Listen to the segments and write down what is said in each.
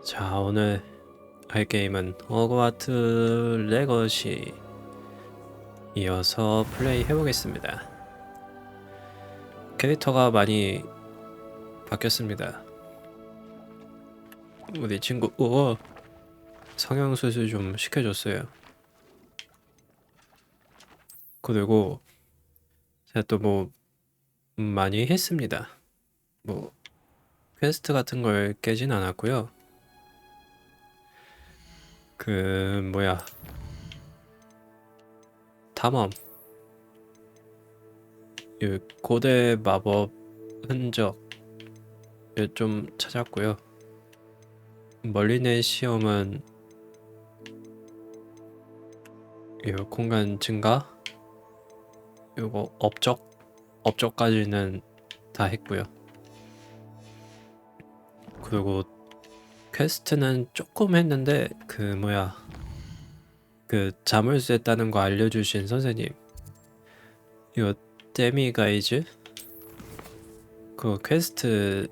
자, 오늘 할 게임은 호그와트 레거시 이어서 플레이 해보겠습니다. 캐릭터가 많이 바뀌었습니다. 우리 친구 성형수술 좀 시켜줬어요. 그리고 제가 또 뭐 많이 했습니다. 뭐 퀘스트 같은 걸 깨진 않았고요. 탐험, 이 고대 마법 흔적을 좀 찾았고요. 멀리내 시험은 이 공간 증가, 이거 업적까지는 다 했고요. 그리고 퀘스트는 조금 했는데 자물쇠 했다는 거 알려주신 선생님, 이거 데미가이즈 그 퀘스트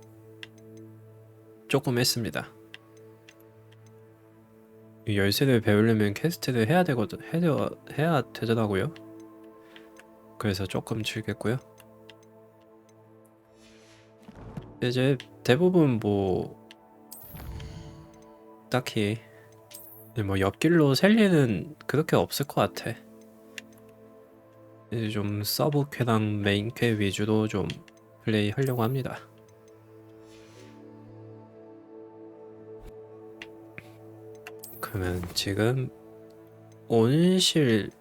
조금 했습니다. 이 열쇠를 배우려면 퀘스트를 해야 되더라고요. 그래서 조금 즐겼고요. 이제 대부분 딱히 옆길로 셀 일은 그렇게 없을 것 같아. 이제 좀 서브퀘랑 메인퀘 위주로 좀 플레이 하려고 합니다. 그러면 지금 온실이니까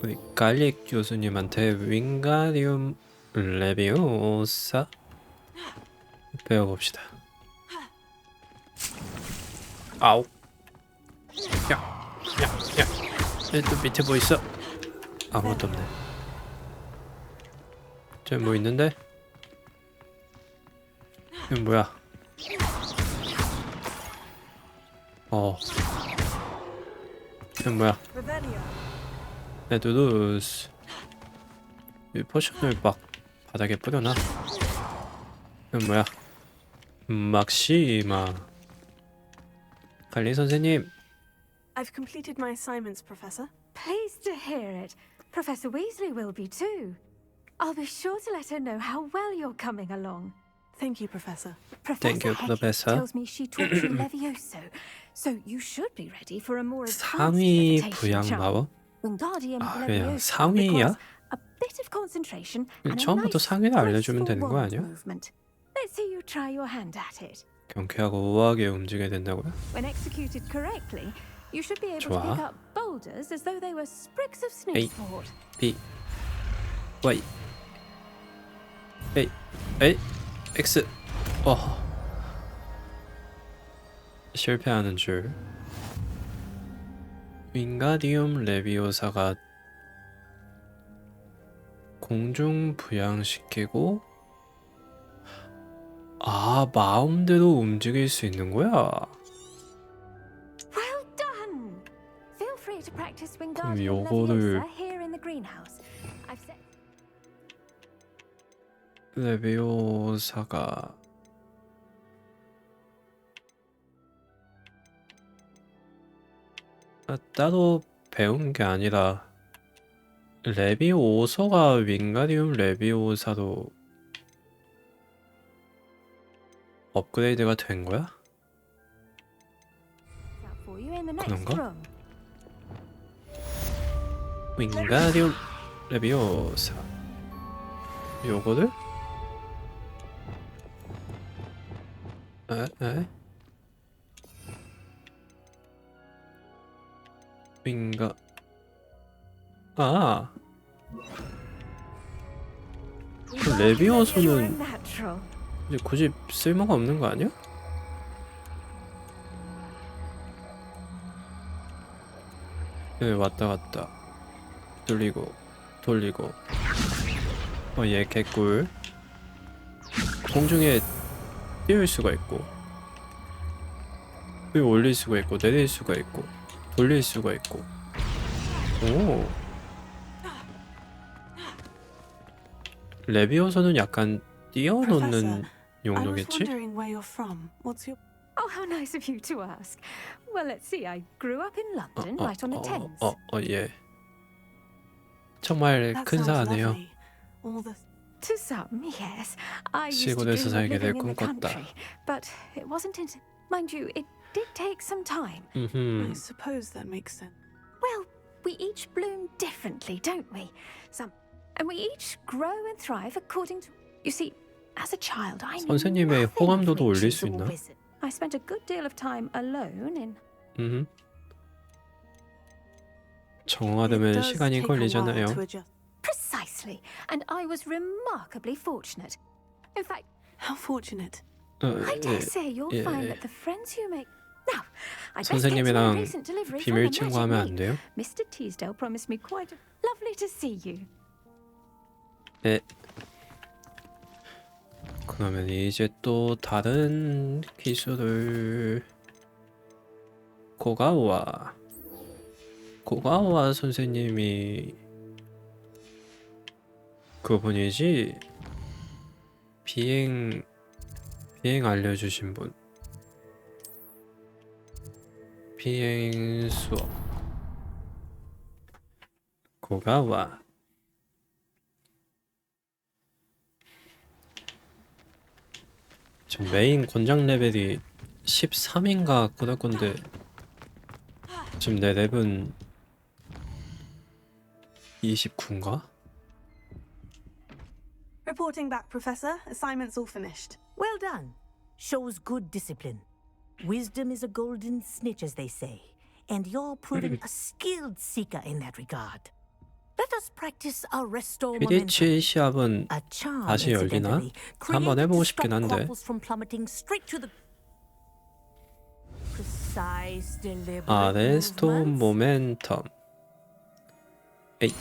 우리 갈릭 교수님한테 윙가리움 레비오사 배워봅시다. 아우, 야, 또 밑에 뭐 있어? 아무것도 없네. 저기 뭐 있는데? 이건 뭐야? 이건 뭐야? 에두루스. 이 포션을 막 바닥에 뿌려놔. 이건 뭐야? 막시마. 갈리 선생님. I've completed my assignments, Professor. Pleased to hear it. Professor Weasley will be too. I'll be sure to let her know how well you're coming along. Thank you, Professor. Thank you, Professor Professor. Hecat tells me she taught you Levioso, so you should be ready for a more advanced 상위 levitation 부양 charm. 마법? Wingardium 그냥 Leviosa 상위야? requires a bit of concentration and a 처음부터 nice 상위를 알려주면 graceful 되는 거 wand 아니야? movement. Let's see you try your hand at it. 경쾌하고 우아하게 움직여야 된다고요? When executed correctly, you should be able to 좋아. pick up boulders as though they were sprigs of 에이. snowsport. B Y A X 실패하는 줄. 윙가디움 레비오사가 공중 부양시키고 마음대로 움직일 수 있는 거야. Well done. Feel free to practice 그럼 Wingardium 요거를 Leviosa here in the greenhouse. I've set. 레비오사가 따로 배운 게 아니라 레비오서가 윙가디움 레비오사로 업그레이드가 된 거야? Out for you in the next 그런가? room. 윙가디움 레비오사 요거를? 윙가 그 레비오서는 You're a natural. 이제 굳이 쓸모가 없는 거 아니야? 네, 왔다 갔다 돌리고 얘 개꿀. 공중에 띄울 수가 있고 위에 올릴 수가 있고 내릴 수가 있고 돌릴 수가 있고. 오, 레비오서는 약간 띄워놓는 I was 용도겠지? wondering where you're from. What's your... Oh, how nice of you to ask. Well, let's see. I grew up in London, right on the Thames. 예. 정말 That sounds 근사하네요. lovely. All the... To some, yes. I used to 시골에서 dream of 살기를 living in the 꿈꿨다. country, but it wasn't until... Mind you, it did take some time. I suppose that makes sense. Well, we each bloom differently, don't we? And we each grow and thrive according to... You see, as a child, I knew 선생님의 nothing of 호감도도 올릴 riches 수 or 있나? wizard. I spent a good deal of time alone in... 정화되면 It does 시간이 take a while 걸리잖아요. to adjust. Precisely. And I was remarkably fortunate. In fact, How fortunate. I dare 예. say you'll 예. find that the friends you make... Now, I'd best get to my 선생님이랑 recent delivery from 비밀 the 친구하면 magic 안 meat. 돼요? Mr. Teasdale promised me quite... Lovely to see you. 네. 그러면 이제 또 다른 기술을 고가와 선생님이 그분이지? 비행 알려주신 분. 비행 수업 고가와. 지금 메인 권장 레벨이 13인가 그럴 건데 지금 내 랩은 29인가? Reporting back, Professor. Assignment's all finished. Well done. Shows good discipline. Wisdom is a golden snitch, as they say, and you're proving a skilled seeker in that regard. Let us practice our restore momentum. 퀴디치 시합은 A charm, 다시 열리나? incidentally, 한번 created 해보고 to 싶긴 stop 한데. quaffles from plummeting straight to the precise, deliberate 레스톤 movements. 모멘텀. 에이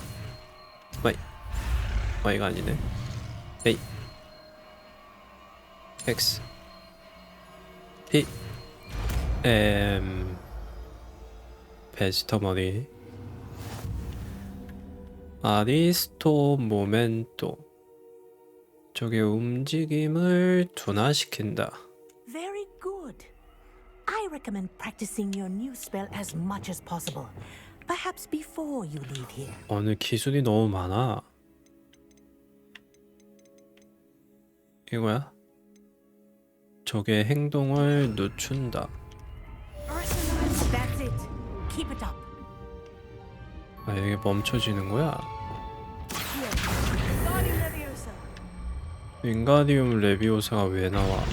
이거 아니네. 에이 X P M 베스터 머리 아리스토 모멘토. 저게 움직임을 둔화시킨다. Very good. I recommend practicing your new spell as much as possible. Perhaps before you leave here. 오늘 기술이 너무 많아. 이거야? 적의 행동을 늦춘다. That's it. Keep it up. 아, 이게 멈춰지는 거야? Guardian Leviosa. 윙가디움 레비오사가 왜 나와?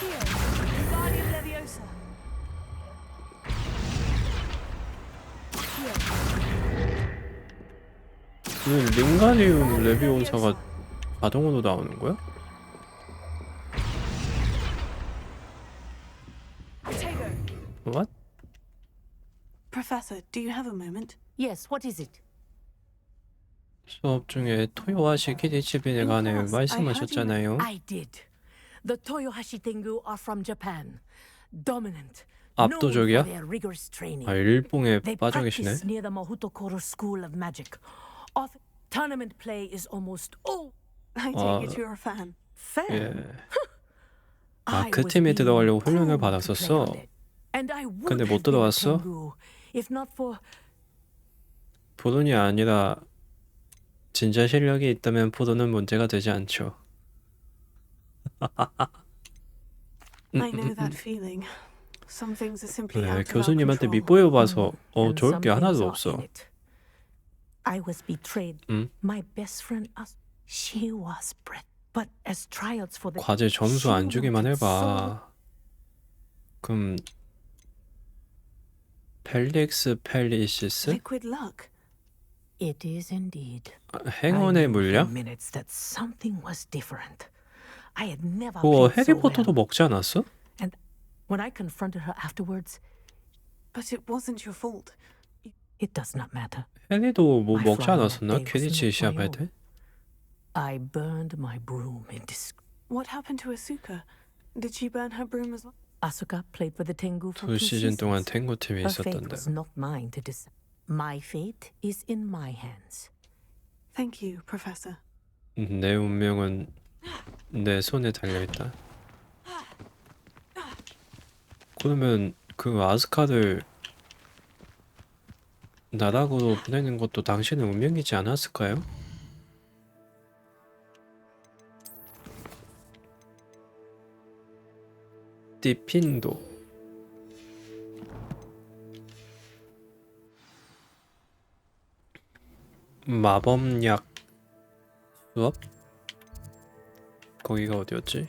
Here. Guardian Leviosa. 왜 링가디움 레비오사가 자동으로 나오는 거야? Tego. What? Professor, do you have a moment? Yes, what is it? 수업 중에 토요하시 키디치빈에 관해 In class, 말씀하셨잖아요. I did. The Toyohashi Tengu are from Japan. Dominant. 압도적이야? Known for their rigorous training. 아, 일봉에 They 빠져 계시네. practice near the Mahutokoro School of Magic. Often, tournament play is almost all I take it you're a fan. fair. 예. I 그 was 팀에 being 들어가려고 훈련을 groomed to 받았었어. play on it. And I would 근데 못 have been a 들어왔어? Tengu if not for 포돈이 아니라 진짜 실력이 있다면 포돈은 문제가 되지 않죠. I know that feeling. Some things are simply 그래, out of our 교수님한테 control. 밑보여 봐서 and 좋을 some 게 하나도 things are 없어. in it. I was betrayed. 응? My best friend, she was bred. But as trials for the 과제 점수 안 주기만 she wanted 해봐. 그럼 펠릭스 펠리시스? Liquid luck. It is indeed. 행운의 I knew 물량? for minutes that something was different. I had never 그거 played so 해리포터도 well. 먹지 않았어? And when I confronted her afterwards, But it wasn't your fault. it does not matter. 해리도 뭐 My 먹지 flying 않았었나? that day was 퀴디치 not my 시합할 own. 때? I burned my broom in disgust. What happened to Asuka? Did she burn her broom as well? Asuka played for the Tengu for 두 2 시즌 동안 seasons. 탱고 팀이 Her fate 있었던데. was not mine to decide. My fate is in my hands. Thank you, Professor. 내 운명은 내 손에 달려있다. 그러면 그 아스카를 나락으로 보내는 것도 당신의 운명이지 않았을까요? 디핀도 마법약 수업? 거기가 어디였지?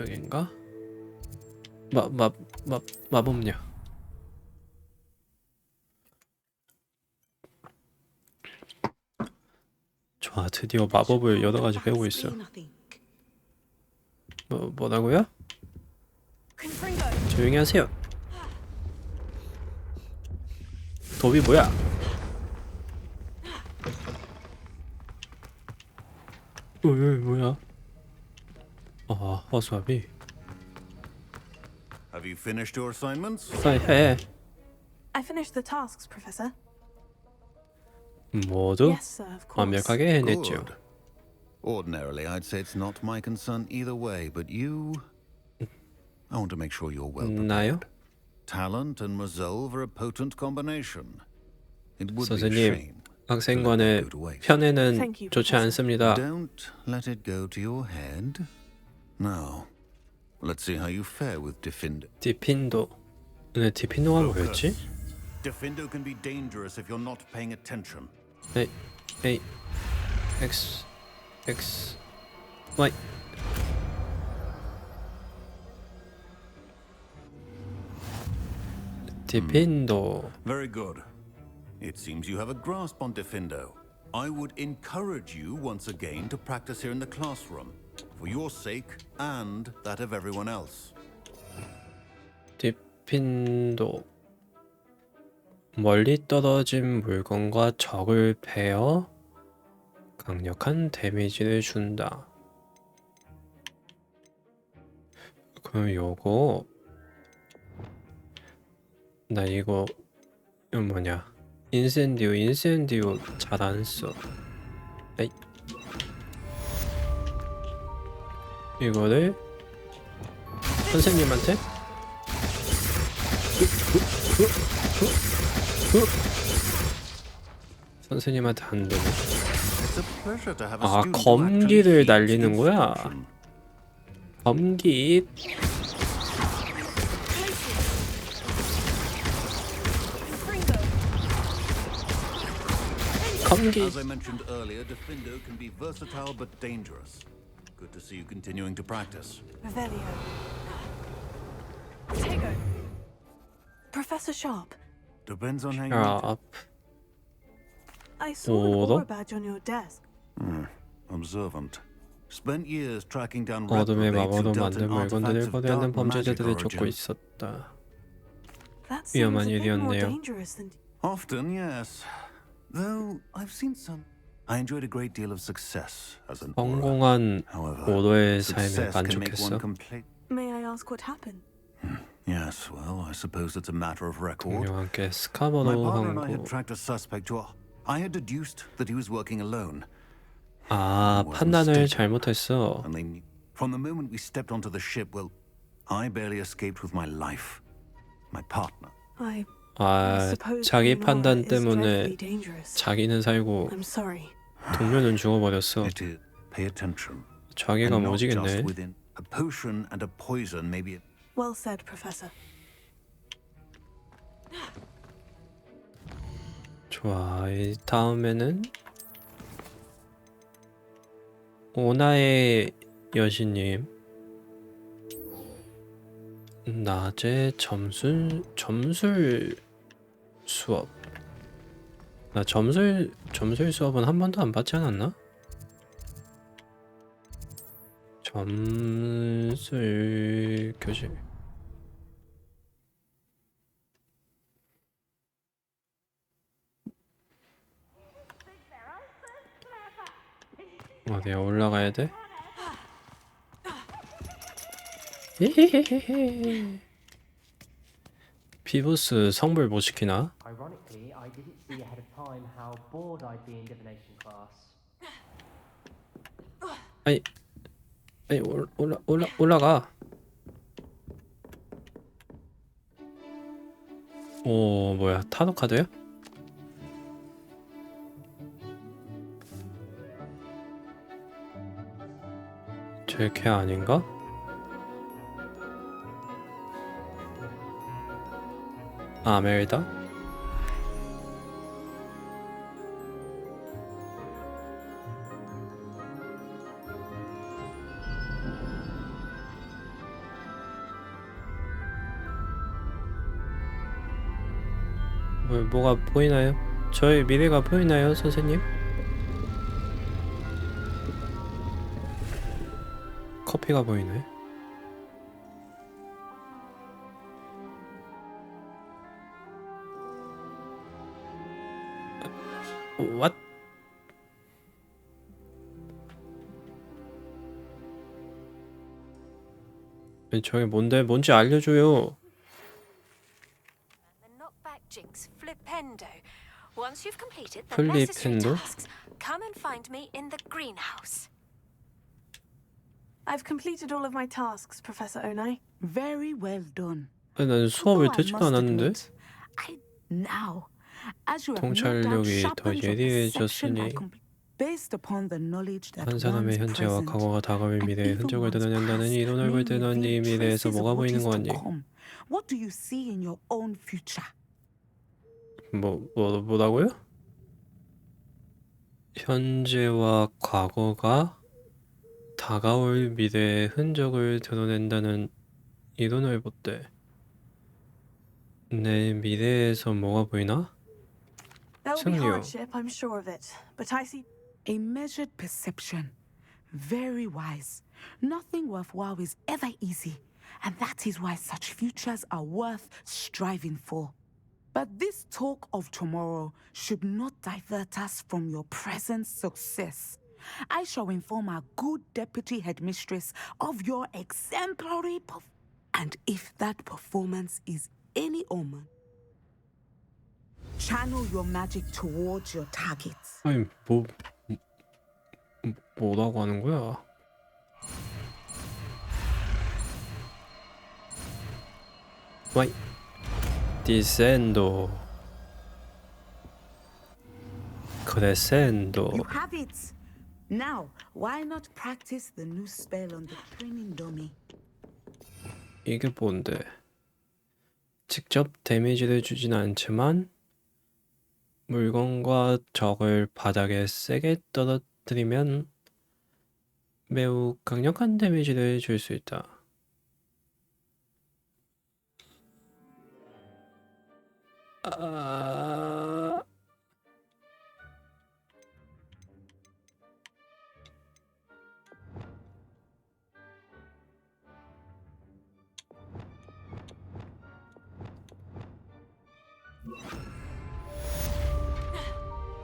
여긴가? 마법약. 좋아, 드디어 마법을 여러 가지 배우고 있어. 뭐라고요? 조용히 하세요. dob이 뭐야? 뭐야? 아, 허수아비. Have you finished your assignments? 해. I finished the tasks, Professor. 모두 Yes, sir, of course. 완벽하게 해냈죠. Good. Ordinarily, I'd say it's not my concern either way, but you... I want to make sure you're well 나요? prepared. Talent and resolve are a potent combination. It would be a 선생님, shame. 학생관의 편애는 좋지 않습니다. Don't let it go to your head. Now, let's see how you fare with Diffindo. 디핀도. 근데 디핀도가 뭐였지? Diffindo can be dangerous if you're not paying attention. A X Y. 디핀도. Very good. It seems you have a grasp on Diffindo. I would encourage you once again to practice here in the classroom, for your sake and that of everyone else. 디핀도. 멀리 떨어진 물건과 적을 베어 강력한 데미지를 준다. 그럼 요거 나 이거 뭐냐? 인센디오 잘 안 써. 에이. 이거를 선생님한테 선생님한테 안 되네. It's a pleasure to have a 아, student who 검기를 actually 날리는 heeds 거야? instruction. 검기. 검기. As I mentioned earlier, Diffindo can be versatile but dangerous. Good to see you continuing to practice. Revelio. Tego. Professor Sharp, Depends on how you 야, I saw an Odo? aura badge on your desk. observant. Spent years tracking down 어둠의 reprobates who 마법으로 dealt 만든 in 물건들을 artifacts of 거래하는 dark magic 범죄자들을 쫓고 origin. 있었다. That seems 위험한 a bit more 일이었네요. dangerous than. Often, yes. Though I've seen some. I enjoyed a great deal of success as an aura. 성공한 However, 오로의 삶에 success can make 만족했어. one complete. May I ask what happened? Yes, well, I suppose it's a matter of record. 동료와 함께 My 스카버로 partner and I had 항구. tracked a suspect who I had deduced that he was working alone. 아, 판단을 잘못했어. And they knew. From the moment we stepped onto the ship, well, I barely escaped with my life. My partner. I 아, suppose 자기 being an aura 판단 is 때문에 dreadfully dangerous. 자기는 살고 I'm sorry. 동료는 죽어버렸어. It is. Pay attention. 자기가 And not just 모지겠네. within a potion and a poison, maybe. Well said, Professor. 좋아, 이 다음에는 오나의 여신님. 낮에 점술 수업. 나 점술 수업은 한 번도 안 받지 않았나? 점술 교실. 어디야, 올라가야 돼? 헤헤헤헤. 피부스 성불 못 시키나? Ironically, I didn't see ahead of time how bored I'd be in divination class. 아니 올라가. 오 뭐야 타로 카드야? 쟤걔 아닌가? 아멜다? 뭐가 보이나요? 저의 미래가 보이나요, 선생님? 커피가 보이네. What? 저게 뭔지 알려줘요. The knockback jinx flipendo. Once you've completed the necessary 플리펜도? tasks, come and find me in the greenhouse. I've completed all of my tasks, Professor Onai. Very well done. 아니, 난 수업을 Though I 듣지도 must 않았는데. admit, now, as you have no doubt 통찰력이 더 sharpened your perception by 예리해졌으니 based upon the knowledge that 한 사람의 one's 현재와 present 과거가 다가올 and 미래의 even 흔적을 one's 드러낸다는 past 이론을 볼 may 때 넌 이 reveal 미래에서 traces of 뭐가 what 보이는 is to 거니? come. What do you see in your own future? 뭐라고요? 현재와 과거가 다가올 미래의 흔적을 드러낸다는 이론을 볼 때 내 미래에서 뭐가 보이나? There will be 승리요. hardship, I'm sure of it, but I see A measured perception. Very wise. Nothing worthwhile is ever easy, and that is why such futures are worth striving for. But this talk of tomorrow should not divert us from your present success. I shall inform our good deputy headmistress of your exemplary and if that performance is any omen, channel your magic towards your targets. 아니 뭐라고 하는 거야? 와이 디센도 크레센도 You have it. Now, why not practice the new spell on the training dummy? 이게 뭔데? 직접 데미지를 주진 않지만 물건과 적을 바닥에 세게 떨어뜨리면 매우 강력한 데미지를 줄 수 있다. 아...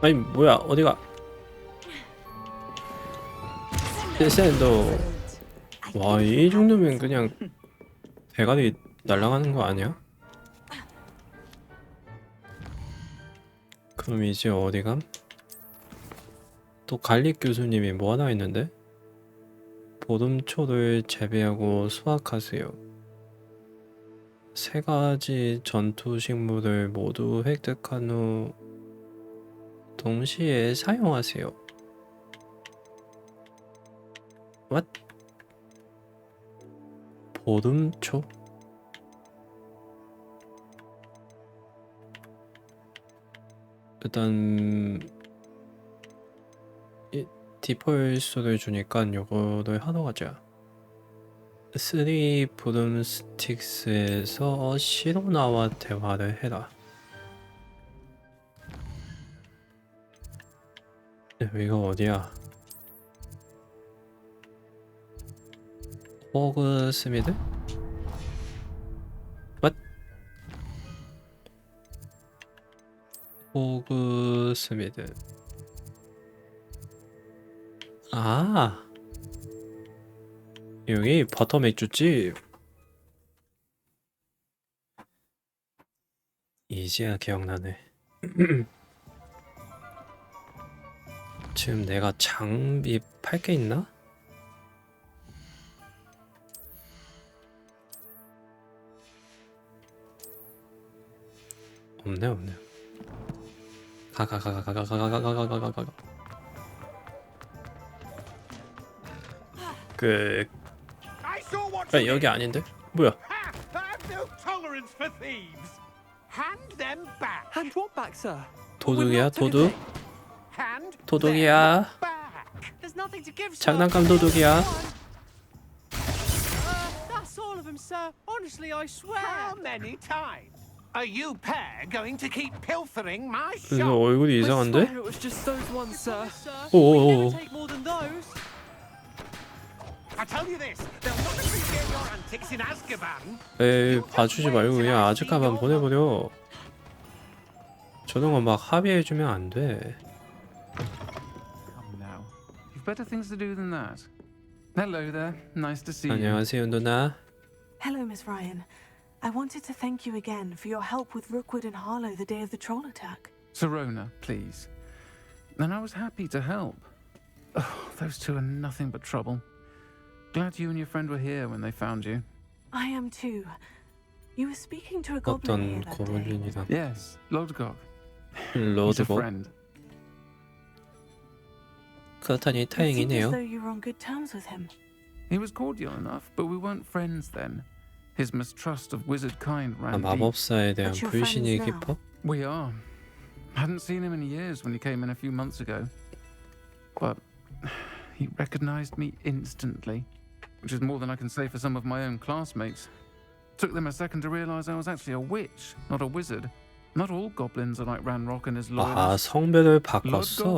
아니 뭐야 어디가? 센도 와 이 정도면 그냥 대가리 날아가는 거 아니야? 그럼 이제 어디감? 또 갈릭 교수님이 뭐 하나 있는데? 보름초를 재배하고 수확하세요. 3가지 전투 식물을 모두 획득한 후 동시에 사용하세요. What? 보름초? 일단 이 디펄스를 주니까 요거를 하러 가자. 3 브룸스틱스에서 시로나와 대화를 해라. 여기가 어디야? 호그 스미드? What? 호그 스미드. 아, 여기 버터 맥주집. 이제야 기억나네. 지금 내가 장비 팔 게 있나? 없네. 가가가가가가가가가가가가가. 그 I saw what 아, you 여기 did. 아닌데? 뭐야? Ha! I have no tolerance for thieves. Hand them back. Hand what back, sir? 도둑이야, We've not took a 도둑? thing. Hand 도둑이야. them back. There's nothing to give, sir. 장난감 도둑이야. That's all of them, sir. Honestly, I swear. How many times? Are you pair going to keep pilfering my 이거 shop? 얼굴이 I 이상한데? swear it was just those ones, sir. Oh, We oh, never oh. take more than those. I tell you this, they'll not appreciate your antics in Azkaban. 에이, 봐주지 말고 그냥 아즈카반 보내버려. 저런 거 막 합의해주면 안 돼. Come now. You've better things to do than that. Hello there. Nice to see you. 안녕하세요, 누나. Hello, Miss Ryan. I wanted to thank you again for your help with Rookwood and Harlow the day of the troll attack. Serona, please. And I was happy to help. Oh, those two are nothing but trouble. Glad you and your friend were here when they found you. I am too. You were speaking to a goblin here 어떤 that day. 고블린이다. Yes, Lodgok. He's a 로드복. friend. 그렇다니 It seemed as 다행이네요. though you were on good terms with him. He was cordial enough, but we weren't friends then. His mistrust of wizard kind 아, ran deep. 마법사에 대한 But you're 불신이 friends now. 깊어? We are. Hadn't seen him in years when he came in a few months ago. But he recognized me instantly, which is more than I can say for some of my own classmates. Took them a second to realize I was actually a witch, not a wizard. Not all goblins are like Ranrock and his 아, loyalists. 성별을 바꿨어.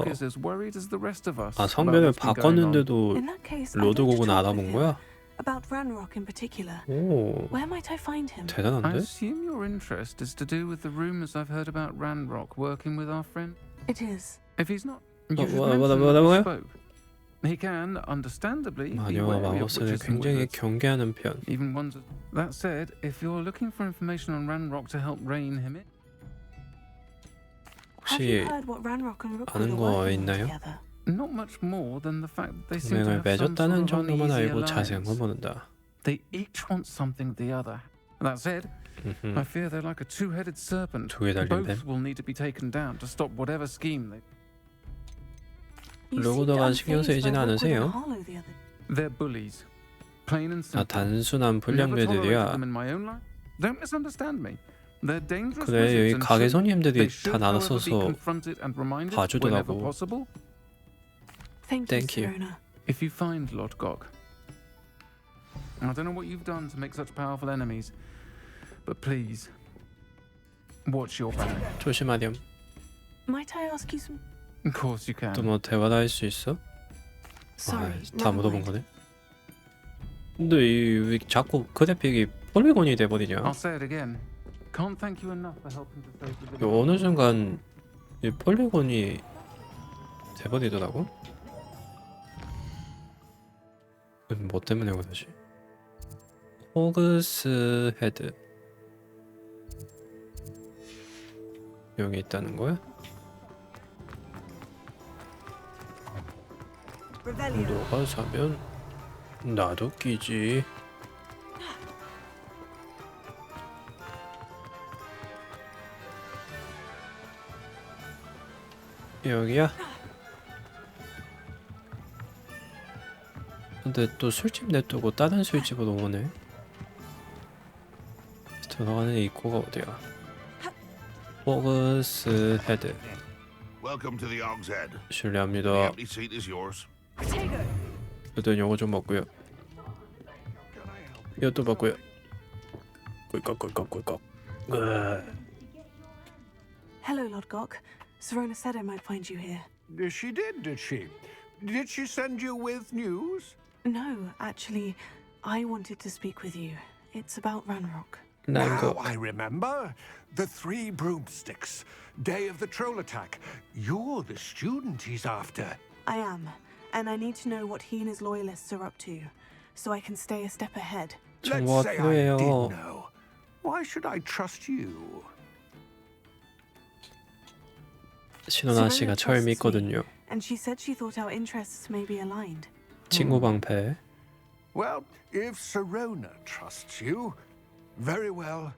Lodgok is as worried as the rest of us. 아, about 성별을 what's been going on. 바꿨는데도 In that case, I'd like to 로드곡은 talk 알아본 with 거야? him about Ranrock in particular. 오, Where might I find him? I 대단한데? assume your interest is to do with the rumors I've heard about Ranrock working with our friend. It is. If he's not, you should what- mention what- that we what- spoke. He can, understandably, be 마녀와 wary of 마법사를 witches and 굉장히 wizards. 경계하는 편. Even ones. That said, if you're looking for information on Ranrock to help rein him in, Have you 혹시 heard what Ranrock and Rookwood 아는 are 거 working on 있나요? together? not much more than the fact that they seem to 동맹을 have some 맺었다는 sort of 정도만 uneasy 알고 자세한 건 alliance. 모른다. They each want something the other. That said, I fear they're like a two-headed serpent. 두 개 달린 뱀. Both will need to be taken down to stop whatever scheme they. You 로고더가 seemed 신경 unfazed 쓰이진 by Rookwood and 않으세요? Harlow the other. They're bullies, plain and 아, simple. 단순한 Never tolerated 불량배들이야. them in my own life. Don't misunderstand me. They're dangerous 그래, 여기 wizards and 가게 should- 손님들이 they 다 should, however, be 나눠서서 confronted and reminded 봐주더라고. whenever possible. Thank you, Thank you. Serona. If you find Lodgok, I don't know what you've done to make such powerful enemies, but please watch your back. 조심하렴. Might I ask you some? Of course you can. 또 뭐 대화를 할 수 있어? Sorry, 아, 다 never 물어본 mind. 거네. 근데 왜 자꾸 그래픽이 폴리곤이 돼버리냐? I'll say it again. Can't thank you enough for helping to save the 이거 village. 어느 순간 이 폴리곤이 돼버리더라고? 뭐 때문에 그러지? 호그스 헤드 여기 있다는 거야? 너가 사면 나도 끼지. 여기야? 근데 또 술집 냅두고 다른 술집으로 오네. 들어가는 입구가 어디야? 호그스 헤드 Welcome to the Og's Head. The 실례합니다. empty seat is yours. 일단 요거 좀 먹고요. 이것도 먹고요. 꿀꺽꿀꺽꿀꺽. Hello, Lodgok. Serona said I might find you here. She did she? Did she send you with news? No, actually, I wanted to speak with you. It's about Ranrock. 난거 I remember. The three broomsticks. Day of the troll attack. You're the student he's after. I am, and I need to know what he and his loyalists are up to, so I can stay a step ahead. Let's 정보가 say I did 필요해요. know. Why should I trust you? 신원아 씨가 절 trusts me, 믿거든요. and she said she thought our interests may be aligned. 친구 방패. Well, if Serona trusts you, very well.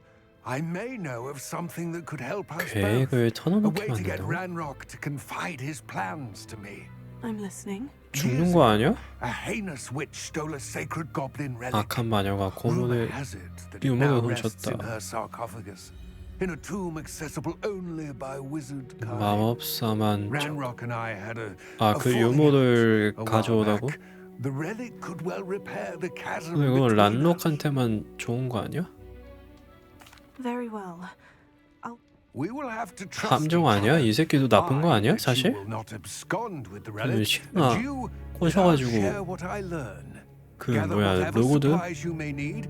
I may know of something that could help us both. 계획을 A 터놓게 way to get 만든다고? Ranrock to confide his plans to me. I'm listening. 죽는 거 아니야? A heinous witch stole a sacred goblin relic. 악한 마녀가 Rumor 고문을 has it that it now 유물을 rests in 훔쳤다. her sarcophagus, in a tomb accessible only by wizard kind. 마법사만 Ranrock and I had a 그 falling 유물을 out a while 가져오라고? back. The relic could well repair the chasm 근데 이건 between us. 란록한테만 좋은 거 아니야? Very well. We will have to trust 함정 each 아니야? other. 이 새끼도 나쁜 거 아니야? I bet you 사실? will not abscond with the 그 relic, 신화 and you 꼬셔가지고 share what I learn. 그 Gather 뭐야 whatever 로고드? supplies you may need.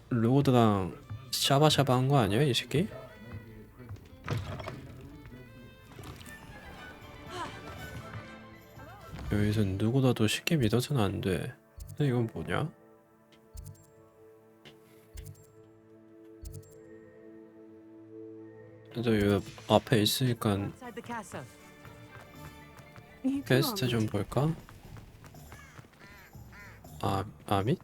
로고드랑 샤바샤바 한 거 아니야 이 새끼? 여기서 누구라도 쉽게 믿어서는 안 돼. 근데 이건 뭐냐? 저 여기 앞에 있으니까 Outside the castle. You 퀘스트 command. 좀 볼까? 아밋?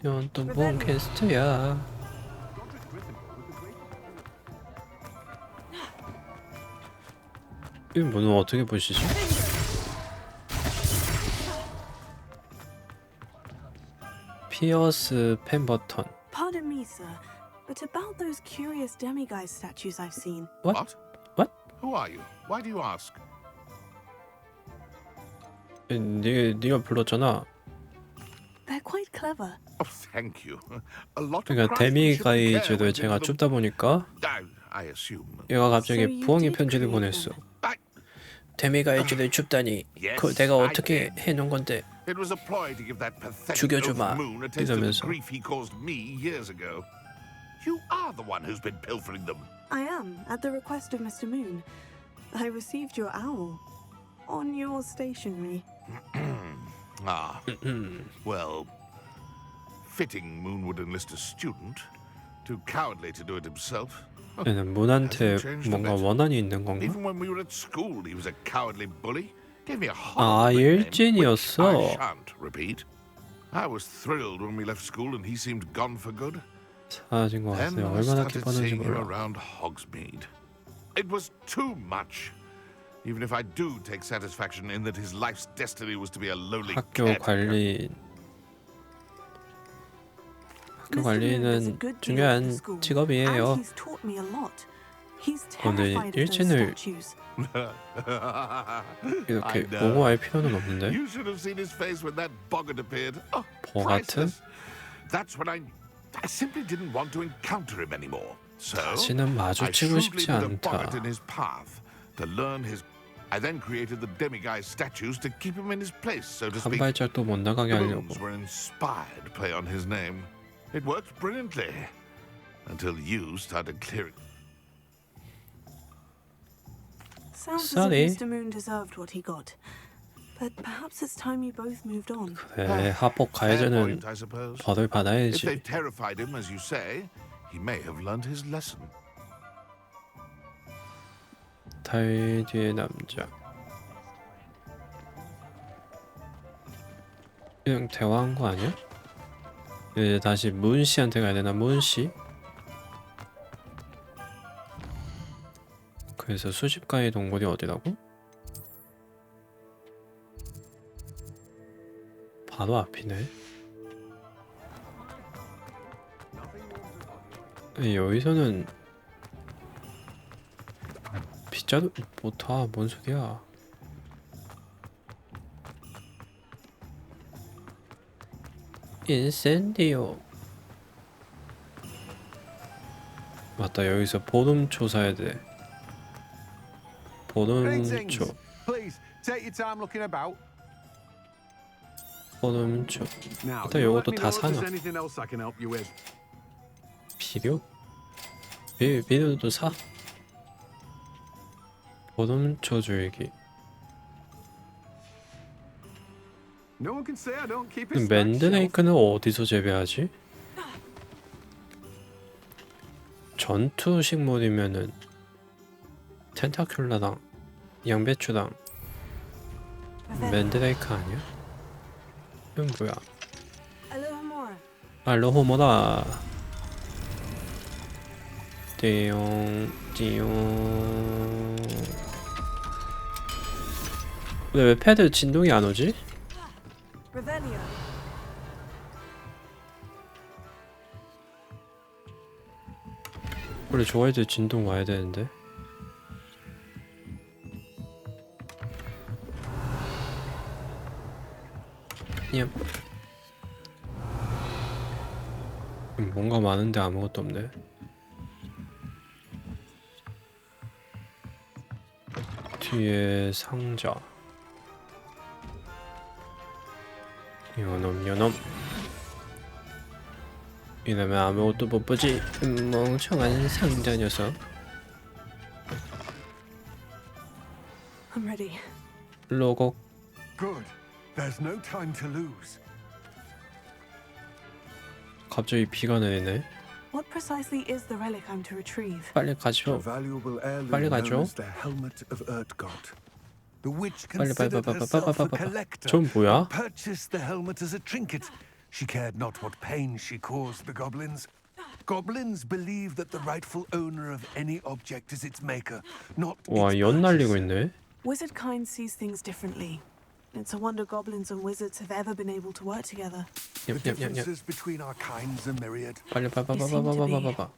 이건 또 뭔 퀘스트야? 이 문은 어떻게 보시지? 피어스 펜버턴. Pardon me, sir, but about those curious demiguise statues I've seen. What? What? What? Who are you? Why do you ask? 네가 불렀잖아. They're quite clever. Oh, thank you. A lot of 그러니까 craftsmanship and care 데미가이즈를 went 제가 into them. 춥다 보니까 I assume. 얘가 So 갑자기 you 부엉이 did 편지를 create 보냈어. them. 데미가이즈를 춥다니. Yes, 그걸 내가 I 어떻게 did. 해놓은 건데? It was a ploy to give that pathetic 죽여주마. oaf moon a taste of the 이러면서. grief he caused me years ago. You are the one who's been pilfering them. I am, at the request of Mr. Moon. I received your owl on your stationery. Ah, well, fitting Moon would enlist a student. Too cowardly to do it himself. 얘는 문한테 뭔가 원한이 있는 건가? Even when we were at school, he was a cowardly bully. Gave me a 아, horrible nickname, 일진이었어. which I shan't repeat. I was thrilled when we left school and he seemed gone for good. 사라진 것 Then 같아요. I 얼마나 started 기뻤는지 seeing him 몰라. around Hogsmeade. It was too much. Even if I do take satisfaction in that his life's destiny was to be a lowly 학교 caretaker. 관리 학교 Mr. Moon does a 관리는 good deal for the 중요한 school, 직업이에요. and he's taught me a lot. He's 근데 terrified of those 일진을 statues. 이렇게 I know. 옹호할 필요는 없는데. You should have seen his face when that boggart appeared. Oh, 보가트? priceless. That's when I simply didn't want to encounter him anymore. So 다시는 I 마주치고 shrewdly 싶지 put a 않다. boggart in his path to learn his. I then created the demiguise statues to keep him in his place, so to 한 speak. 발짝도 못 나가게 The 하려고. moons were an inspired play on his name. It worked brilliantly until you started clearing. Sounds Sorry. as if Mr. Moon deserved what he got. But perhaps it's time you both moved on. 그래, 하폭 Fair 가해자는 point, I suppose. 벌을 If 받아야지. they've terrified him, as you say, he may have learned his lesson. 달 뒤의 남자. 그냥 대화한 거 아니야? 이제 다시 문 씨한테 가야 되나? 문 씨? 그래서 수집가의 동굴이 어디라고? 바로 앞이네. 여기서는 빗자루 못타. 뭔 소리야? 인센디오. 맞다, 여기서 보름 조사해야 돼. 보름 조. Please take your time looking about. 보름 조. Now, 일단 you 요것도 let me 다 know if 사놔. there's anything else I can help you with. 비료? 비료도 사. 보름초 줄기. No one can say I don't keep it. 맨드레이크는 어디서 재배하지? 전투 식물이면은 텐타큘라랑 양배추랑 맨드레이크 아니야? 이건 뭐야? Alohomora. 알로호모다. 띠용 띠용. 근데 왜 패드 진동이 안 오지? Revelio. 원래 좋아할 때 진동 와야 되는데. 냠. 뭔가 많은데 아무것도 없네. 뒤에 상자. 요놈 요놈. 이러면 아무것도 못 보지. 멍청한 상자 녀석. I'm ready. 로고. Good. There's no time to lose. 갑자기 비가 내리네. What precisely is the relic I'm to retrieve? 빨리 A 가죠. valuable heirloom 빨리 known 가죠. as the helmet of Urtgott. The witch 빨리 considered herself a collector 전 뭐야? and purchased the helmet as a trinket. She cared not what pain she caused the goblins. Goblins believe that the rightful owner of any object is its maker, not 와, its 연 날리고 purchaser. 있네. Wizard kind sees things differently. It's a wonder goblins and wizards have ever been able to work together. The 냠냠냠냠. differences between our kinds are myriad. 빨리 빠바바바바바바바.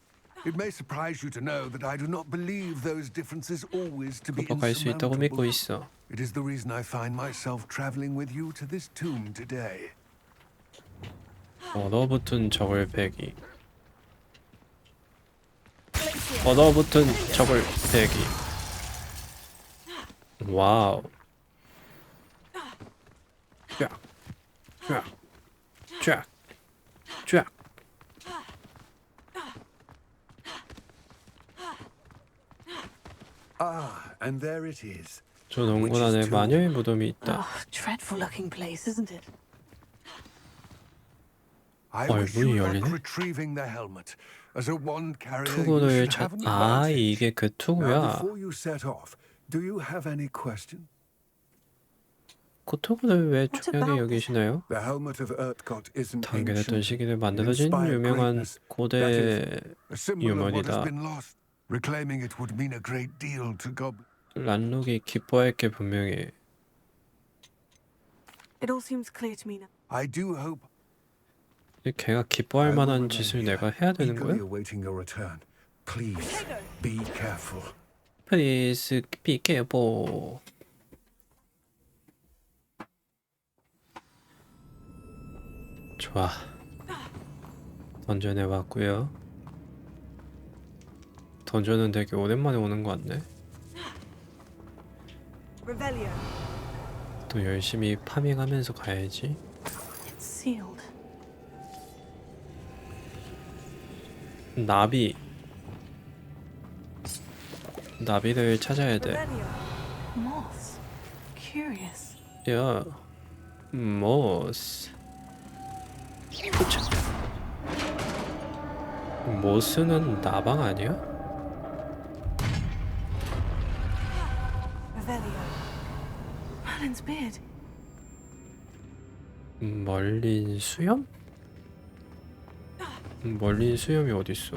It may surprise you to know that I do not believe those differences always to be 넘어갈 수 있다고 믿고 insurmountable. 있어. It is the reason I find myself traveling with you to this tomb today. 얻어붙은 적을 배기. 얻어붙은 적을 배기. 와우. 쫙. 쫙. 쫙. 쫙. Ah, and there it is. 저 농군 안에 마녀의 무덤이 있다. Oh, dreadful looking place, isn't it? I 어이, wish 문이 you luck 열리네? retrieving the helmet. As a wand carrier, you 투구를 should 찾. have an 아, advantage. 이게 그 Now, 투구야. before you set off, do you have any question? 그 투구를 왜 What 중요하게 about 여기시나요? The helmet of Urtgott isn't 단계됐던 ancient. 시기에 만들어진 inspired 유명한 greatness. 고대 A symbol of what has 유물이다. been lost. Reclaiming it would mean a great deal to goblins. 란록이 기뻐할 게 분명해. It all seems clear to me now. I do hope. 걔가 기뻐할 I will 만한 remain 짓을 here, 내가 해야 되는 eagerly 거야? awaiting your return. Please be careful. Please be careful. 좋아. 던전에 왔고요. 던전은 되게 오랜만에 오는 것 같네. Revelio. 또 열심히 파밍하면서 가야지. It's sealed. 나비. 나비를 찾아야 돼. Revelio. Moths. Curious. 야, 모스. 그쵸. 모스는 나방 아니야? Revelio. Merlin's beard. 멀린 수염? 멀린 수염이 어딨어?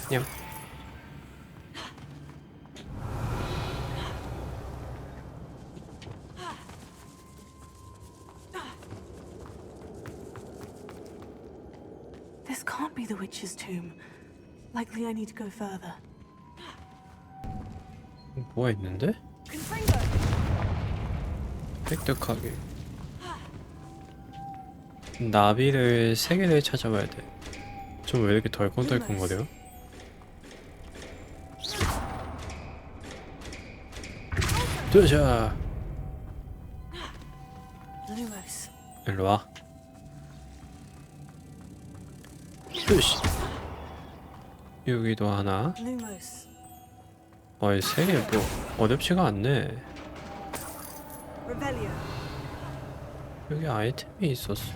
냠. This can't be the witch's tomb. Likely I need to go further. 뭐가 있는데? Confringo! 획득하기. 나비를 3개를 찾아봐야 돼. 좀 왜 이렇게 덜컹덜컹거려? 뜨자! Lumos. 일로와. 뜨시. 여기도 하나. Lumos. 어이, 3개 뭐 어렵지가 않네. Revelio. 여기 아이템이 있었어.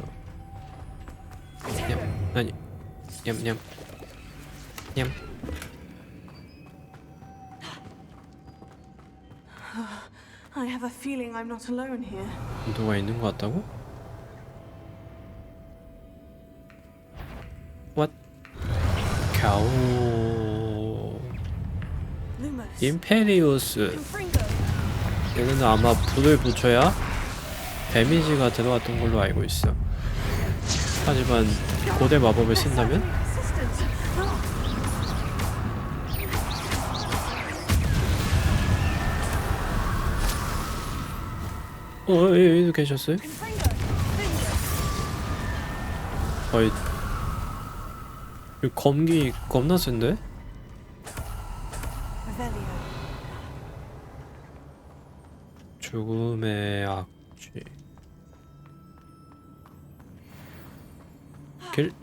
냠, 아니, 냠냠, 냠. have a feeling I'm not alone here. 누가 있는 것 같다고? What? 겨우 Lumos. 임페리우스. 얘는 아마 불을 붙여야 데미지가 들어갔던 걸로 알고 있어. 하지만 고대 마법을 쓴다면? Assistant. 여기도 계셨어요? 어이, 이 검기 겁나 센데? Revelio. 죽음의 악취. 길.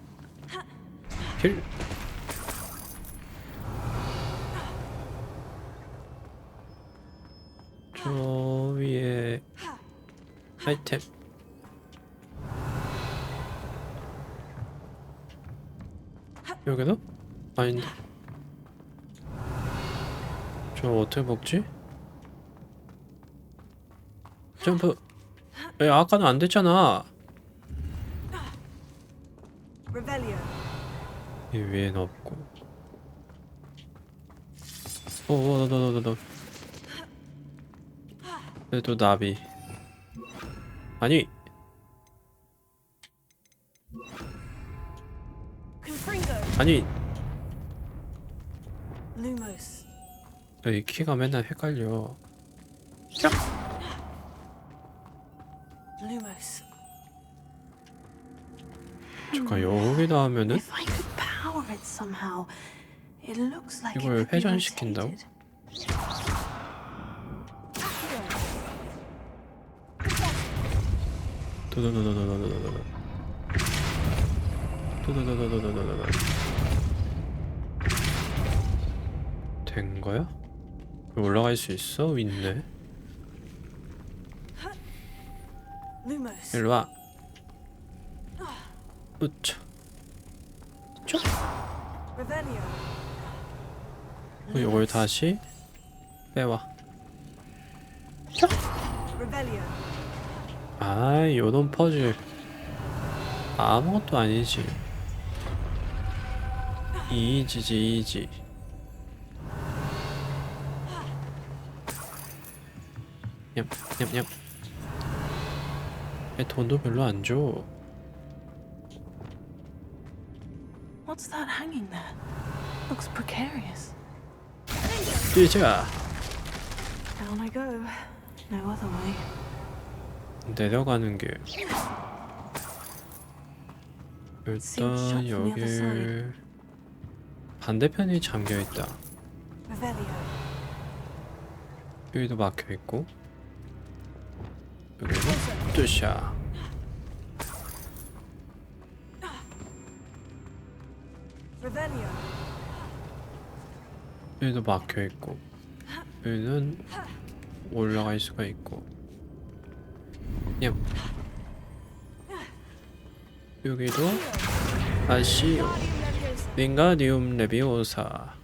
저 위에 아이템. 여기도? 아닌데. 저 어떻게 먹지? 점프. 왜 아까는 안 됐잖아. Revelio. 이 위엔 없고. 너. 또 나비. 아니. Confringo. 아니. Lumos. 이 키가 맨날 헷갈려. Lumos. 잠깐 여기다 하면은 If I could power it somehow, it looks like it 이걸 could be 회전시킨다고? rotated. 된 거야? 올라갈 수 있어? 있네. Lumos. 일로 와. 으차. Revelio. 이걸 다시 빼와. Revelio. 아, 요런 퍼즐 아무것도 아니지. 이지지 이지. 냠냠냠. 돈도 별로 안 줘. What's that hanging there? Looks precarious. 뛰자. Down I go. No other way. 내려가는 길. 일단 여기 반대편이 잠겨 있다. Revelio. 여기도 막혀 있고. 여기도 뜨샤. Revelio. 여기도 막혀 있고. 여기는 올라갈 수가 있고. 냠. 여기도 아시오. 윙가디움 레비오사.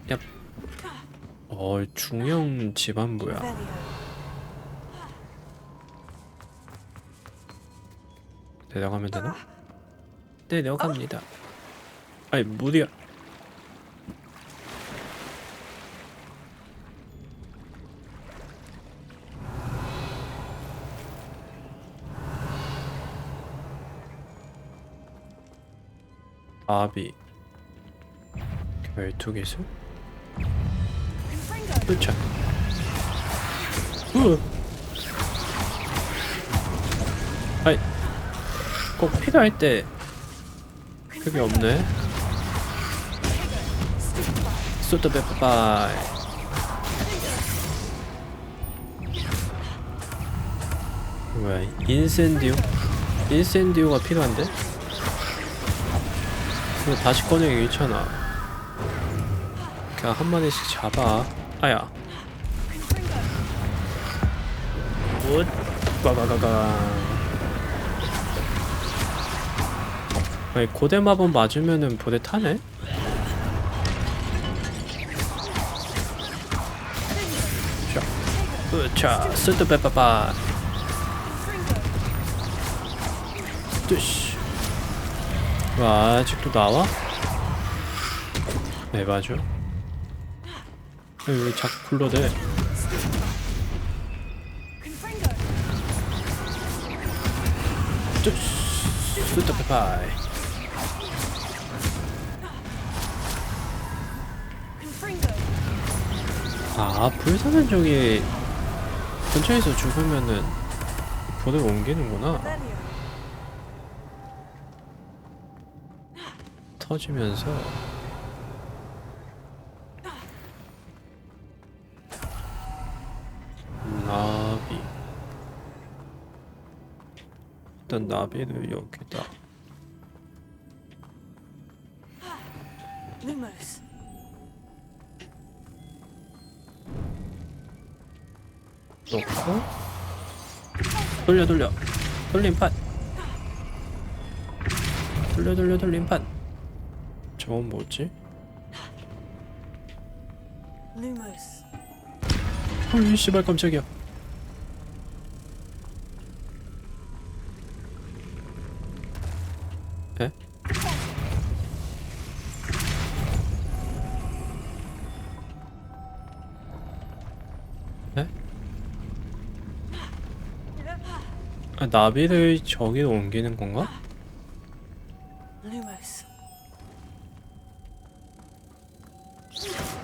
얍. 중형 집안부야. Revelio. 내려가면 되나? 내려갑니다. 아이, 물이야. 아비. 결투기술? 그쵸. 아이, 꼭 필요할 때 그게 없네. 소토베빠이. 뭐야, 인센디오? 인센디오가 필요한데? 이거 다시 꺼내기 귀찮아. 그냥 한 마리씩 잡아. 아야. 굿. 가가가가. 아니, 고대 마법 맞으면은 불에 타네? 으차 쓸듯 빼빠빠. 뜨시. 와 아직도 나와? 네 맞아. 왜 자꾸 굴러대? 뜨시. 쓸듯 빼빠이. 아 불사면적이 근처에서 죽으면은 보드 옮기는구나. 터지면서 나비. 일단 나비를 여기다 Lumos. 놓고 돌려 돌림판. 돌림판. 저건 뭐지? Lumos. 헐 씨발 깜짝이야. 에? 에? 아, 나비를 저기로 옮기는 건가? Lumos.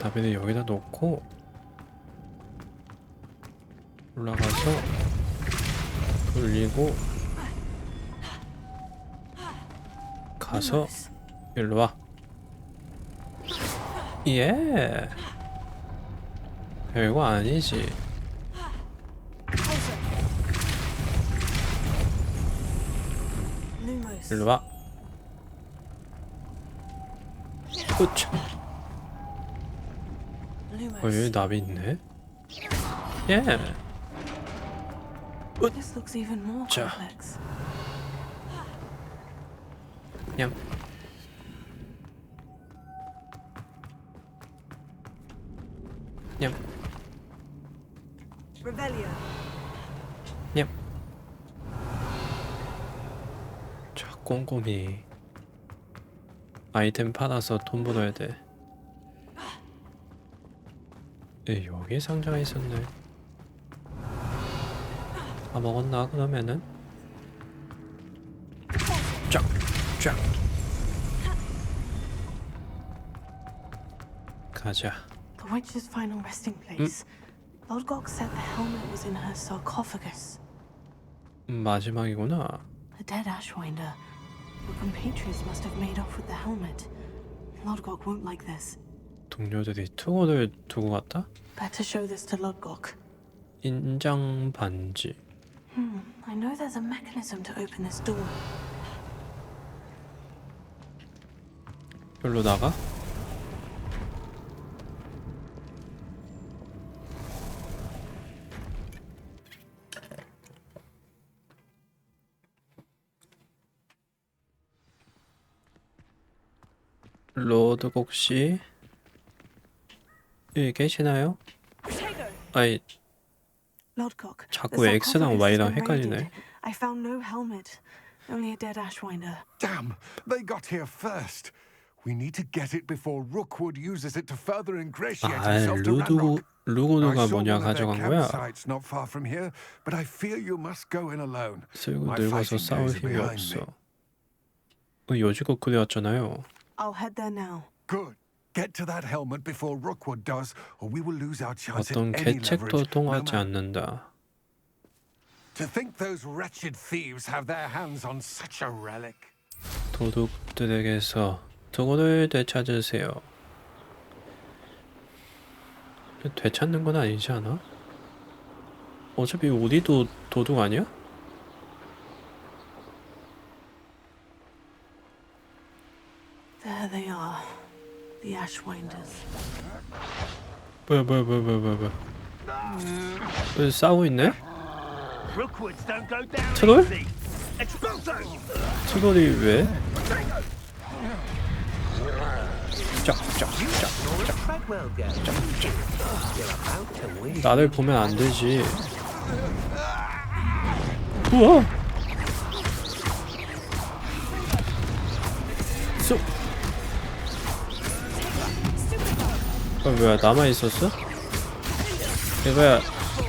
나비를 여기다 놓고 올라가서 돌리고 가서 일로 와. 예. 별거 아니지. Lumos. 일로 와. 으차. 여기 나비 있네. 예. This looks even more 자. complex. 냠. 냠. Rebellion. 냠. 자, 꼼꼼히 아이템 팔아서 돈 벌어야 돼. 에, 여기 상자가 있었네. 다 먹었나 그러면은? 쫙. 가자. The witch's final resting place. Lodgok said the helmet was in her sarcophagus. 마지막이구나. The dead Ashwinder. Her compatriots must have made off with the helmet. Lodgok won't like this. 동료들이 투고를 두고 갔다? Better show this to Lodgok. 인장 반지. I know there's a mechanism to open this door. 여기로 나가? 로드곡 씨 여기 계시나요? 아이 Lodgok. 자꾸 X랑 Y랑 헷갈리네. I found no helmet. Only a dead Ashwinder. Damn, they got here first. We need to get it before Rookwood uses it to further ingratiate 아 himself to Ranrock. 루고드가 I saw 뭐냐 one of their 가져간 거야? campsites not far from here, but I fear you must go in alone. 쓸고 My 늙어서 fighting 싸울 days are 힘이 behind 없어. me. 요지껏 그래왔잖아요. I'll head there now. Good. Get to that helmet before Rookwood does, or we will lose our chance at 어떤 any 계책도 leverage. 통하지 않는다. To think those wretched thieves have their hands on such a relic. 도둑들에게서 도구를 되찾으세요. 되찾는 건 아니지 않아? 어차피 우리도 도둑 아니야? There they are. The Ashwinders. 뭐야. 싸우고 있네? 트롤? 트롤이 왜? 나를 보면 안 되지. 우와. 쏙. 뭐야, 남아 있었어? 이거야.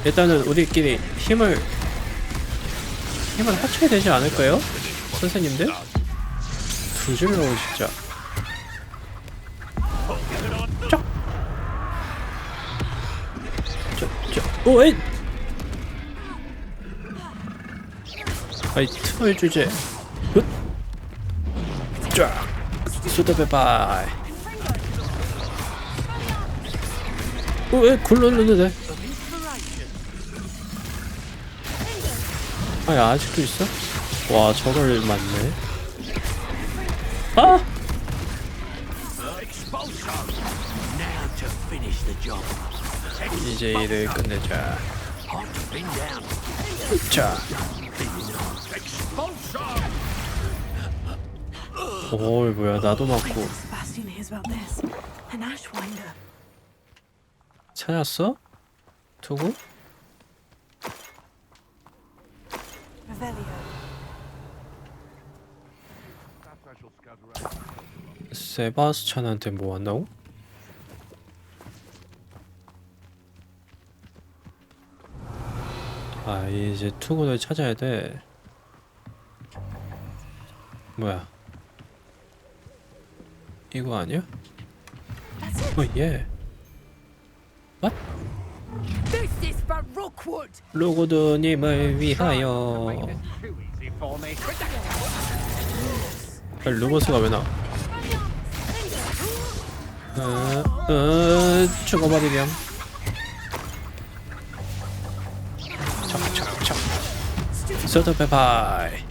일단은 우리끼리 힘을 합쳐야 되지 않을까요? 선생님들? 두 줄로 진짜. 오, 에이! 아이, 틈을 주제. 훗! 쫙! 수다베바이. 오, 에, 굴렀는데. 아니, 아직도 있어? 와, 저걸 맞네. 아! 이제 일을 끝내자. 자. 오, 뭐야, 나도 맞고. Sebastian hears about this. An ashwinder. 찾았어? 투구? Revelio. 세바스찬한테 뭐 한다고? 아, 이제 투구를 찾아야 돼. 뭐야? 이거 아니야? 예. What? 로고드님을 위하여. 루버스가 왜 나와? 죽어버리렴. 척척척. 소드페파이.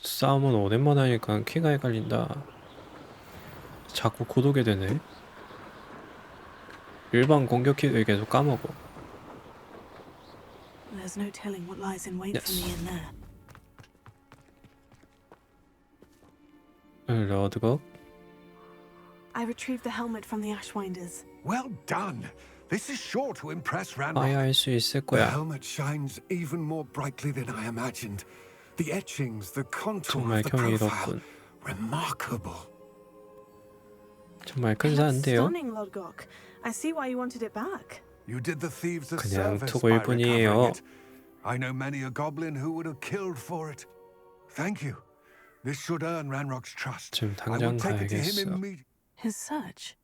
싸움은 오랜만에 하니까 키가 헷갈린다. 자꾸 고독이 되네. 일반 공격 키를 계속 까먹어. There's no telling what lies in wait for me in there. 러드걱. I retrieved the helmet from the ashwinders. Well done. This is sure to impress Ranrock. 아예 할 수 있을 The 거야. helmet shines even more brightly than I imagined. The etchings, the contour 정말 of the profile, 경이롭군. remarkable. 정말 큰 It looks 사인데요. stunning, Lodgok. I see why you wanted it back. You did the thieves a 그냥 service 투고일 by 뿐이에요. recovering it. I know many a goblin who would have killed for it. Thank you. This should earn Ranrock's trust. 지금 I will 당장 take it to 가야겠어. him immediately. His search.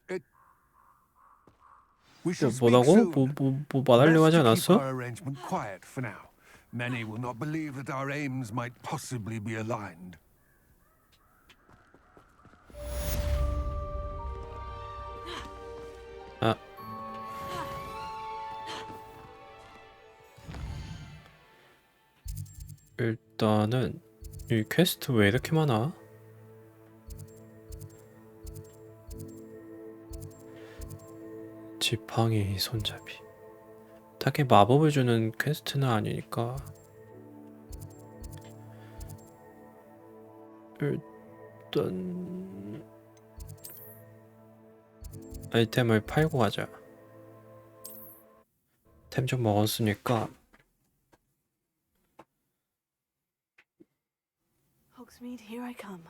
We shall speak 뭐라고? soon. 뭐 말하려고 하지 Best to keep 않았어? our arrangement quiet for now. Many will not believe that our aims might possibly be aligned. 아. 일단은 이 퀘스트 왜 이렇게 많아? 지팡이 손잡이. 딱히 마법을 주는 퀘스트는 아니니까. 일단 아이템을 팔고 가자. 템 좀 먹었으니까. Hogsmeade, here I come.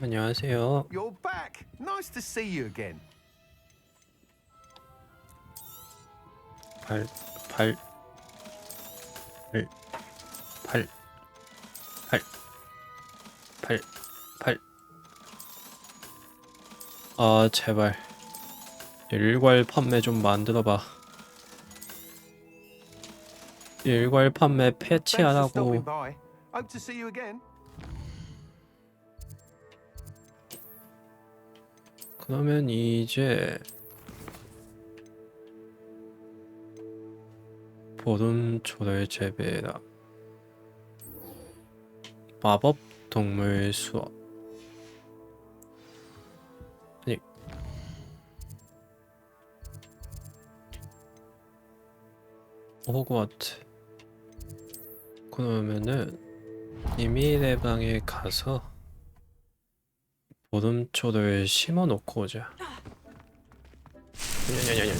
안녕하세요. You're back. Nice to see you again. 팔. 아, 제발. 일괄 판매 좀 만들어봐. 일괄 판매 Thanks for 패치하라고. stopping by. Hope to see you again. 그러면 이제 보름초를 재배해라. 마법 동물 수업. 호그와트. 그러면은 비밀의 방에 가서 보름초를 심어 놓고 오자. 냐냐냐냐.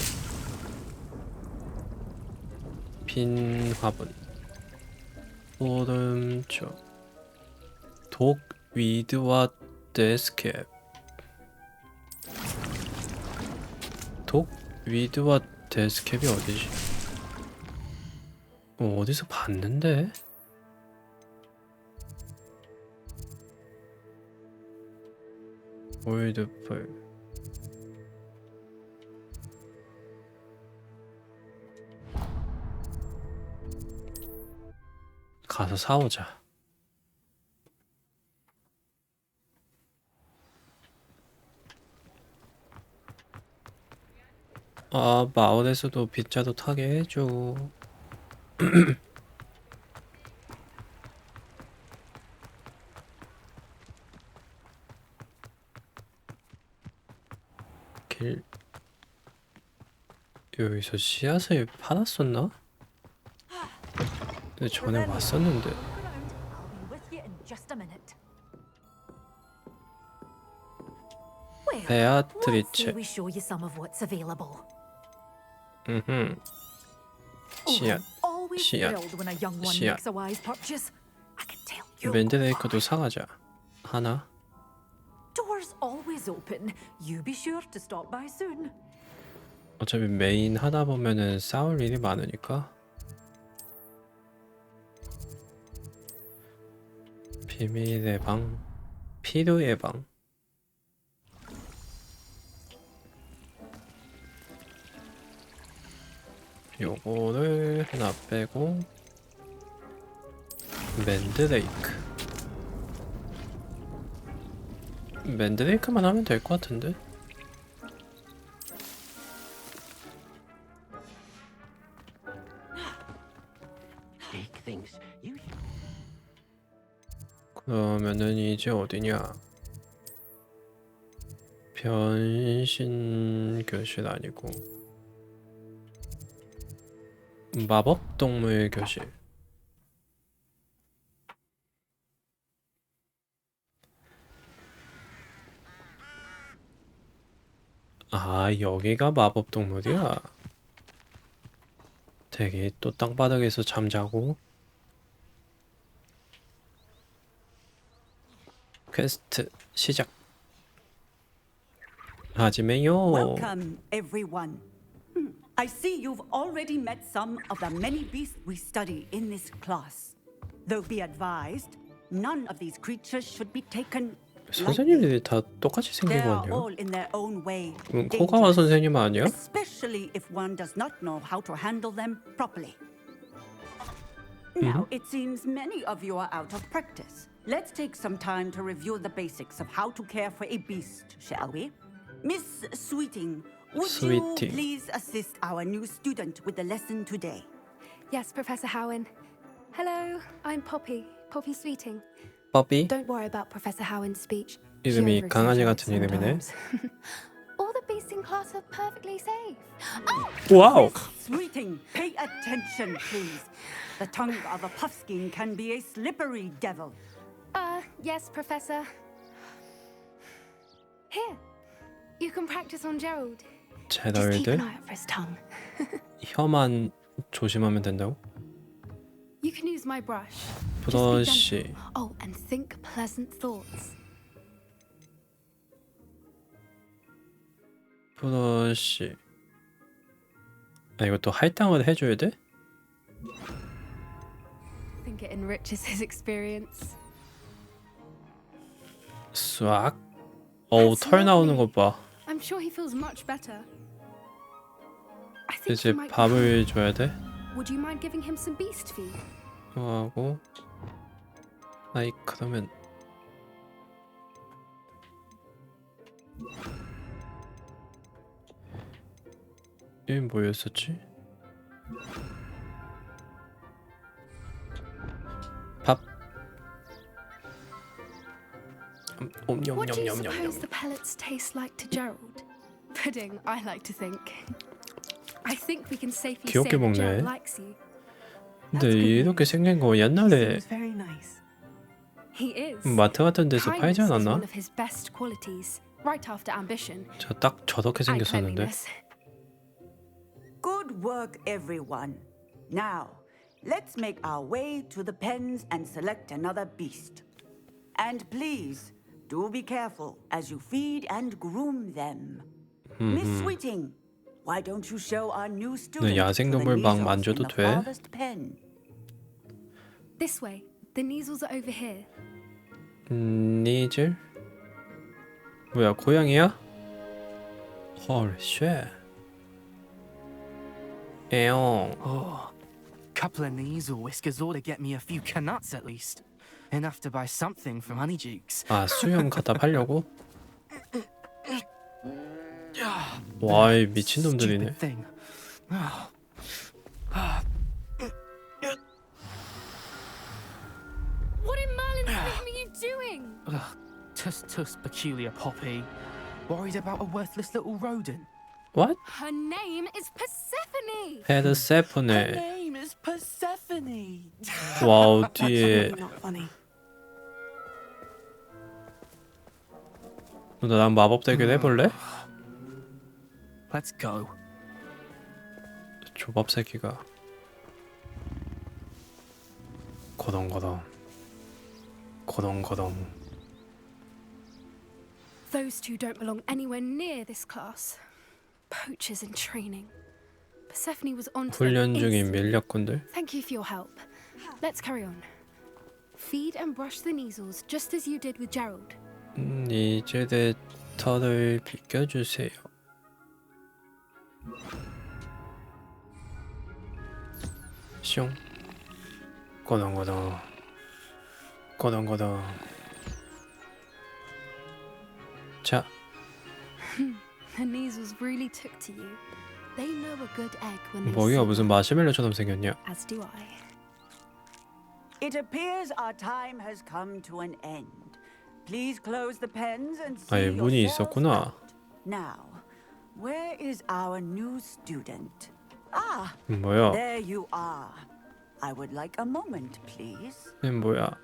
빈 화분. 보름초. 독 위드와 데스캡. 독 위드와 데스캡이 어디지? 어디서 봤는데? 올드풀. 가서 사오자. 아, 마을에서도 빗자루 타게 해줘. 길 여기서 씨앗을 팔았었나? 근데 전에 왔었는데. I'll be with you in just a minute. Well, let's say 베아트리체. we show you some of what's available. 씨앗. Always 씨앗. thrilled when a young one 씨앗. makes a wise purchase. I can tell you. 맨드레이크도 사가자. 하나. Doors always open. You be sure to stop by soon. 어차피 메인 하다 보면은 싸울 일이 많으니까. 비밀의 방, 필요의 방. 요거를 하나 빼고 맨드레이크. 맨드레이크만 하면 될 것 같은데? 그러면은 이제 어디냐? 변신 교실 아니고 마법 동물 교실. 아, 여기가 마법 동물이야. 되게 또 땅바닥에서 잠자고. 퀘스트 시작. 하지매요. Welcome, everyone. I see you've already met some of the many beasts we study in this class. Though be advised, none of these creatures should be taken lightly. 선생님들이 다 똑같이 They 생긴 거 are 아니야? all in their own way 코가와 dangerous, 선생님 아니야? especially if one does not know how to handle them properly. Now, it seems many of you are out of practice. Let's take some time to review the basics of how to care for a beast, shall we? Miss Sweeting, would you Sweeting. please assist our new student with the lesson today? Yes, Professor Howen. Hello, I'm Poppy. Poppy Sweeting. 버비? Don't worry about Professor Howen's speech. 이름이 She 강아지 overexaggerates 같은 이름이네. sometimes. All the beasts in class are perfectly safe. 와우. Sweeting, pay attention, please. The tongue of a puffskein can be a slippery devil. Yes, Professor. Here, you can practice on Gerald. Just keep 제럴드? an eye out for his tongue. 혀만 조심하면 된다고? You can use my brush. Just be 브러쉬. gentle. Oh, and think pleasant thoughts. 브러쉬. 아, 이거 또 할당을 해줘야 돼? I think it enriches his experience. 싹. 어우, 털 나오는 것 봐. I'm sure he feels much better. I think 이제 he might be 밥을 줘야 돼? hungry. Would you mind giving him some beast feed? 하고. 아이, 그러면 이게 뭐였었지? 밥. What do you suppose 옴뇸뇸뇸뇸. the pellets taste like to Gerald? Pudding, I like to think. I I think we can safely 귀엽게 say that 먹네. Gerald likes you. 근데 이렇게 생긴 거 옛날에 Seems very nice. He is. 마트 같은 데서 팔지 Kindness is 않았나? one of his best qualities, right after ambition 저 딱 저렇게 and 생겼었는데. cleanliness. Good work, everyone. Now, let's make our way to the pens and select another beast. And please, do be careful as you feed and groom them. Miss Sweeting, why don't you show our new student 야생동물 막 만져도 돼? farthest pen? This way. The Neasels are over here. 니즐? 뭐야 고양이야? 헐 쉣. 에용. Oh, couple of Neasel whiskers ought to get me a few canuts at least. Enough to buy something from Honeydukes. 아 수염 갖다 팔려고? 와이 미친놈들이네. Stupid thing. What in Merlin's name are you doing? Tuss, peculiar Poppy. Worried about a worthless little rodent. What? Her name is Persephone. Her 헤드세프네. name is Persephone. 와우 That's 뒤에 really not funny. 너랑 마법 대결 해볼래? Let's go. 조밥 새끼가 거덩거덩 거덩거덩. Those two don't belong anywhere near this class. Poachers in training. Persephone was on to them 훈련 중인 instantly. 밀렵꾼들. Thank you for your help. Let's carry on. Feed and brush the Neasels just as you did with Gerald. 이제 내 털을 비껴주세요. 숑 거덩거덩 거덩거덩. 자 The Neasels really took to you. They know a good egg when they 먹이가 see 무슨 one, 마시멜로처럼 생겼냐? as do I. It appears our time has come to an end. Please close the pens and see 아예 문이 yourselves 있었구나. out. Now, where is our new student? Ah, 뭐야? there you are. I would like a moment, please. 얘 뭐야?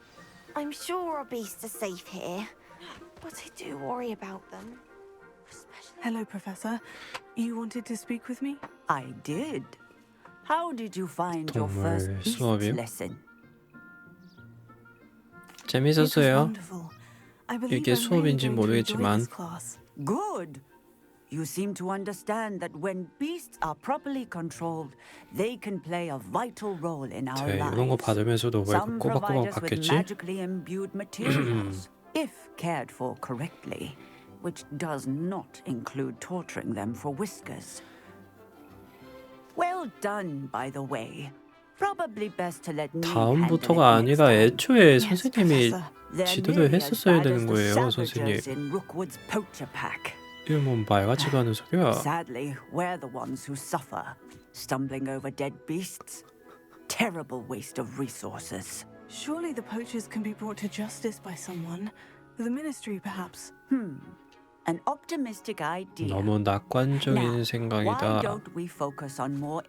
I'm sure our beasts are safe here, but I do worry about them. Especially... Hello, Professor. You wanted to speak with me? I did. How did you find your first 동물 beast 수업이요? lesson? It was 재밌었어요. wonderful. I believe 이게 I'm really 수업인지 going to enjoy 모르겠지만 this class. Good. You seem to understand that when beasts are properly controlled, they can play a vital role in our 쟤 이런 거 lives. 받으면서도 왜 Some provide 꼬박꼬박 us with 받겠지? magically imbued materials, if cared for correctly, which does not include torturing them for whiskers. Well done, by the way. Probably best to let me handle it 다음부터가 next 아니라 time. 애초에 Yes, 선생님이 Professor. They're 지도를 nearly as 했었어야 bad 되는 as the 거예요, salvagers 선생님. in Rookwood's poacher pack. 이거 뭐 말 같지가 않은 소리야. Sadly, we're the ones who suffer, stumbling over dead beasts. Terrible waste of resources. Surely the poachers can be brought to justice by someone. The ministry, perhaps. An optimistic idea. 너무 낙관적인 Now, why 생각이다. don't we focus on more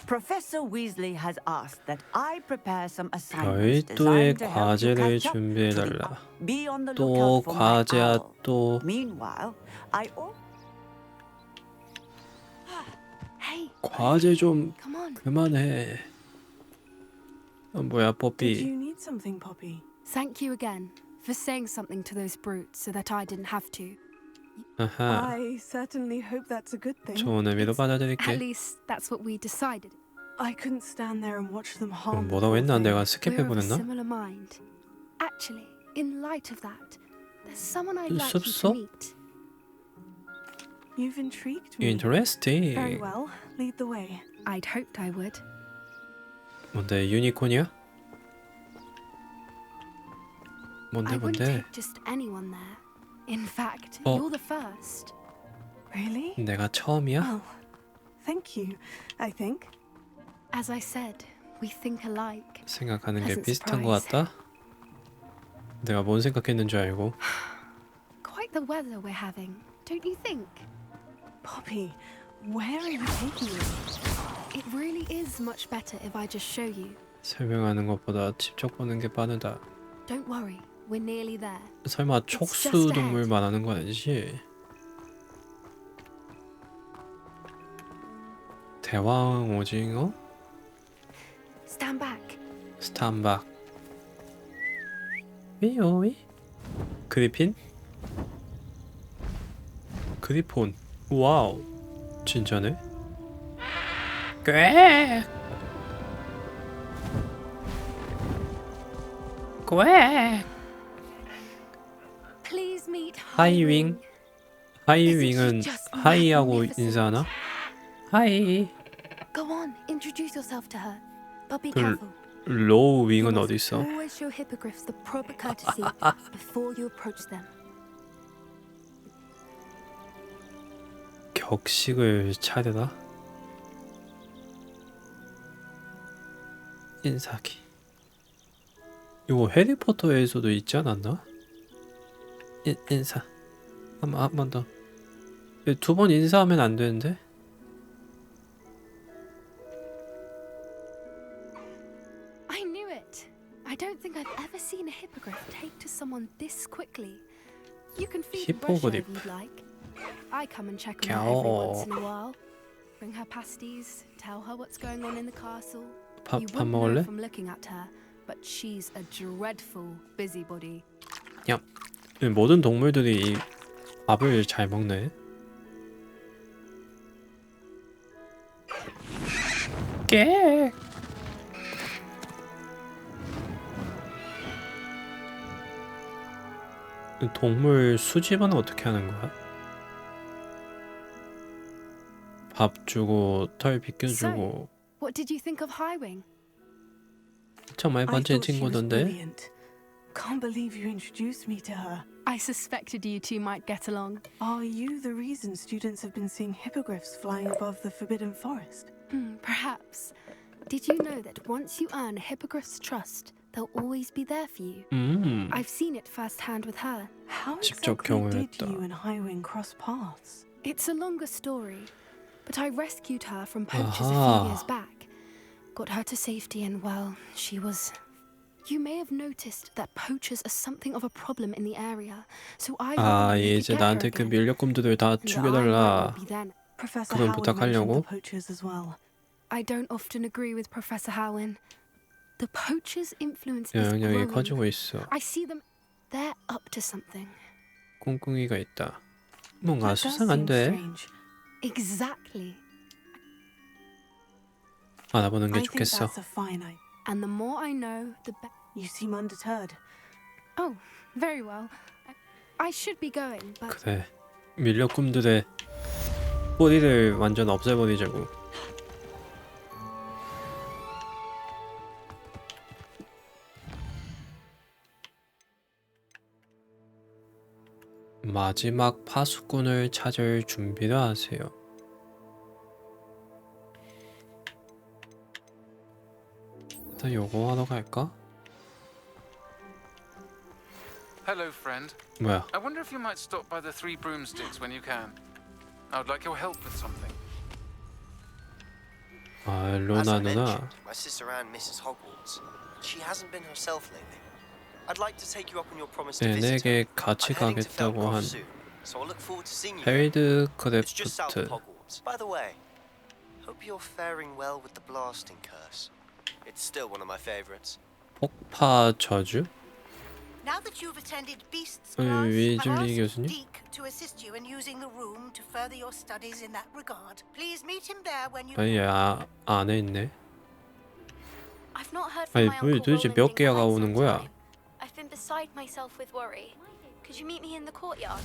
Professor Weasley has asked that I prepare some assignments 별도의 designed to help you 과제를 catch up to the 준비해달라. up. Be on the 또 lookout for my 과제야 owl. 또. Meanwhile, I Hey, 과제 좀 come on. 그만해. 뭐야 Did 뽀삐. you need something, Poppy? Thank you again for saying something to those brutes so that I didn't have to. 아하. I certainly hope that's a good thing. 좋은 의미로 At 받아들일게. least that's what we decided. I couldn't stand there and watch them harm. the 뭐라고 poor 했나? thing. 내가 We're of a 스킵해버렸나? similar mind. Actually, in light of that, there's someone I'd like you 섭섭? to meet. You've intrigued me. Very Interesting. well. Lead the way. I'd hoped I would. 뭔데 유니콘이야? I wouldn't 뭔데? take just anyone there. In fact, Oh. you're the first. Really? 내가 처음이야? Oh, thank you, I think. As I said, we think alike. 생각하는 게 Pleasant 비슷한 것 같다? 내가 뭔 생각했는 줄 알고. Quite the weather we're having, don't you think? Poppy, where are you taking me? It really is much better if I just show you. 설명하는 것보다 직접 보는 게 빠르다. Don't worry, we're nearly there. 설마 촉수 동물 말하는 거 아니지? 대왕 오징어? Stand back. 스탄박. 위오이? 그리핀? 그리폰. 와우. 진짜네? 꽤. 꽤. Please meet 하이윙. 하이윙은 하이하고 인사하나? 하이. Go on, introduce yourself to her. But be 그 careful. 로우 You 윙은 must 어디 있어? always show hippogriffs the proper courtesy before you approach them. 격식을 차려라. 인사기. 이거 해리포터에서도 있지 않았나? 인사. 한 번 더. 두 번 인사하면 안 되는데? I knew it. I don't think I've ever seen a hippogriff take to someone this quickly. You can feed and brush her if you'd like. I come and check on her every once in a while. Bring her pasties, tell her what's going on in the castle. You 밥 wouldn't know 먹을래? from looking at her, but she's a dreadful busybody. 야, 모든 동물들이 이 밥을 잘 먹네. 깨. 동물 수집은 어떻게 하는 거야? 밥 주고 털 비켜주고. What did you think of Highwing? 정말 I 멋진 thought she was 친구던데. brilliant. Can't believe you introduced me to her. I suspected you two might get along. Are you the reason students have been seeing hippogriffs flying above the Forbidden Forest? Perhaps. Did you know that once you earn a hippogriff's trust, they'll always be there for you? I've seen it firsthand with her. How 직접 exactly did 경험했다. you and Highwing cross paths? It's a longer story, but I rescued her from poachers a Aha. few years back. Got her to safety and, well, she was... You may have noticed that poachers are something of a problem in the area, so I 아, wanted 이제 to get her 나한테 그 again. 밀렵꾼들을 다 And I might 죽여달라. not be then. Professor 그런 Howard mentioned 부탁하려고? the poachers as well. I don't often agree with Professor Howin. The poachers' influence is 영향력이 growing. 커지고 있어. I see them. They're up to something. 꿍꿍이가 있다. 뭔가 That does seem 수상한데? strange. Exactly. 알아보는 게 I think 좋겠어. that's a fine idea. And the more I know, the better. You seem undeterred. Oh, very well. I should be going, but 그래. 밀렵꾼들의 꼬리를 완전 없애버리자고. 마지막 파수꾼을 찾을 준비를 하세요. 일단 요거 하러 갈까? Hello, friend. 뭐야? I wonder if you might stop by the Three Broomsticks when you can. I would like your help with something. 아, As 로나 I 누나. mentioned, my sister Anne misses Hogwarts. She hasn't been herself lately. I'd like to take you up on your promise to visit her. 내게 같이 I'm heading to 가겠다고 Feldcroft 한 soon, so I'll look forward to seeing you. 헤이드 It's just south of 크래프트. Hogwarts. By the way, hope you're faring well with the blasting curse. It's still one of my favorites. 폭파 저주? Now that you've attended Beast's 아니, class, 위즐리 I've 교수님? asked Deke to assist you in using the room to further your studies in that regard. Please meet him there when you... 아니, 안에 있네. I've not heard from 아니, my uncle 도대체 Roland 몇 in 개가 quite 오는 some 거야? time. I've been beside myself with worry. Could you meet me in the courtyard?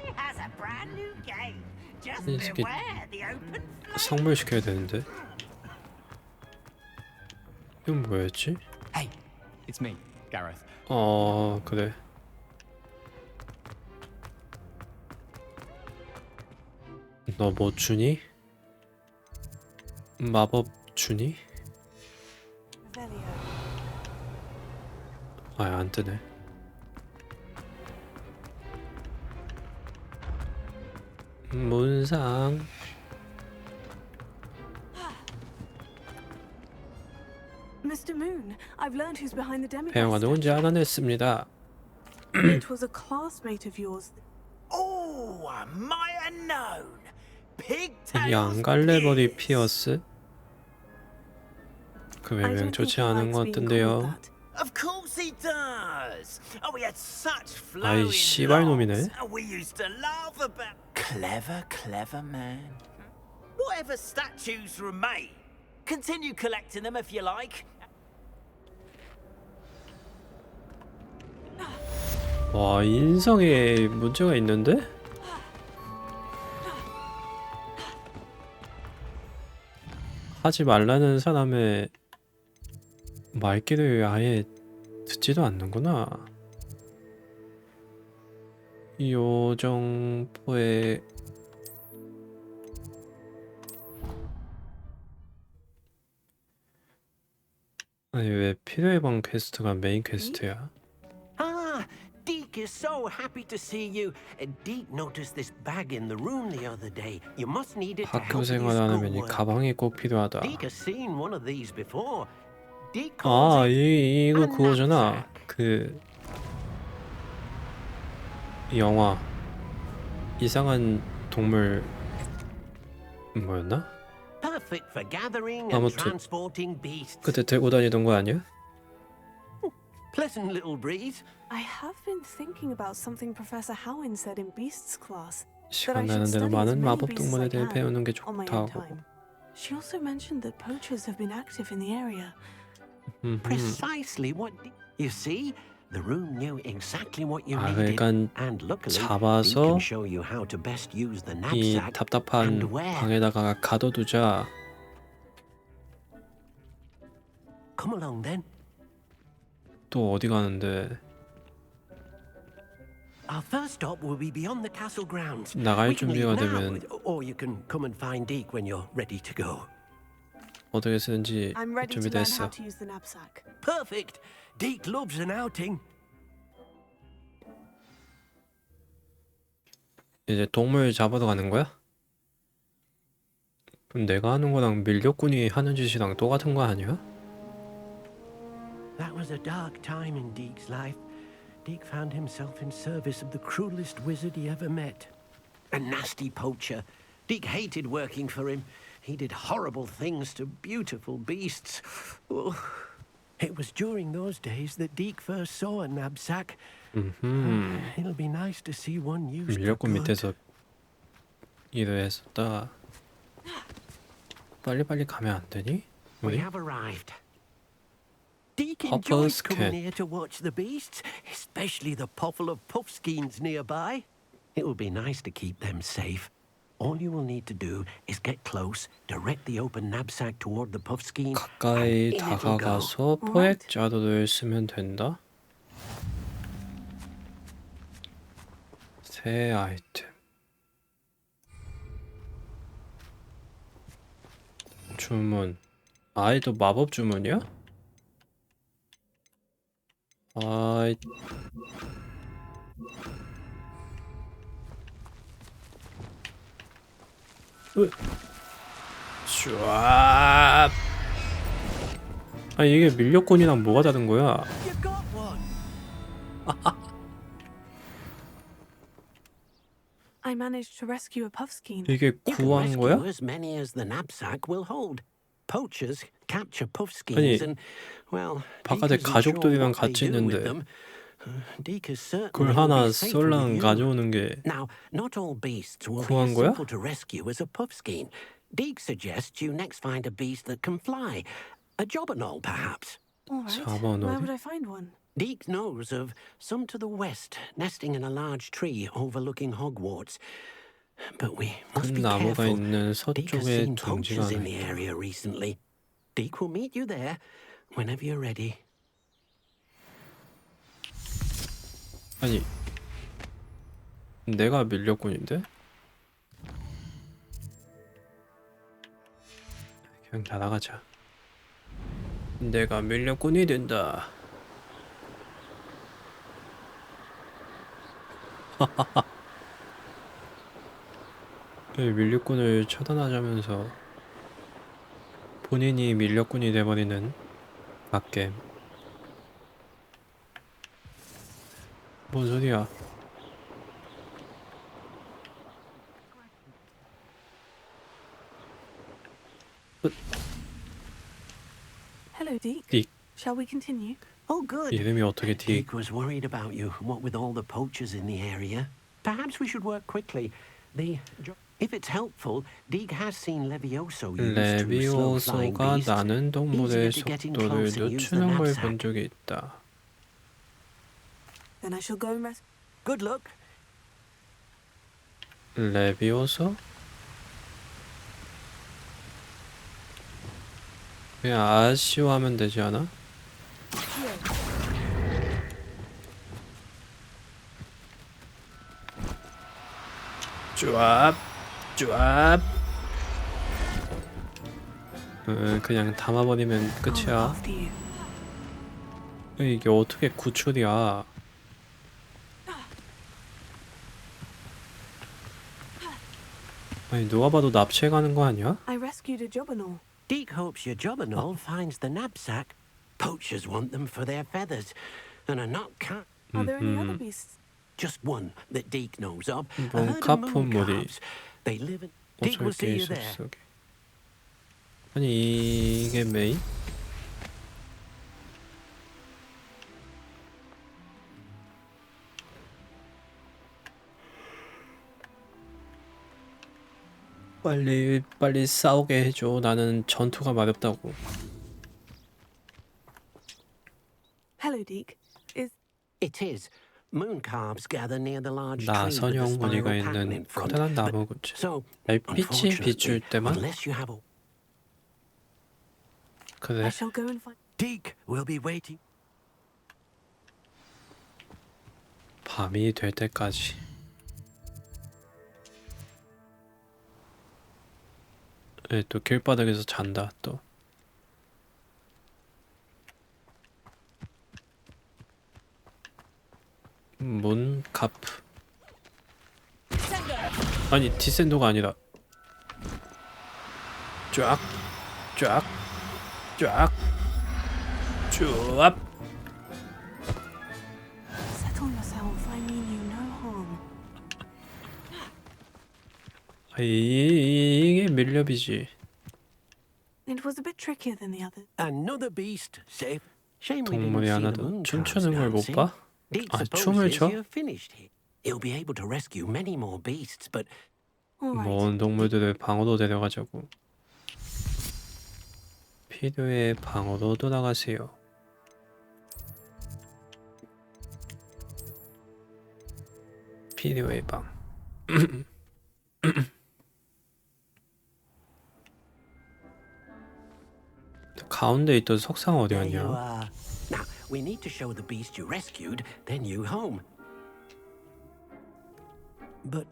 He has a brand new game. Just 이 새끼 beware the open 성물 시켜야 되는데. 이건 뭐였지? Hey, it's me, Gareth. 그래. 너 뭐 주니? 마법 주니? Revelio. 아, 안 뜨네. 문상. Mr. Moon, I've learned who's behind the demigod 배영아 누군지 statue. 알아냈습니다. It was a classmate of yours. Oh, I might have known. 양갈래버리 피어스? 그 I 별명 don't think 좋지 he 않은 likes 것 being called 같던데요. that. Of course he does. Oh, we had such 아이 flowing 씨발놈이네. laughs. Oh, we used to laugh about. Clever, clever man. Whatever statues remain, continue collecting them if you like. 와 인성에 문제가 있는데? 하지 말라는 사람의 말귀를 아예 듣지도 않는구나. 요정포의 아니 왜 필요해 방 퀘스트가 메인 퀘스트야? Ah, Deke is so happy to see you. Deke noticed this bag in the room the other day. You must need it to 학교 help with your 생활하려면 이 schoolwork. 가방이 꼭 필요하다. Deke has seen one of these before. Deke calls 아, it 이거 a 그거잖아. 그 영화 이상한 동물 뭐였나? perfect for gathering and 아무튼 transporting beasts. 그때 들고 다니던 거 아니야? Pleasant little breeze. I have been thinking about something Professor Howin said in Beasts class. 시간 나는 대로 많은 마법 동물에 대해 배우는 게 좋다고. She also mentioned that poachers have been active in the area. Precisely what you see. The room knew exactly what you 아, needed, 그러니까 and luckily, Deke 잡아서 can show you how to best use the 이 knapsack 답답한 and where. 방에다가 가둬두자. Come along then. 또 어디 가는데? Our first stop will be beyond the castle grounds. 나갈 We can leave 준비가 now, 되면 or you can come and find Deke when you're ready to go. 어떻게 쓰는지 I'm ready to learn 준비됐어. how to use the knapsack. Perfect. Deke loves an outing. 이제 동물 잡으러 가는 거야? 그럼 내가 하는 거랑 밀렵꾼이 하는 짓이랑 똑같은 거 아니야? That was a dark time in Deke's life. Deke found himself in service of the cruelest wizard he ever met. A nasty poacher. Deke hated working for him. He did horrible things to beautiful beasts. Oh, it was during those days that Deke first saw a knapsack. It'll be nice to see one used for 밀렵꾼 good. 밑에서 일을 했었다. 빨리빨리 가면 안 되니? We 우리? have arrived. Deke Hopper's enjoys cat. coming here to watch the beasts, especially the poffle of puffskeins nearby. It will be nice to keep them safe. All you will need to do is get close, direct the open knapsack toward the puffskein, 가까이 and in it'll go. 다가가서 포획 자루를 쓰면 된다. 새 아이템. 주문. 아이도 마법 주문이야? 아이. 슈압. 아 이게 밀렵꾼이랑 뭐가 다른 거야? I managed to rescue a puffskein. 이게 You can 구한 rescue 거야? as many as the knapsack will hold. Poachers capture 아니, puffskeins and, well, 바깥에 Deke isn't sure 가족들이랑 what they 같이 do with 있는데 them. Deke is certain 그걸 they will 하나 be safer with 썰랑 you. 가져오는 게 Now, not all beasts will be 구한 as 거야? simple to rescue as a puffskein. Deke suggests you next find a beast that can fly. A jobberknoll, perhaps. All right. 잡아놓으래? Where would I find one? Deke knows of some to the west, nesting in a large tree overlooking Hogwarts. But we must 큰 be 나무가 careful. 있는 Deke has 서쪽에 seen 둥지가 poachers 하나 in the 있다. area recently. Deke will meet you there whenever you're ready. 아니 내가 밀렵꾼인데? 그냥 날아가자. 내가 밀렵꾼이 된다. 밀렵꾼을 처단하자면서 본인이 밀렵꾼이 돼버리는 갓겜. 뭔 소리야? Hello, Deke. Deke. Shall we continue? Oh, good. 이름이 어떻게 Deke was worried about you, what with all the poachers in the area. Perhaps we should work quickly. If it's helpful, Deke has seen Levioso use to slow flying 레비오소가 beasts. 나는 동물의 Easier to get in 속도를 close and use the 늦추는 걸 knapsack. 본 적이 있다. Then I shall go and rest. Good luck. 레비오소? 그냥 아시오 하면 되지 않아? 쭈압 쭈압. 그냥 담아버리면 끝이야. 이게 어떻게 구출이야? 아니 누가 봐도 납치해가는 거 아니야? I rescued a jobberknoll. Deke hopes your jobberknoll finds the knapsack. Poachers want them for their feathers, and are not Are there any other beasts? Just one that Deke knows of. A 뭔 herd of moon 카푸물이 calves. They live in. Deke will see 어쩔 게 you there. 숲속에. 아니 이게 메인? 빨리 싸우게 해줘. 나는 전투가 마렵다고. Hello, Deke. It is. Moon calves gather near the large tree with the 나선형 무늬가 spiral pattern 있는 in front. 커다란 But 나무구치. so, 별빛이 비출 unfortunately, 때만 unless you have a 그래. I shall go and find. Deke will be waiting. 밤이 될 때까지. 또 길바닥에서 잔다 또. 문카프. 아니 디센도가 아니라 쫙 쫙 쫙 쫙. Settle yourself. I mean you no harm. 이게 밀렵이지. It was a bit trickier than the others. Another beast safe. Shame we didn't 동물이 see the 하나 더 moon calves 춤추는 걸 못 dancing. 봐? Deke 아 춤을 supposes 춰? you're finished here. He'll be able to rescue many more beasts, but 먼 동물들을 방으로 데려가자고. 필요해 방으로 돌아가세요. 필요해 방. 가운데 있던 석상 어디 there you 갔냐? are. Now we need to show the beast you rescued their new home. But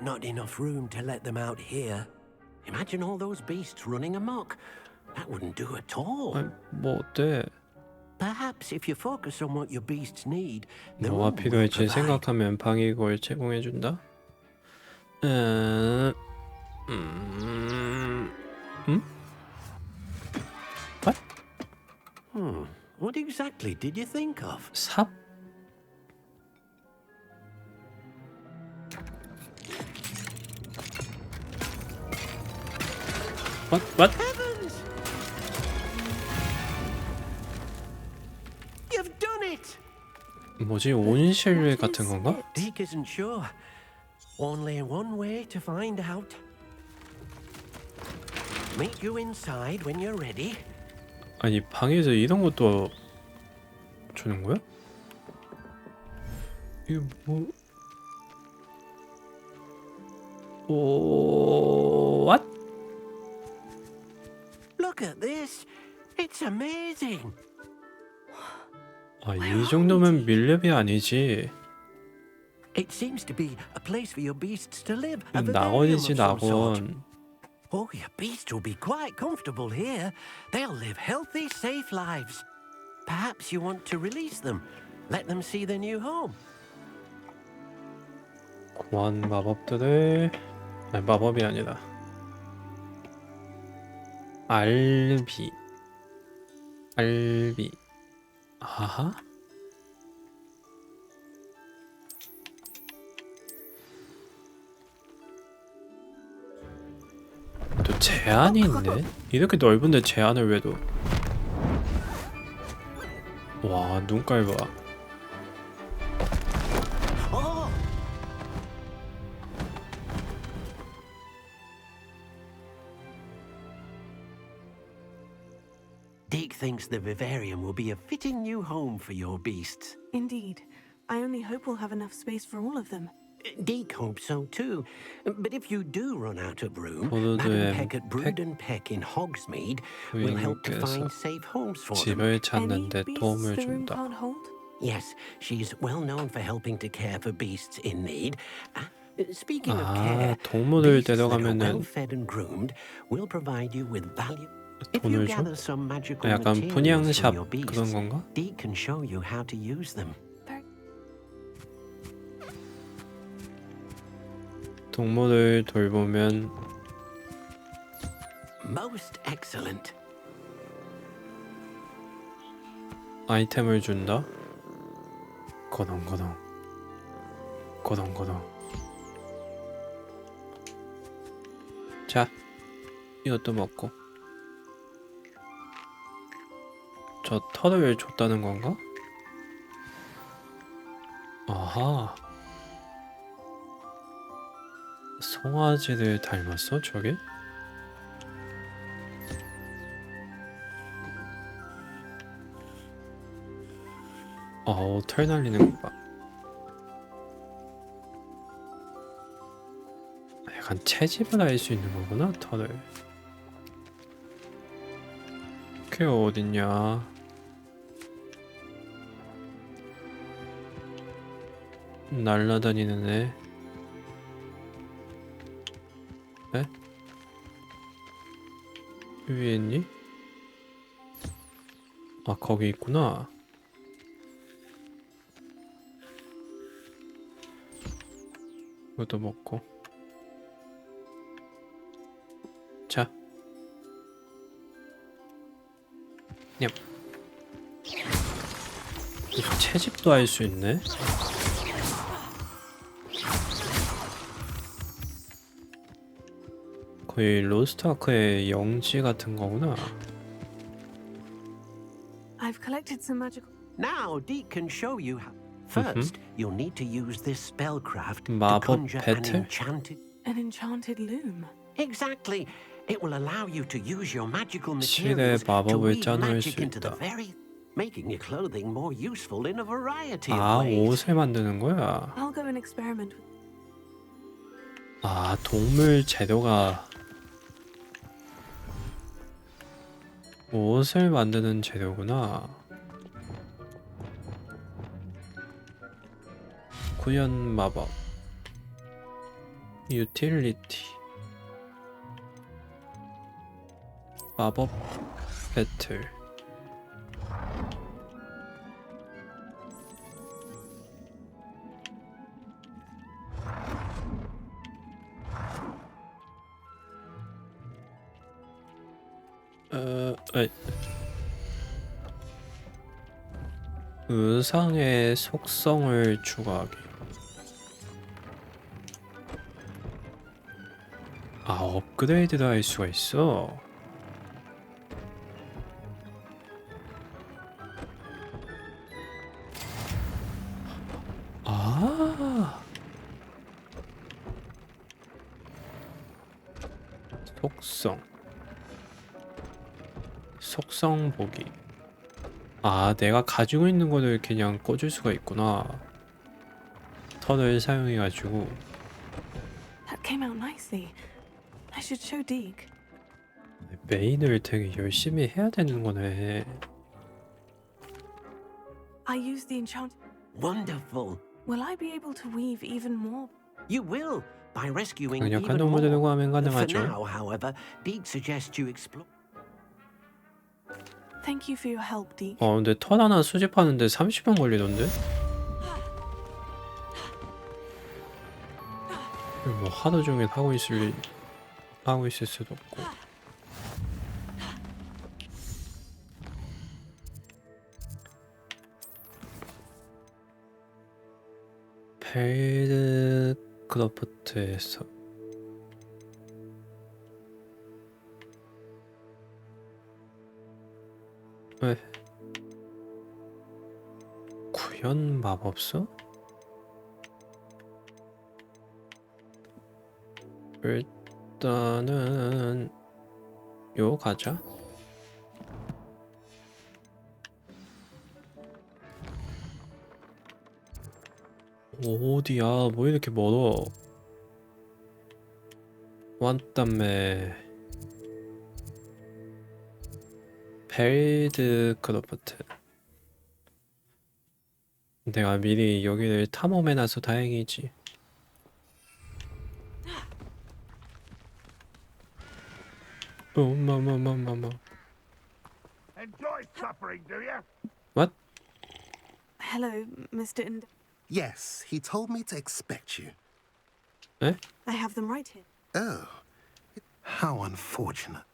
not enough room to let them out here. Imagine all those beasts running amok. That wouldn't do at all. 아니, 뭐 어때? Perhaps if you focus on what your beasts need, the 뭐가 room will 필요할지 provide. 생각하면 방이 이걸 제공해준다? What? What exactly did you think of? 삽? What? Heavens! You've done it! 뭐지? 온실 같은 건가? Deke isn't sure. Only one way to find out. Meet you inside when you're ready. 아니 방에서 이런 것도 주는 거야? 이거 뭐? 오, what? Look at this. It's amazing. 아, 이 정도면 밀렵이 아니지. It seems to be a place for your beasts to live. A vivarium 낙원이지 of some sort. 낙원. Oh, your beasts will be quite comfortable here. They'll live healthy, safe lives. Perhaps you want to release them. Let them see their new home. 고안 마법들을 아니, 마법이 아니라 알비. 알비. 아하? 또 제한이 있네? 이렇게 넓은데 제한을 왜 둬? 와, 눈깔 봐. Deke thinks the vivarium will be a fitting new home for your beasts. Indeed. I only hope we'll have enough space for all of them. Deke hopes so too. But if you do run out of room, 포도드 Madam 앤 Peck at Brood and Peck in Hogsmeade will help to 부인께서 find safe homes for them. 집을 찾는데 Any 도움을 beasts the room 준다. can't hold? Yes, she's well known for helping to care for beasts in need. Speaking of care, 동물을 beasts that are 데려가면은 well fed and groomed will provide you with value. If you 돈을 줘? gather some magical 약간 materials 분양샵 from your 그런 beasts, 건가? Deke can show you how to use them. 동물을 돌보면 Most excellent. 아이템을 준다. 거덩거덩. 거덩거덩. 자, 이것도 먹고. 저 털을 줬다는 건가? 아하. 송아지를 닮았어, 저게? 털 날리는 거 봐. 약간 채집을 할 수 있는 거구나, 털을. 그게 어딨냐? 날라다니는 애. 에? 위에 있니? 아, 거기 있구나. 이것도 먹고. 자. 냠. 채집도 할 수 있네. 거의 로스트아크의 영지 같은 거구나. I've collected some magical. Now Deke can show you how. First, you'll need to use this spellcraft to 마법 conjure an 배틀? enchanted loom. Exactly. It will allow you to use your magical 실에 materials to 마법을 weave 짜놓을 magic 수 into the 있다. very, making your clothing more useful in a variety 아, of ways. 옷을 만드는 거야. I'll go and experiment with. 아, 동물 재료가 옷을 만드는 재료구나. 구현 마법 유틸리티 마법 배틀 의상의 속성을 추가하기. 아, 업그레이드도 할 수가 있어. 아, 속성 보기. 아, 내가 가지고 있는 거를 그냥 꽂을 수가 있구나. 턴을 사용해가지고. That came out nicely. I should show Deke. 메인을 되게 열심히 해야 되는 거네. I used the enchant. Wonderful. Will I be able to weave even more? You will by rescuing 강력한 even more. 동물들과 하면 For 가능하죠. now, however, Deke suggests you explore. Thank you for your help, Deke. 근데 턴 하나 수집하는데 30분 걸리던데? 뭐 하루 종일 하고 있을 수도 없고. 벨드크로프트에서 왜? 구현 마법사? 일단은 요 가자. 어디야? 뭐 이렇게 멀어? 왔다며. 벨드크로프트. 내가 미리 여기를 탐험해놔서 다행이지. 마마. Enjoy suffering, do you? What? Hello, Mr. Yes, he told me to expect you. Eh? I have them right here. Oh, how unfortunate.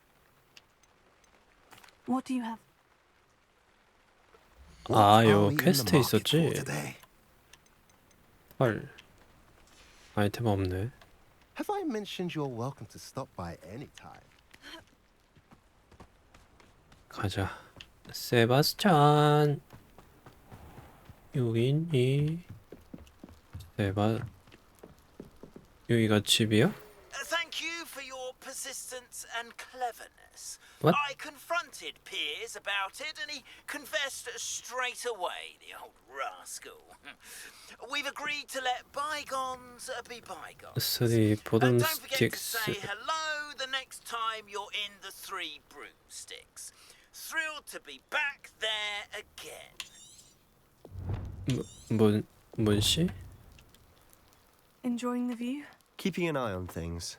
What do you have? 요 퀘스트 있었지? 헐. 아이템 없네. Have I mentioned you're welcome to stop by any time? 가자. 세바스찬. 여기 있니? 여기가 집이야? Thank you for your persistence and cleverness. What? I confronted Piers about it and he confessed straight away, the old rascal. We've agreed to let bygones be bygones. 쓰리 Don't forget to 보름스틱스. say hello the next time you're in the Three Broomsticks. Thrilled to be back there again. 뭔씨? Enjoying the view? Keeping an eye on things.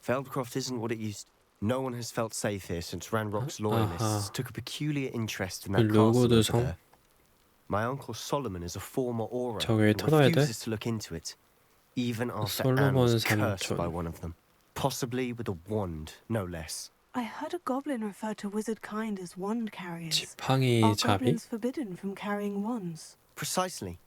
Feldcroft isn't what it used. No one has felt safe here since Ranrock's loyalists took a peculiar interest in that castle over there. My uncle Solomon is a former Auror and refuses to look into it, even after Anne was cursed by one of them. Possibly with a wand, no less. I heard a goblin refer to wizard kind as wand carriers. 지팡이 Are 잡이? goblins forbidden from carrying wands? Precisely.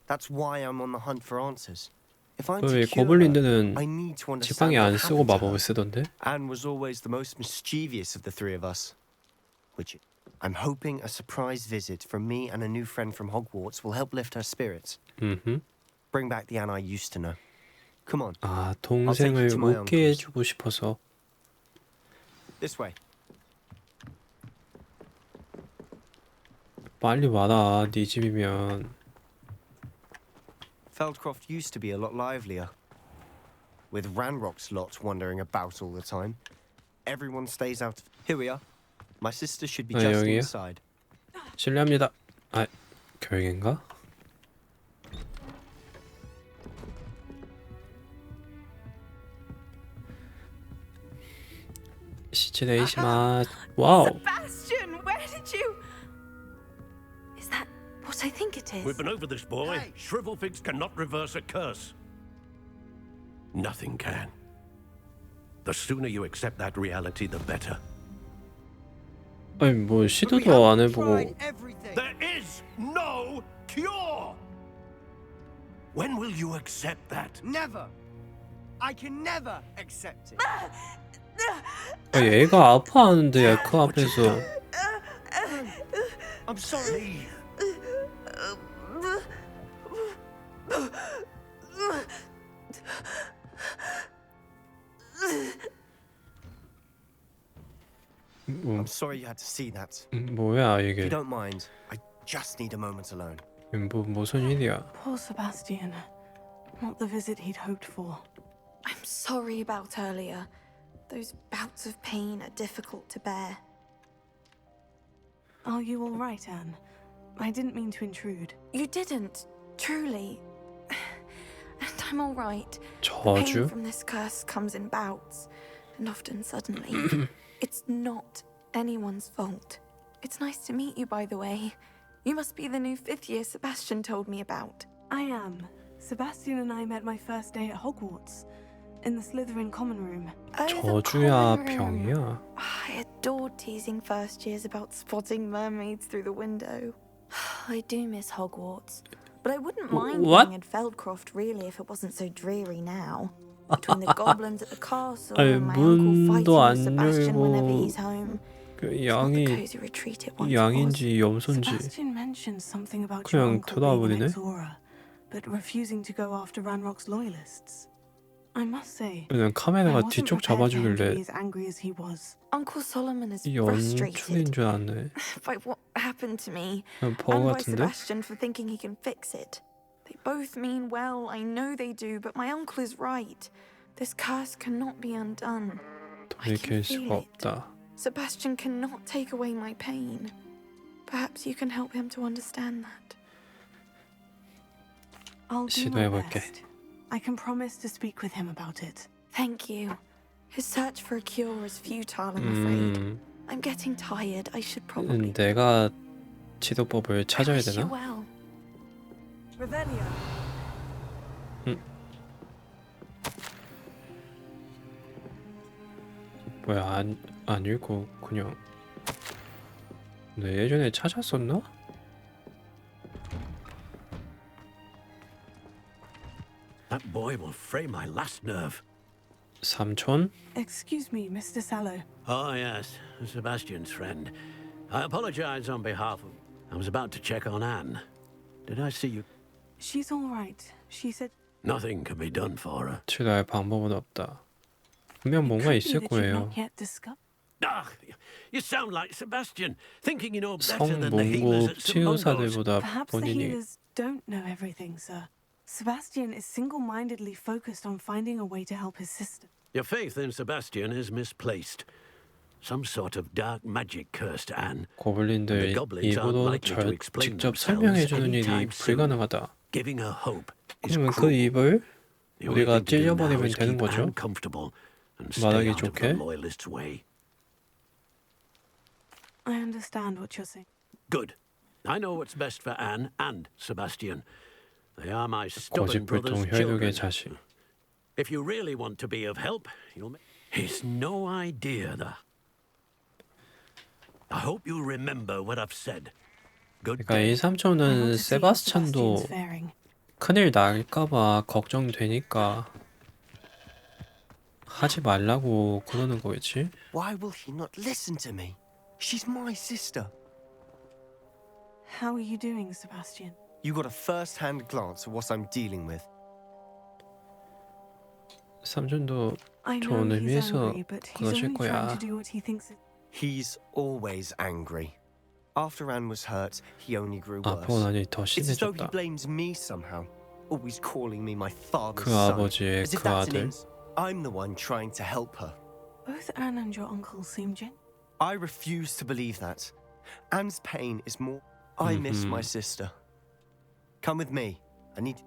That's why I'm on the hunt for answers. If I'm 왜 to cure her, 고블린들은 I need to understand 지팡이 안 what 쓰고 happened to 마법을 her. 쓰던데? Anne was always the most mischievous of the three of us. Which I'm hoping a surprise visit from me and a new friend from Hogwarts will help lift her spirits. Bring back the Anne I used to know. Come on. 아, 동생을 웃게 해주고 싶어서. This way. 빨리 와라, 네 집이면. Feldcroft used to be a lot livelier. With Ranrock's lot wandering about all the time. Everyone stays out. Here we are. My sister should be just 여기요? inside. 실례합니다. 아, 결계인가? 시치레이시마스. 와우. Sebastian, where did you... Is that what I think it is? We've been over this, boy. Shrivelfigs cannot reverse a curse. Nothing can. The sooner you accept that reality, the better. 아니 뭐 시도도 안 해보고. There is no cure. When will you accept that? Never. I can never accept it. 아, 얘가 아파하는데 그 앞에서. I'm sorry. I'm sorry you had to see that. 뭐야 If 이게? you don't mind, I just need a moment alone. 무슨 일이야? Poor Sebastian. Not the visit he'd hoped for. I'm sorry about earlier. Those bouts of pain are difficult to bear. Are you all right, Anne? I didn't mean to intrude. You didn't, truly. And I'm all right. 저주? Pain from this curse comes in bouts, and often suddenly. It's not anyone's fault. It's nice to meet you, by the way. You must be the new 5th year Sebastian told me about. I am. Sebastian and I met my first day at Hogwarts, in the Slytherin common room. 저주야 병이야. I adored teasing first years about spotting mermaids through the window. I do miss Hogwarts, but I wouldn't mind What? being in Feldcroft really if it wasn't so dreary now. Between the goblins at the castle 아니, and my uncle 문도 fighting with 안 Sebastian whenever 열고 he's home. 그 It's not the 양이 cozy retreat it once was. 양인지 염소인지 Sebastian mentioned something about your 그냥 uncle being an 들어와버리네. Exora, but refusing to go after Ranrock's loyalists. I must say, 그냥 I 카메라가 wasn't 뒤쪽 prepared for him to be 잡아주길래 as angry as he was. Uncle Solomon is 연출인 frustrated 줄 알았네. by what happened to me, 그냥 버거 and by 같은데? Sebastian for thinking he can fix it. They both mean well, I know they do, but my uncle is right. This curse cannot be undone. 돌이킬 수가 없다. Sebastian cannot take away my pain. Perhaps you can help him to understand that. I'll do my 시도해볼게. best. I can promise to speak with him about it. Thank you. His search for a cure is futile, I'm afraid. I'm getting tired. I should probably. 내가 치료법을 찾아야 wish you 되나? well. Revelio. 뭐야 안 읽고 그냥 내 예전에 찾았었나? That boy will fray my last nerve. 삼촌? Excuse me, Mr. Sallow. Oh, yes, Sebastian's friend. I apologize on behalf of... I was about to check on Anne. Did I see you? She's all right. She said Nothing can be done for her. 치료할 방법은 없다. 분명 뭔가 있을 that you've 거예요. not yet discovered. Ah, you sound like Sebastian, thinking you know better than the healers 성몽국 at St. Mungo's. 치유사들보다 Perhaps the 본인이 healers don't know everything, sir. Sebastian is single-mindedly focused on finding a way to help his sister. Your faith in Sebastian is misplaced. Some sort of dark magic cursed Anne. 고블린들 The goblins aren't 입으로 likely to explain 직접 themselves 설명해주는 일이 anytime soon. 불가능하다. Giving her hope is 그러면 그 cruel. 입을 The only 우리가 thing to do now 찔려버리면 is 되는 keep 거죠. Anne comfortable and stay 말하기 out of the 좋게. loyalists' way. I understand what you're saying. Good. I know what's best for Anne and Sebastian. They are my stubborn brother's 고집불통 혈육의 children. 자식. If you really want to be of help, you'll make... It's no idea that... I hope you'll remember what I've said. Good 그러니까 이 삼촌은 세바스찬도 큰일 날까봐 걱정되니까 하지 말라고 그러는 거겠지? Why will he not listen to me? She's my sister. How are you doing, Sebastian? You got a first-hand glance at what I'm dealing with. 삼촌도 I know 좋은 he's 의미에서 angry, but he's 그러실 only trying 거야. to do what he thinks is... He's always angry. After Anne was hurt, he only grew 아프고 worse. 나니 더 It's as though he 심해졌다. blames me somehow, always calling me my father's 그 son. 아버지의 As if 그 that's an 아들. ins- I'm the one trying to help her. Both Anne and your uncle seem genuine. I refuse to believe that. Anne's pain is more... I miss my sister. Come with me. I need...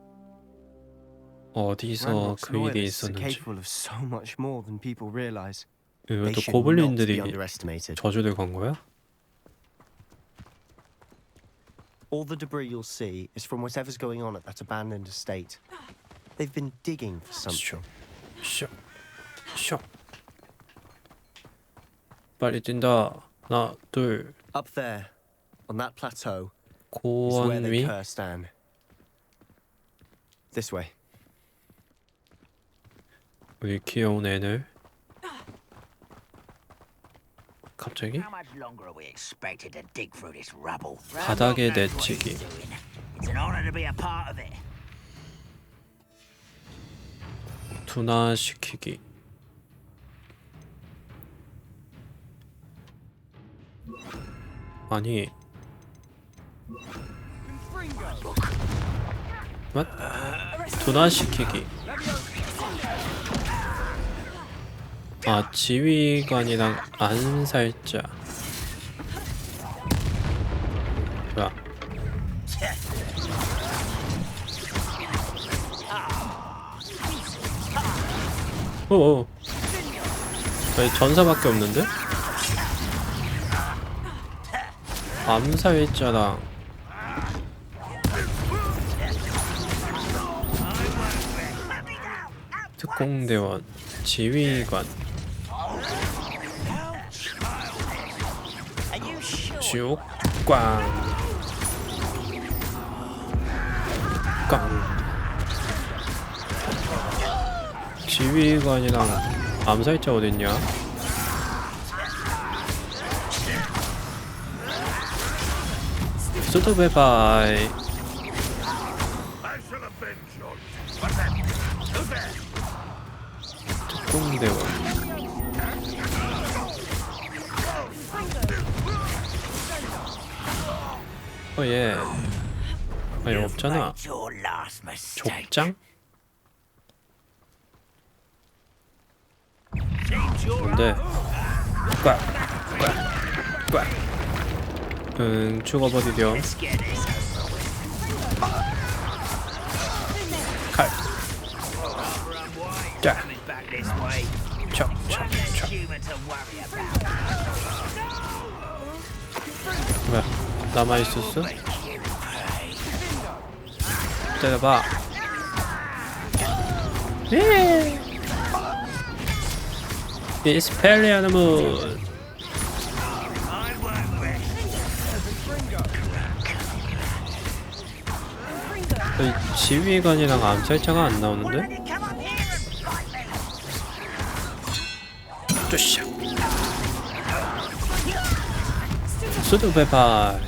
어디서 Ranrock's 그 일이 loyalists are 있었는지. capable of so much more than people realize. 왜 They 또 should not 고블린들이 be underestimated. 저주를 건 거야? All the debris you'll see is from whatever's going on at that abandoned estate. They've been digging for something. 쇼. 빨리 뛴다. 하나, 둘. Up there, on that plateau, is where 고원 they 위. cursed Anne. This way. 우리 귀여운 애를. 갑자기 How much longer are we expected to dig through this rubble? 바닥에 내치기. It's an honor to be a part of it. 둔화시키기. 아니. 뭐? 둔화시키기. 아, 지휘관이랑 안살자. 뭐야? 오. 저희 전사밖에 없는데? 암살자랑 특공대원, 지휘관, 지옥광, 지휘관이랑 암살자 어딨냐? 수도배바이. 특공대원. 예. 아니 없잖아. 족장? 뭔데? 꽉. 응, 죽어버리렴. 칼. 자. 척. 뭐야? 남아있었어? 때려봐. 예. 이스펠리아누문. 지휘관이랑 암살자가 안 나오는데? 뚜샤. 수두배발.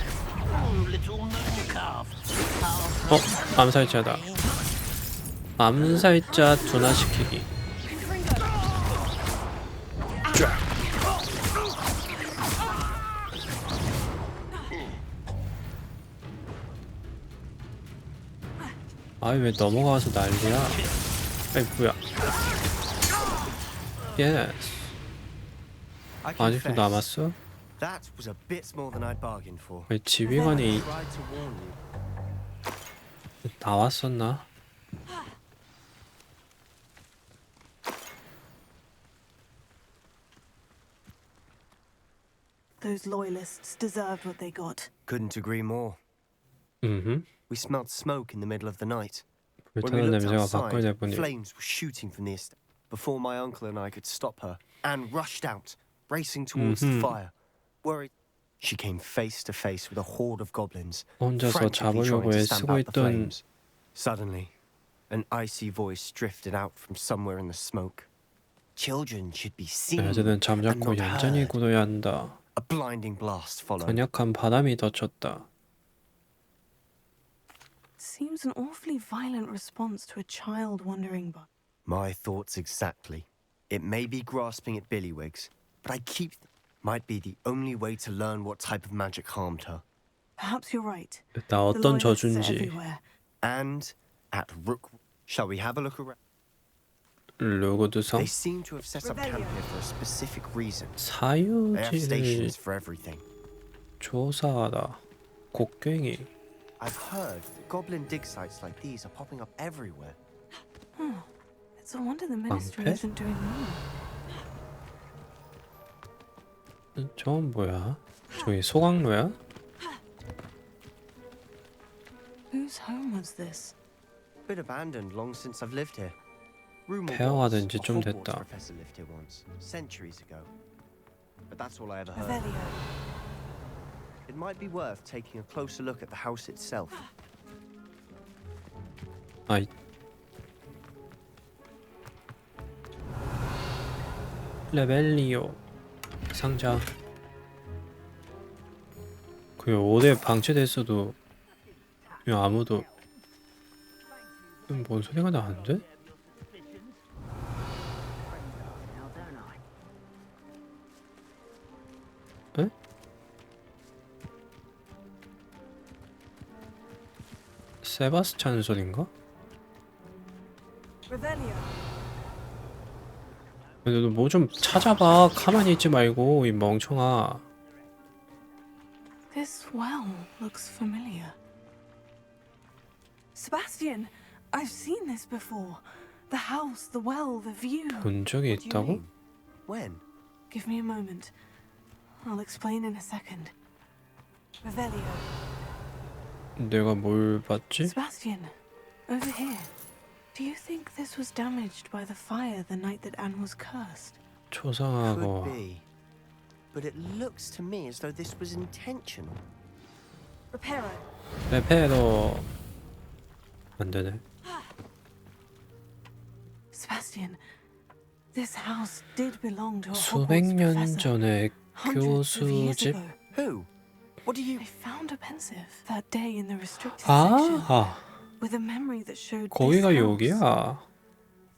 암살자다. 암살자 둔화시키기. 쫙. 아이 왜 넘어가서 난리야? 아이 뭐야? 예스. 아직도 남았어? 왜 지휘관이 나왔었나? Those loyalists deserved what they got. Couldn't agree more. We smelled smoke in the middle of the night. When we 불타는 looked 냄새가 outside, 바꿔야 보니. flames were shooting from the estate. Before my uncle and I could stop her, Anne rushed out, racing towards the fire. Worried, she came face to face with a horde of goblins, 혼자서 frantically trying 잡으려고 to stamp 애쓰고 out the 있던 flames. Suddenly, an icy voice drifted out from somewhere in the smoke. Children should be seen 애들은 and 잠자코 not 얌전히 heard. 굳어야 한다. A blinding blast followed. 강력한 바람이 덮쳤다. Seems an awfully violent response to a child wandering by. My thoughts exactly. It may be grasping at Billywigs, but I keep might be the only way to learn what type of magic harmed her. Perhaps you're right. 나 어떤 The loyalists are 저주인지. everywhere. And at Rook, shall we have a look around? 루구드성 They seem to have set up camp here for a specific reason. They have 사유지를 stations for everything. 조사하다. 곡괭이. I've heard goblin dig sites like these are popping up everywhere. It's a wonder the ministry 방패? isn't doing more. 저건 뭐야? 저기 소각로야? Whose home was this? Been abandoned long since I've lived here. Rumor 폐허가된 was 지 a 좀 Hogwarts 됐다. professor lived here once, centuries ago. But that's all I ever heard. Revelio. It might be worth taking a closer look at the house itself. 아이. 레벨리오 상자. 그 어디에 방치됐어도 그냥 아무도 뭔 소리가 나는데? 에? 세바스찬 소린가? Revelio. 너 뭐 좀 찾아봐. 가만히 있지 말고 이 멍청아. This well looks familiar. Sebastian, I've seen this before. The house, the well, the view. 본 적이 있다고? When? Give me a moment. I'll explain in a second. Revelio. 내가 뭘 봤지? Sebastian, over here. Do you think this was damaged by the fire the night that Anne was cursed? 초상하고. Could be. But it looks to me as though this was intentional. Reparo. 레페로 안 되네. Sebastian, this house did belong to a 수백 Hogwarts 년 professor. 전에 Hundreds of years 교수집. ago. Who? What do you... I found a pensive that day in the restricted section 아, with a memory that showed 거기가 this house. 여기야.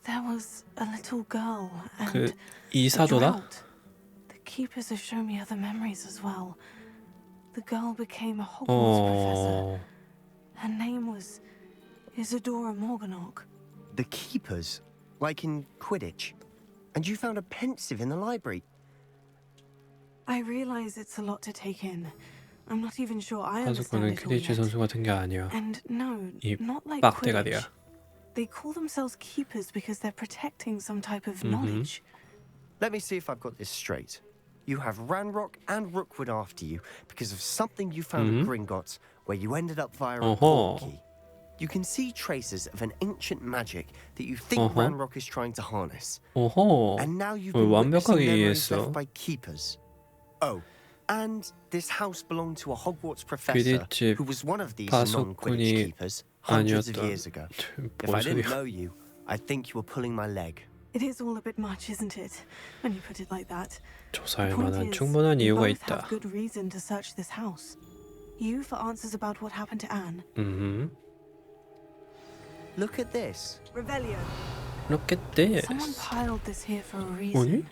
There was a little girl and 그 a 이사도다? drought. The keepers have shown me other memories as well. The girl became a Hogwarts professor. Her name was Isadora Morganach. The keepers? Like in Quidditch? And you found a pensive in the library? I realize it's a lot to take in. I'm not even sure I understand 파수꾼은 it all 퀴디치 yet. 선수 같은 게 아니야. And no, 이 not like 빡대가리야. Quidditch. They call themselves keepers because they're protecting some type of knowledge. Let me see if I've got this straight. You have Ranrock and Rookwood after you because of something you found at Gringotts, where you ended up via a portkey. You can see traces of an ancient magic that you think Ranrock is trying to harness. And now you've been witnessing 완벽하게 memories 이해했어. left by keepers. Oh, and this house belonged to a Hogwarts professor 퀴디치 who was one of these 파수꾼이 non-Quidditch keepers hundreds of 아니었던. years ago. If 뭔 I didn't 소리야. know you, I'd think you were pulling my leg. It is all a bit much, isn't it? When you put it like that. 조사할 The point 만한 is, 충분한 we 이유가 both 있다. have good reason to search this house. You for answers about what happened to Anne. Look at this. Revelio. Look at this. Someone piled this here for a reason. 뭐니?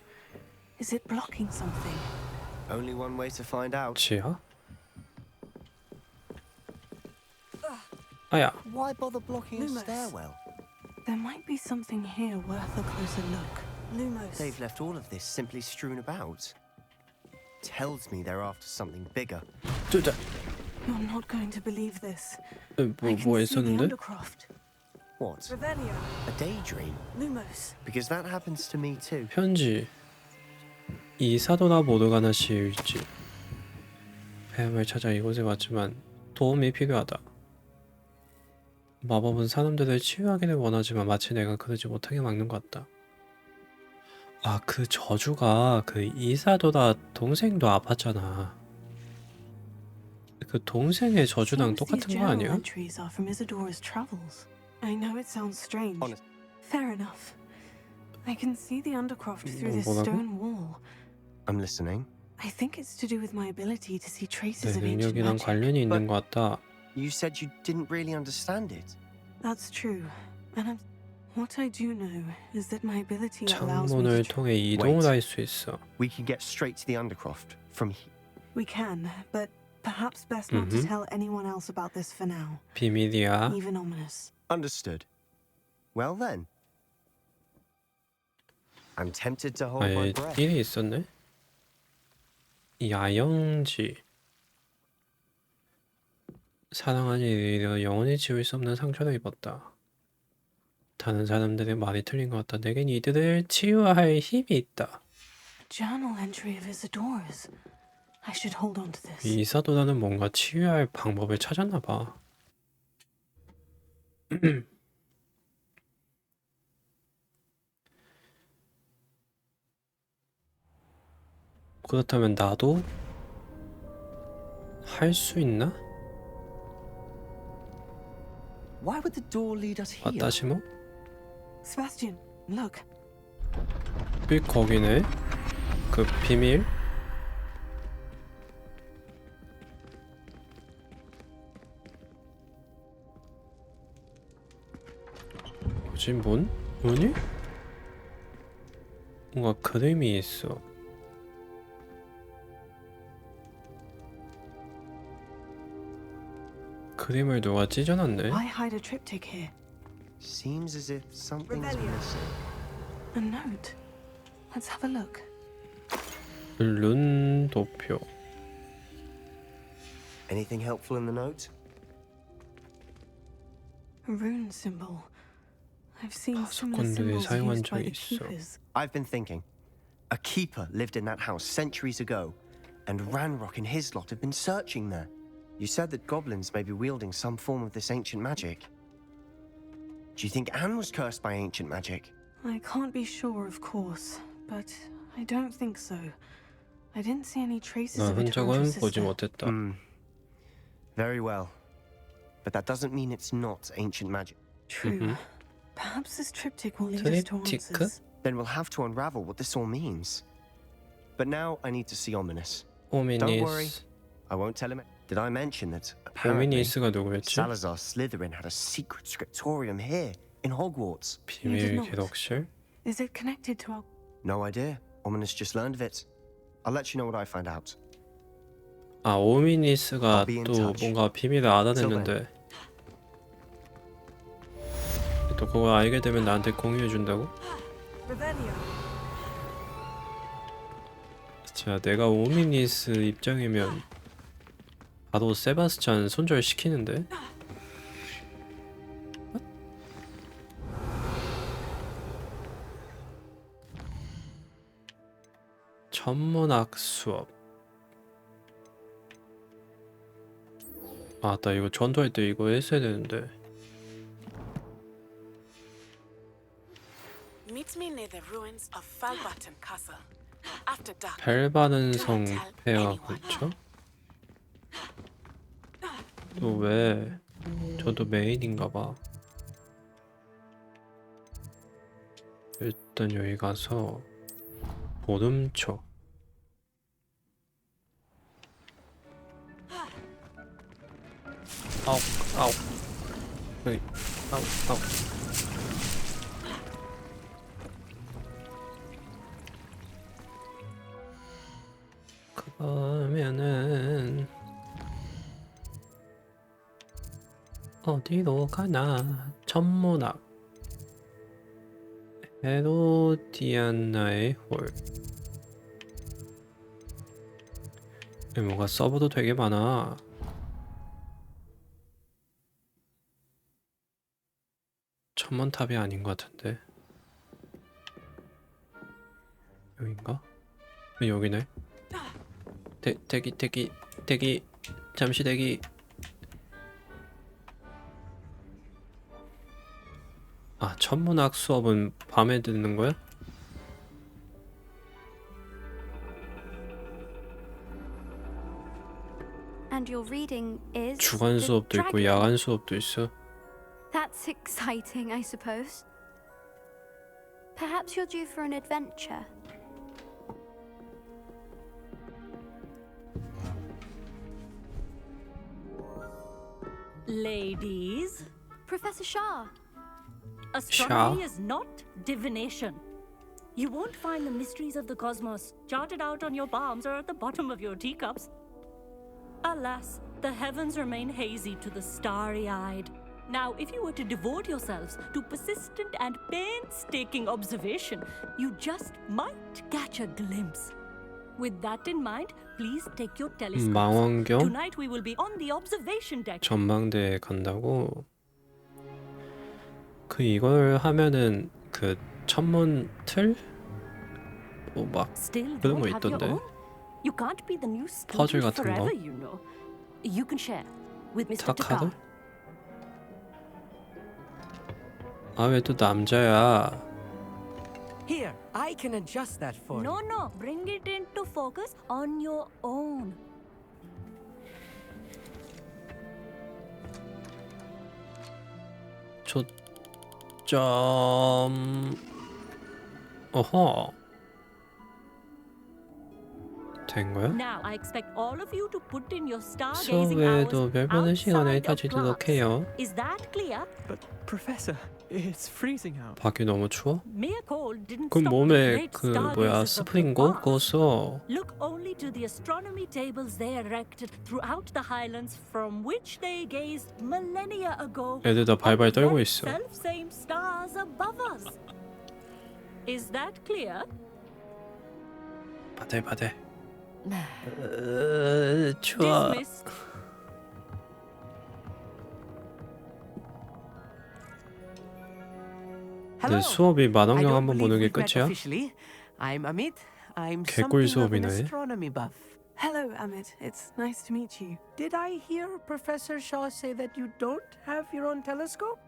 Is it blocking something? Only one way to find out. 지하? 아야. Why bother blocking a Lumos. stairwell? There might be something here worth a closer look. Lumos. They've left all of this simply strewn about. Tells me they're after something bigger. 두자. You're not going to believe this. 뭐 했었는데? Undercroft. What? Revelio. A daydream? Lumos. Because that happens to me too. 편지. 이사도나 모르가나 씨의 위치. 뱀을 찾아 이곳에 왔지만 도움이 필요하다. 마법은 사람들을 치유하기를 원하지만 마치 내가 그러지 못하게 막는 것 같다. 아, 그 저주가 그 이사도다 동생도 아팠잖아. 그 동생의 저주랑 똑같은 거 아니야? Entries are from Isadora's travels. I know it sounds strange. Fair enough. I can see the Undercroft through this 뭐라고? stone wall. I'm listening. I think it's to do with my ability to see traces 내 of ancient 능력이랑 magic. 관련이 있는 것 같다. You said you didn't really understand it. That's true. And what I do know is that my ability allows me 창문을 to 통해 이동을 할 수 있어. We can get straight to the Undercroft from here. We can, but perhaps best not to tell anyone else about this for now. 비밀이야. Even ominous. Understood. Well then. I'm tempted to hold my 아예 breath. 일이 있었네. 야영지. 사랑한 이를 영원히 지울 수 없는 상처를 입었다. 다른 사람들의 말이 틀린 것 같다. 내겐 이들을 치유할 힘이 있다. A journal entry of Isadora's. I should hold on to this. 이사도라는 뭔가 치유할 방법을 찾았나 봐. 그렇다면 나도 할 수 있나? Why would the door lead us here? 왔다시 뭐? Sebastian, look. 거기네. 그 비밀. 뭐지? 뭐니? 뭔가 그림이 있어. 그림을 누가 찢어놨네. Why hide a triptych here? Seems as if something's Revelio. missing. A note. Let's have a look. 룬 도표. Anything helpful in the note? A rune symbol. I've seen similar 파수꾼들이 symbols 사용한 used by 적이 the 있어. keepers. I've been thinking. A keeper lived in that house centuries ago, and Ranrock and his lot have been searching there. You said that goblins may be wielding some form of this ancient magic. Do you think Anne was cursed by ancient magic? I can't be sure, of course, but I don't think so. I didn't see any traces of it around her 흔적은 보지 sister. 못했다. Very well. But that doesn't mean it's not ancient magic. True. Perhaps this triptych will lead us to 트립티크? answers. Then we'll have to unravel what this all means. But now I need to see Ominous. 오미니스. Don't worry. I won't tell him. Did I mention that apparently 오미니스가 누구였지? Salazar Slytherin had a secret scriptorium here in Hogwarts? 비밀 기록실? Is it connected to our... No idea. Ominous just learned of it. I'll let you know what I find out. 아, 오미니스가 I'll be in 또 touch. 뭔가 비밀을 알아냈는데 또 그걸 알게 되면 나한테 공유해준다고? 자, 내가 오미니스 입장이면 바로 세바스찬 손절시키는데? 천문학 수업. 아, 나 이거 전투할 때 이거 했어야 되는데. Meet me near the ruins of Falbaton Castle. After dark. 벨바는 성 폐하 근처? 또 왜? 저도 메인인가봐. 일단 여기 가서 보름초. 아우, 아우. 네, 아우, 아우. 그러면은 어디로 가나? 천문학 헤로디아나의 홀. 뭔가 서버도 되게 많아. 천문탑이 아닌 것 같은데. 여긴가? 여기네. 대기. 잠시 대기. 아, 천문학 수업은 밤에 듣는 거야? And your reading is 주간 the 수업도 있고 dragon. 야간 수업도 있어. That's exciting, I suppose. Perhaps you're due for an adventure. Ladies, Professor Shah. astronomy is not divination. You won't find the mysteries of the cosmos charted out on your palms or at the bottom of your teacups. Alas, the heavens remain hazy to the starry-eyed. Now, if you were to devote yourselves to persistent and painstaking observation, you just might catch a glimpse. With that in mind, please take your telescopes. 망원경? Tonight we will be on the observation deck. 전망대에 간다고? 그 이걸 하면은 그 천문 틀? 뭐 막 Still 그런 거 don't have your 있던데. own? You can't be the new 퍼즐 student 같은 거? forever, you know. You can share with Mr. 타카드? Takar. 아, 왜 또 남자야? Here, I can adjust that for No, you. no, bring it into focus on your own. 초점. 어허. 된 거야? Now, I expect all of you to put in your stargazing hours 수업에도 별 보는 시간을 outside of 가지도록 class. 해요. Is that clear? But, Professor, it's freezing out. 밖에 너무 추워? Mere cold didn't 그럼 stop the 몸에 great 그 뭐야 stargazers of the 스프링고 past. 그거 써. Look only to the astronomy tables they erected throughout the highlands from which they gazed millennia ago. 애들 다 발발 떨고 있어. Self-same stars above us. Is that clear? 바들. 추워. Dismissed. 근데 수업이 만원경 한번 보는 게 We've met 끝이야? officially. I'm Amit. I'm 개꿀 something of an 수업이네. astronomy buff. Hello, Amit. It's nice to meet you. Did I hear Professor Shaw say that you don't have your own telescope?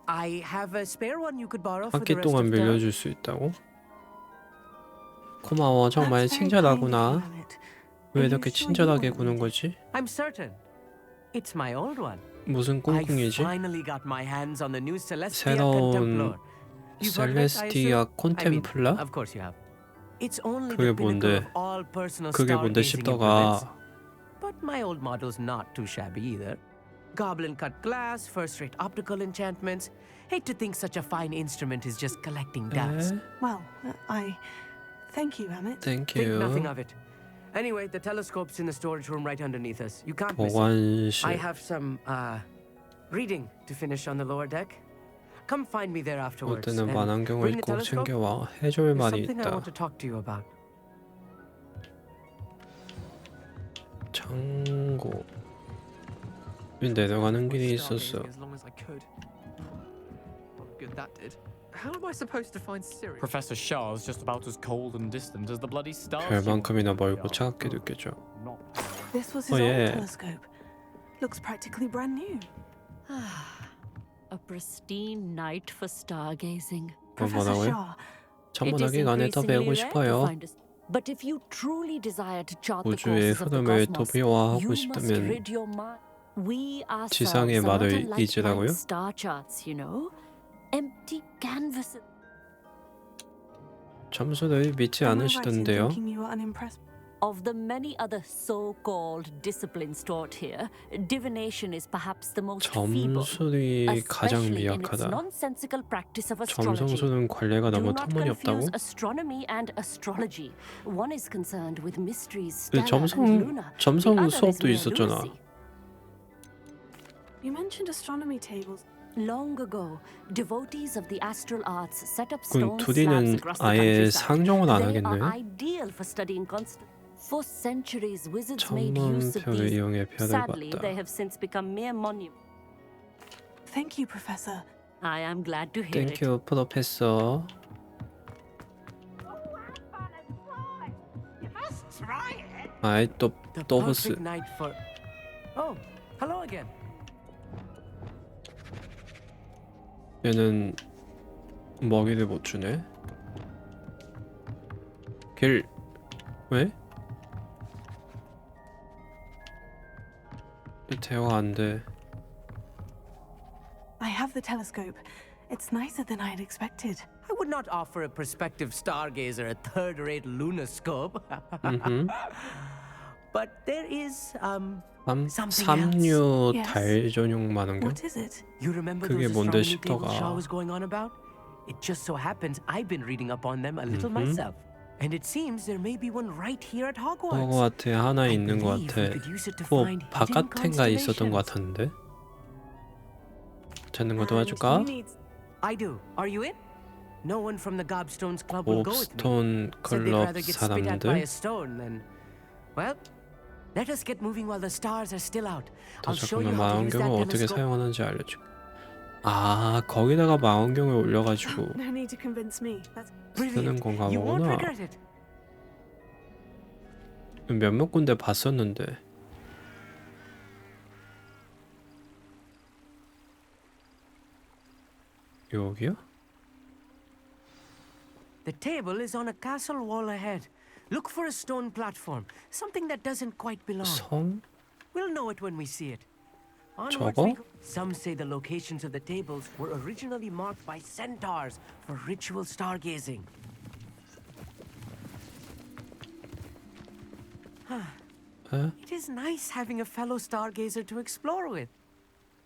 I have a spare one you could borrow for 학기 the rest 동안 of term. 빌려줄 수 있다고? 고마워. 정말 That's very kind of you, 친절하구나. Emmett. 왜 Are you 이렇게 sure you 친절하게 won't 구는 need it? 거지? I'm certain. It's my old one. 무슨 I 꿍꿍이지? finally got my hands on the new Celestia 새로운 Contemplar. You've heard of it, I 셀레스티아 assume? I mean, 콘템플라? of course you have. It's only 그게 the pinnacle 뭔데? of all personal 그게 뭔데 stargazing implements. 싶다가 But my old model's not too shabby either. Goblin cut glass, first-rate optical enchantments. Hate to think such a fine instrument is just collecting dust. Well, I thank you, Emmett. Thank Think you. nothing of it. Anyway, the telescope's in the storage room right underneath us. You can't miss it. I 보관실. have some reading to finish on the lower deck. Come find me there 올 afterwards. 때는 and 만안경을 bring the 꼭 telescope. 챙겨와. 해줄 There's 말이 something I 있다. want to talk to you about. 창고. 내려가는 길이 있었어. As long as I could. What good that did. How am I supposed to find Siri? Professor Shah's just about as cold and distant as the bloody stars. 별만큼이나 멀고 차갑게 느껴져. This was his Oh, old yeah. telescope. Looks practically brand new. A pristine night for stargazing. 뭐라고요? It is 천문학이 안에 더 increasingly 배우고 rare to 싶어요. find us. But if you truly desire to chart the 우주의 courses of the 흐름을 cosmos, 도비화하고 you must 싶다면 rid your mind. We ourselves 지상의 are not 말을 unlike 잊으라고요? blank star charts, you know? Empty canvases. 점수를 믿지 Am I right in 않으시던데요. thinking you are unimpressed? Of the many other so-called disciplines taught here, divination is perhaps the most feeble, 점술이 가장 especially in its 미약하다. nonsensical practice of astrology. 점성술은 관례가 Do 너무 not 터무니없다고? confuse astronomy and astrology. One is concerned with mysteries 그 stellar and lunar. 점성 The other is 수업도 mere 있었잖아. lunacy. You mentioned astronomy tables. Long ago, devotees of the astral arts set up 그럼 stone slabs 둘이는 across the 아예 countryside. 상종을 안 They 하겠네. are ideal for studying constant. For centuries, wizards made use of 천문표를 these. 이용해 별을 Sadly, 봤다. they have since become mere monuments. Thank you, Professor. I am glad to hear it. 땡큐 프로페서. 아이 또 The 또브스. perfect night for. Oh, hello again. 얘는 먹이를 못 주네. 길 왜? 대화가 안 돼. I have the telescope. It's nicer than I had expected. I would not offer a prospective stargazer a third-rate lunoscope. But there is something 삼류 else. 달 전용 만원경? What is it? You remember 그게 those 뭔데 astronomy tables Shaw 싶다가. was going on about? It just so happens I've been reading up on them a little myself. And it seems there may be one right here at Hogwarts. 호그와트에 하나 있는 것 같아. 뭐 바깥엔가 있었던 것 같았는데. 찾는 거 도와줄까? I do. Are you in? No one from the Gobstones Club will go with me. 곱스톤 Said they'd 클럽 rather get spit at by 사람들. a stone than. Well, let us get moving while the stars are still out. I'll show you 잠깐만 how to use that 망원경을 어떻게 telescope. 사용하는지 알려줘. 아 거기다가 망원경을 올려가지고 No need to convince me. That's 쓰는 건가 You won't 보구나. regret it. 몇몇 군데 봤었는데. 여기요? The table is on a castle wall ahead. Look for a stone platform, something that doesn't quite belong. 성? We'll know it when we see it. Onwards 저거? we go. Some say the locations of the tables were originally marked by centaurs for ritual stargazing. 에? It is nice having a fellow stargazer to explore with.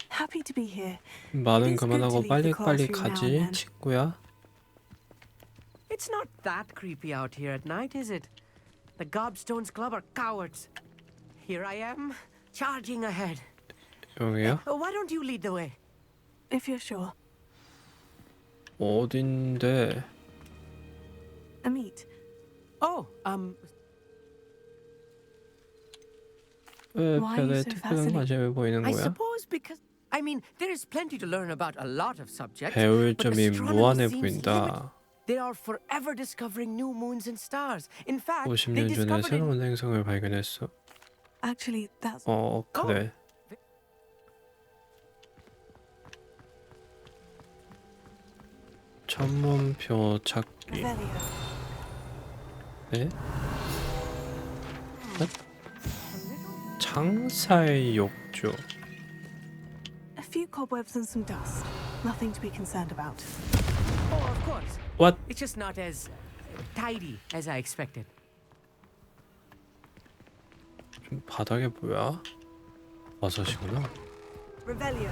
happy to be here. 말은 It is good to 그만하고 leave the 빨리빨리 classroom now 가지 and then. 친구야. It's not that creepy out here at night, is it? The Gobstones Club are cowards. Here I am, charging ahead. 여기요? Why don't you lead the way? If you're sure. 어딘데? Amit. Oh, 왜 Why are you 별에 so 특별한 fascinated? 관심을 보이는 I 거야? suppose because I mean there is plenty to learn about a lot of subjects. 배울 but 점이 astronomy 무한해 seems limited. 보인다. They are forever discovering new moons and stars. In fact, they 50년 전에 discovered it. 새로운 행성을 발견했어. Actually, that's 그래. 천문표 찾기. 네? 창사의 욕조. A few cobwebs and some dust. Nothing to be concerned about. Oh, of course. What? It's just not as tidy as I expected. 좀 바닥에 뭐야? 버섯이구나. Revelio.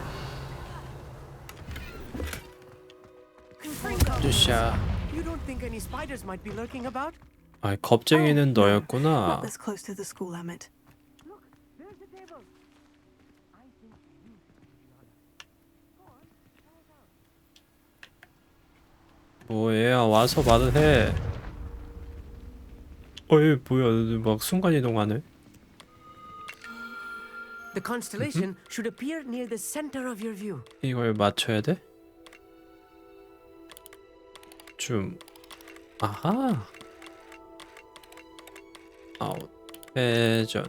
으쌰. You don't think any spiders might be lurking about? 아, 겁쟁이는 너였구나. Not this close to the school, Emmett. 뭐 얘야 와서 말을 해. 얘 뭐야? 막 순간 이동하네. The constellation should appear near the center of your view. 이걸 맞춰야 돼? 좀. 아하. 아웃. 회전.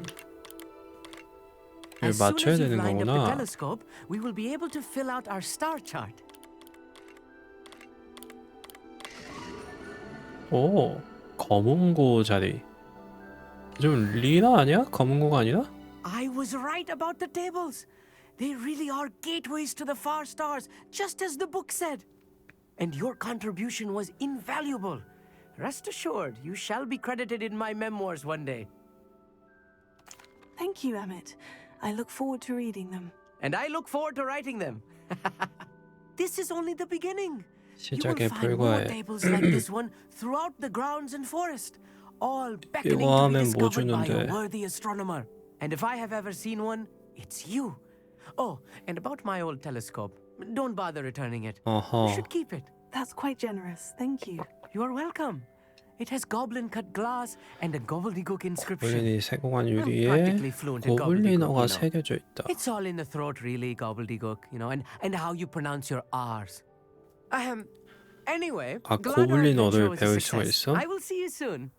이걸 As soon 맞춰야 as you've 되는 lined up the 거구나. telescope, we will be able to fill out our star chart. 오, 검은고 자리. 좀 리나 아니야? 검은고가 아니라? I was right about the tables. They really are gateways to the far stars, just as the book said. And your contribution was invaluable. Rest assured, you shall be credited in my memoirs one day. Thank you, Emmett. I look forward to reading them. And I look forward to writing them. This is only the beginning. You will 시작에 find more 불과해. tables like this one throughout the grounds and forest, all beckoning 이거 to be 하면 뭐 discovered by a 주는데? worthy astronomer. And if I have ever seen one, it's you. Oh, and about my old telescope, don't bother returning it. You 어허. should keep it. That's quite generous. Thank you. You are welcome. It has goblin-cut glass and a gobbledygook inscription. 고블린이 세공한 I'm 유리에 practically fluent in 고블린어가 gobbledygook, you know. 새겨져 있다. It's all in the throat, really, gobbledygook, you know, and how you pronounce your R's. Anyway, 아, glad our adventure 고블린어를 was a 배울 수가 success. 있어? I will see you soon.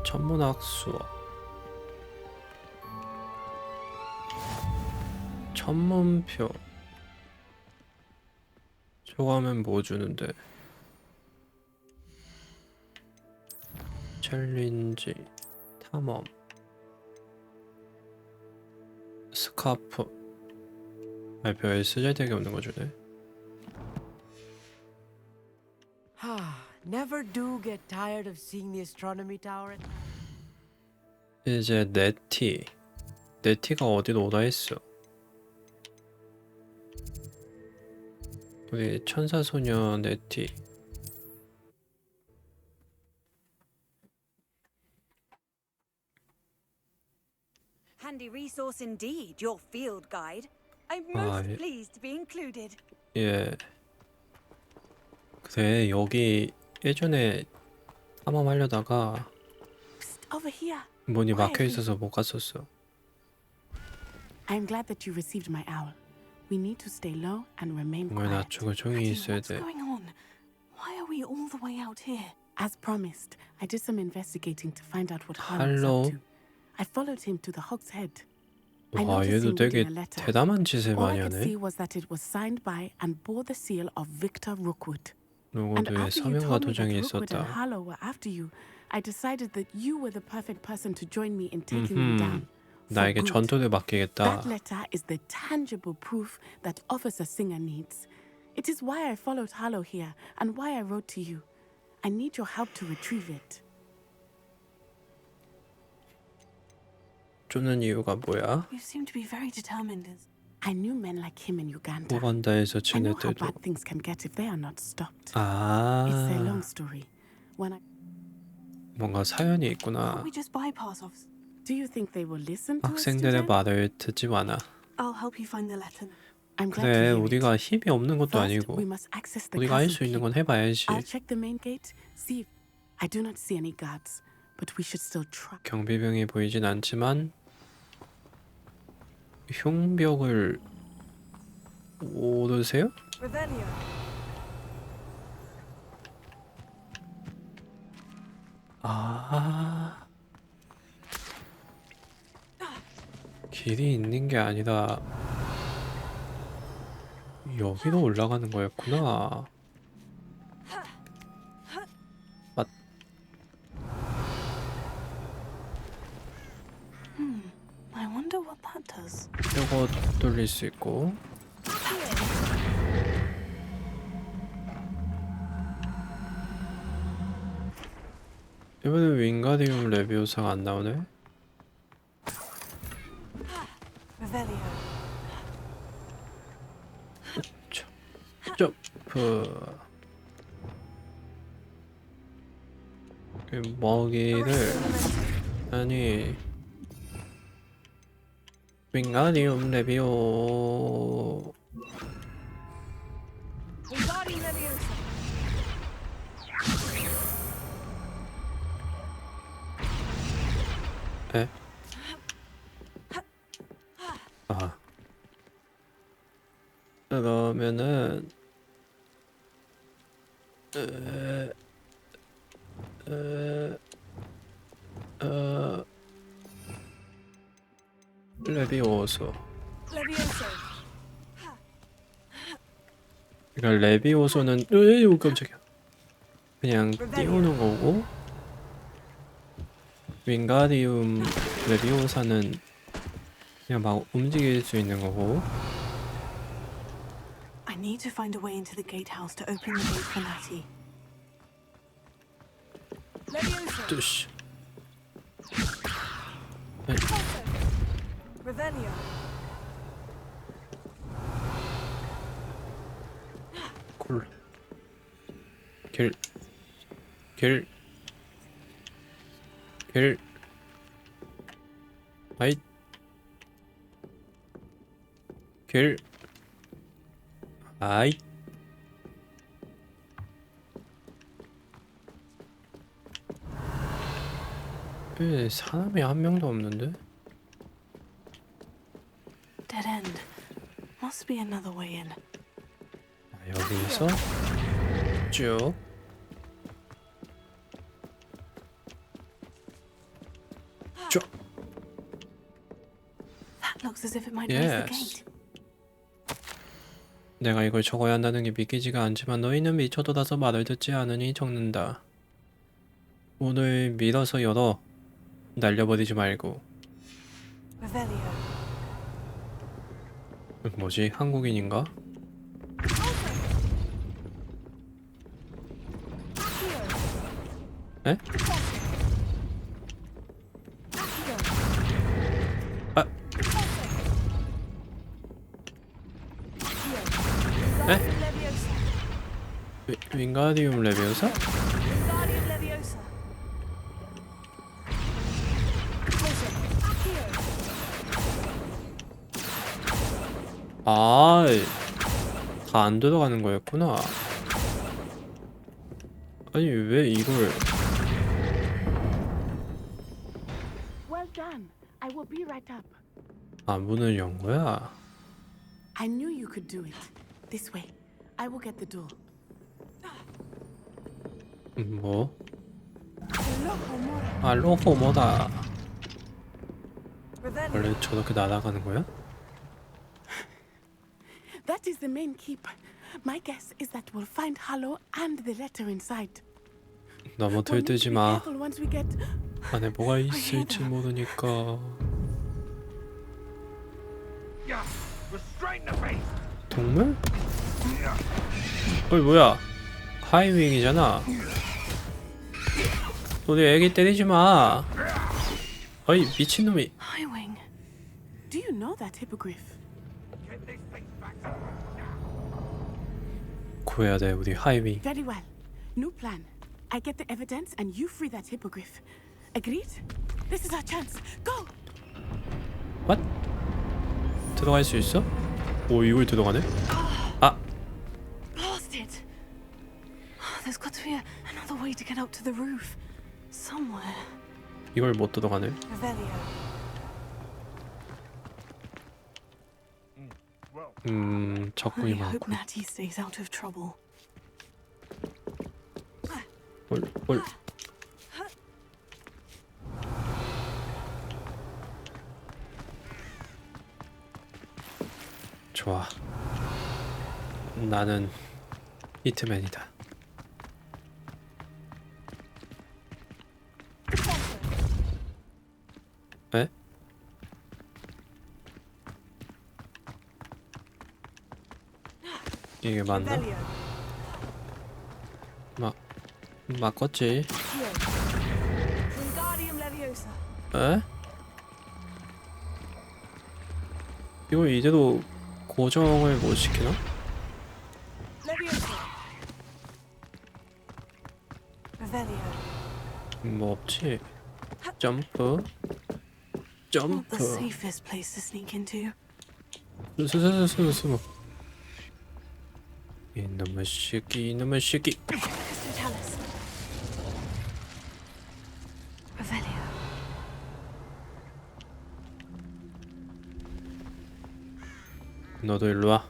천문학 수업. 천문표. 저거 하면 뭐 주는데? 챌린지, 탐험, 스카프. 별 쓰잘데기 없는 거 주네. Never do get tired of seeing the astronomy tower. 이제 네티. 네티가 어디로 오다 했어? 우리 천사소녀 네티. Handy resource indeed, your field guide. I'm 아, most pleased to be included. 예. 그래, 여기 예전에 탐험하려다가 Over here. 문이 막혀 있어서 못 갔었어. I'm glad that you received my owl. We need to stay low and remain 공을 quiet. 낮추고 조용히 있어야 What's 돼. going on? Why are we all the way out here? As promised, I did some investigating to find out what Hello. Harlan was up to. I followed him to the Hog's Head. I 와, noticed 얘도 him 되게 reading a letter. 대담한 짓을 All 많이 I could 하네. see was that it was signed by and bore the seal of Victor Rookwood. And 로고도에 after you 서명과 told me 도장이 that Rookwood and 있었다. Harlow were after you, I decided that you were the perfect person to join me in taking them down. For 나에게 good. 전투를 맡기겠다. That letter is the tangible proof that Officer Singer needs. It is why I followed Harlow here and why I wrote to you. I need your help to retrieve it. 쫓는 이유가 뭐야? You seem to be very determined. I knew men like him in Uganda. 우간다에서 I know how 지냈대도. bad things can get if they are not stopped. 아, It's a long story. When I 뭔가 사연이 있구나. We just bypass officers. Do you think they will listen to us 학생들의 today? 말을 듣지 마나. I'll help you find the letter. I'm glad to 그래, hear it. 우리가 힘이 없는 것도 First, 아니고 we must access the 우리가 할 castle 수 있는 keep. 건 해봐야지. I'll check the main gate. See if I do not see any guards, but we should still try. 경비병이 보이진 않지만 흉벽을 오르세요? Revelio. 아, 길이 있는 게 아니라 여기로 올라가는 거였구나. 맞. I wonder what that does. 이거 돌릴 수 있고. 이번엔 윙가디움 레비오사가 안 나오네. Revelio. 점프. 이 먹이를 아니 윙가디움 레비오. 에? 아. 그러면은 레비오소. 그러니까 레비오소는 으이 깜짝이야. 그냥 띄우는 거고 윙가디움 레비오사는 그냥 막 움직일 수 있는 거고. I need to find a way into the gatehouse to open the gate for Natty. 뜨시. Revelio. 콜. 길. 아이. 길. 아이. 왜 사람이 한 명도 없는데? Dead end. Must be another way in. 여기서 쭉. 쭉. That looks as if it might raise the Yes. gate. 내가 이걸 적어야 한다는 게 믿기지가 않지만 너희는 미쳐도다서 말을 듣지 않으니 적는다. 문을 밀어서 열어. 날려버리지 말고. Revelio. 뭐지? 한국인인가? 에? 아. 에? 윙가디움 레비오사? 아, 다 안 들어가는 거였구나. 아니 왜 이걸? Well done. I will be right up. 아, 문을 연 거야? I knew you could do it. This way. I will get the door. 뭐? 아, 로호모다. 원래 저렇게 날아가는 거야? That is the main keep. My guess is that we'll find Hollow and the letter inside. 너무 들뜨지 마. Careful once we get. 안에 뭐가 있을지 모르니까. 동물? 어이 뭐야? 하이윙이잖아. 우리 애기 때리지 마. 어이 미친놈이. Highwing. Do you know that hippogriff? 구해야 돼 우리 하이윙. Very well. New plan. I get the evidence and you free that hippogriff. Agreed? This is our chance. Go. What? 들어갈 수 있어? 오 이걸 들어가네? 아. Blast it. There's got to be another way to get up to the roof. Somewhere. 이걸 못 들어가네. Revelio. 적군이 I hope 많군. Natty stays out of trouble. 올. 좋아. 나는 히트맨이다. 에? 이게 맞나? 맞겠지. 에? 이거 이대로 고정을 못 시키나? 뭐 없지. 점프. Not the safest place to sneak into. 숨어. 이놈의 새끼, 이놈의 새끼. 너도 일로 와.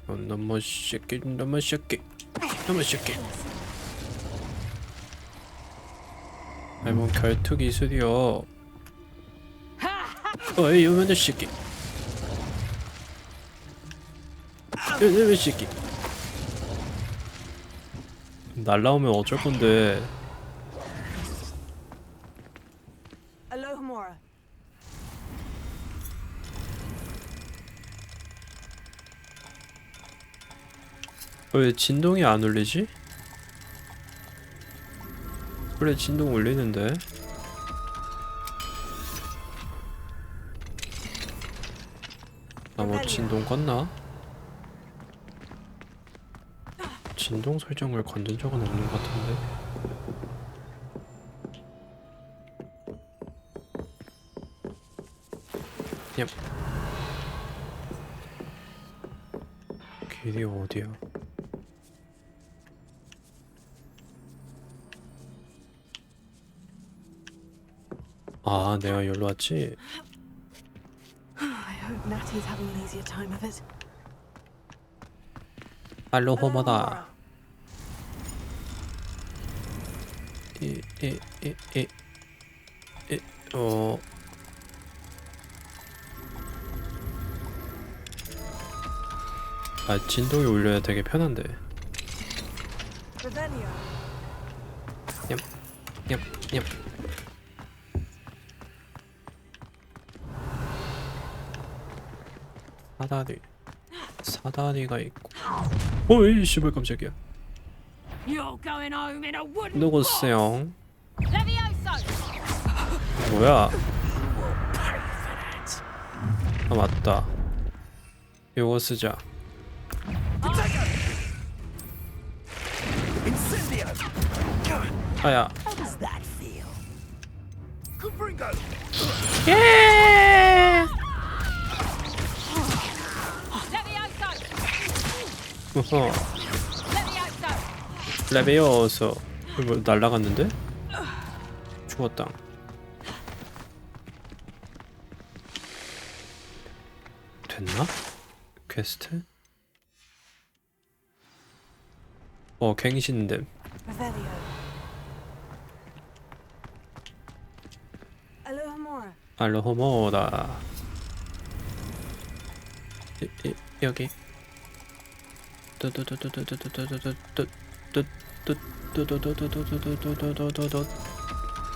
이놈의 새끼, 이놈의 새끼, 이놈의 새끼. 아이 뭔 결투 기술이여. 어이 이놈의 새끼. 이놈의 새끼. 날라오면 어쩔 건데. Alohomora. 왜 진동이 안 울리지? 그래 진동 울리는데. 나 뭐 진동 껐나? 진동 설정을 건든 적은 없는 것 같은데. 냠. 길이 어디야? 아, 내가 여기로 왔지? I hope Natty's having an easier time of it. 알로호마다. 아, 진동이 울려야 되게 편한데. 냠, 냠, 냠. 사다리가 있고. 오이 씨발 깜짝이야. 누구세요? 뭐야? 아 맞다. 이거 쓰자. 아야. 예. 어허. 레베어서 이거 날라갔는데? 죽었다. 됐나? 퀘스트? 갱신됨. 알로호모다. 여기.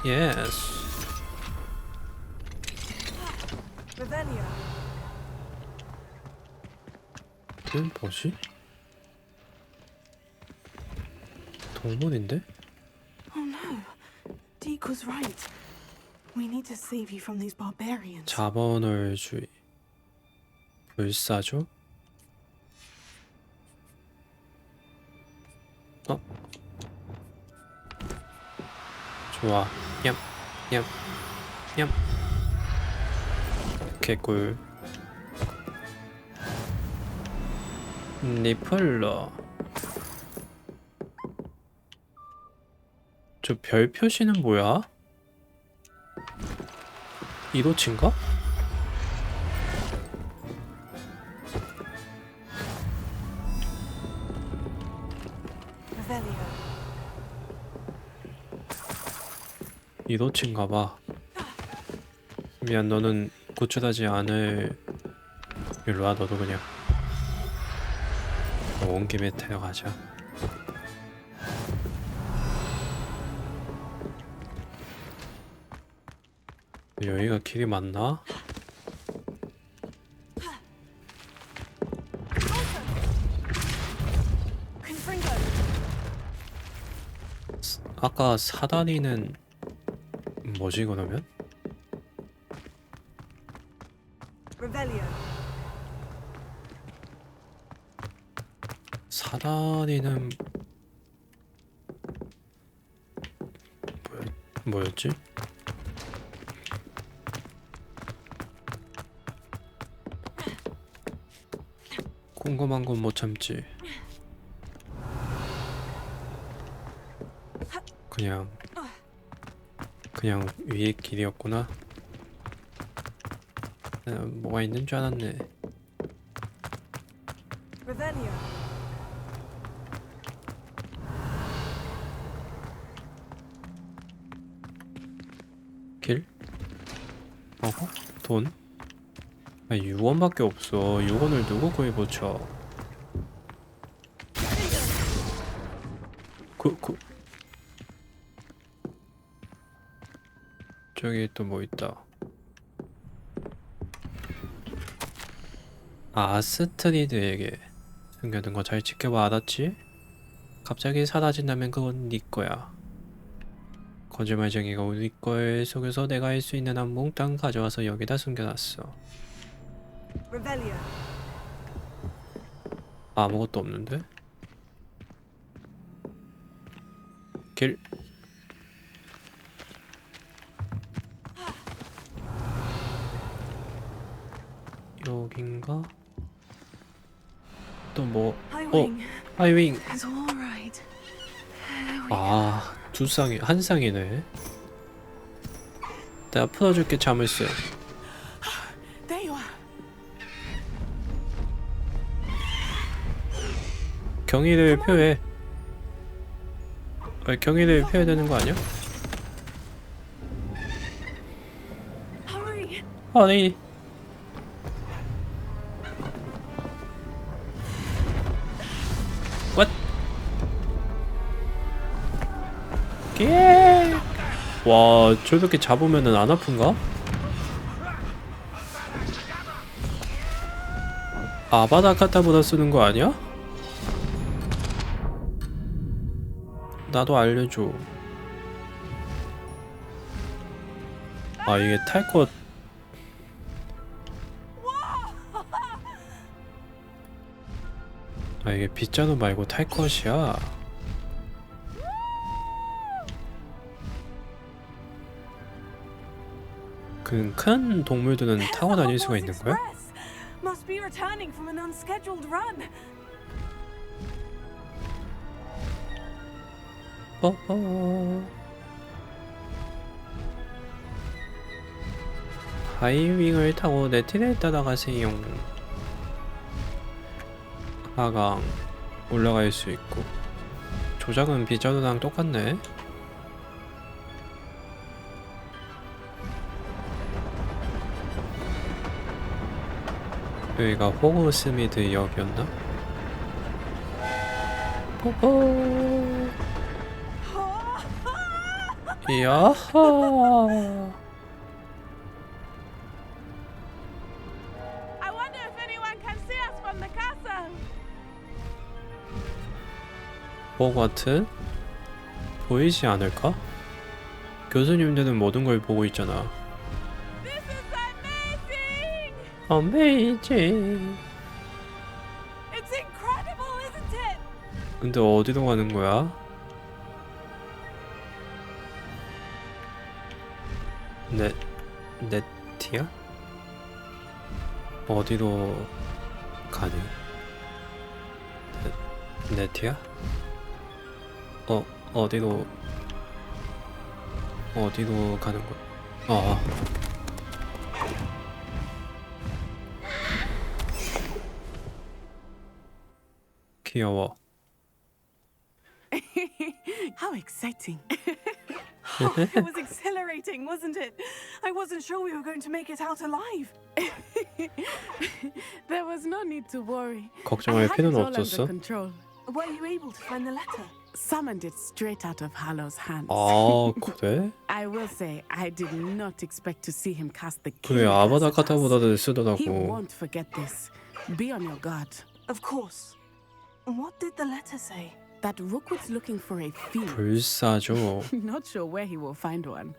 예스. 이건 뭐지? 동물인데? Oh no, Deke was right. We need to save you from these barbarians. 자본을주의. 불사조? 좋아. 냠, 냠, 냠. 개꿀. 리플러. 저 별 표시는 뭐야? 이도치인가? 이도치인가봐. 미안, 너는 구출하지 않을. 일로와 너도 그냥. 온 김에 데려가자. 여기가 길이 맞나? 아까 사다리는 뭐지 그러면? 사다리는 뭐였지? 궁금한 건 못 참지. 그냥 위에 길이었구나. 뭐가 있는 줄 알았네. 길? 어허? 돈? 6원밖에 없어. 6원을 누구 구해보쳐? 저기 또 뭐 있다. 아스트리드에게 숨겨둔 거 잘 지켜봐. 알았지? 갑자기 사라진다면 그건 네 거야. 거짓말쟁이가 우리 걸 속여서 내가 할 수 있는 한 몽땅 가져와서 여기다 숨겨놨어. 아무것도 없는데? 길. 여긴가? 또 뭐? 하이윙. 아, 두 쌍이 한 쌍이네. 내가 풀어줄게. 자물쇠. 경의를 표해. 경의를 표해야 되는 거 아니야? 아니. What? 와, 저렇게 잡으면은 안 아픈가? 아바다카타보다 쓰는 거 아니야? 나도 알려줘. 아, 이게 탈 것. 아, 이게 빗자루 말고 탈 것이야. 그 큰 동물들은 타고 다닐 수가 있는 거야? Must be returning from an unscheduled run. 하이윙을 타고 네티를 따라가세요. 하강 올라갈 수 있고. 조작은 빗자루랑 똑같네. 여기가 호그스미드 역이었나? 포포. 야하. I wonder if anyone can see us from the castle. 호그와트? 보이지 않을까? 교수님들은 모든 걸 보고 있잖아. Amazing. It's incredible, isn't it? 근데 어디로 가는 거야? 네티야? 어디로 가니? 네티야? 어디로 가는 거야? 아. 귀여워. How exciting. Oh, it was exhilarating, wasn't it? I wasn't sure we were going to make it out alive. There was no need to worry. 걱정할 필요는 I had it all under 없었어. control. Were you able to find the letter? Summoned it straight out of Harlow's hands. 아, 그래? I will say, I did not expect to see him cast the 그래, king 아바다 curse at us. 카타보다도 He 쓰더라고. won't forget this. Be on your guard. Of course. What did the letter say? That Rookwood's looking for a fiend. 불사조. Not sure where he will find one.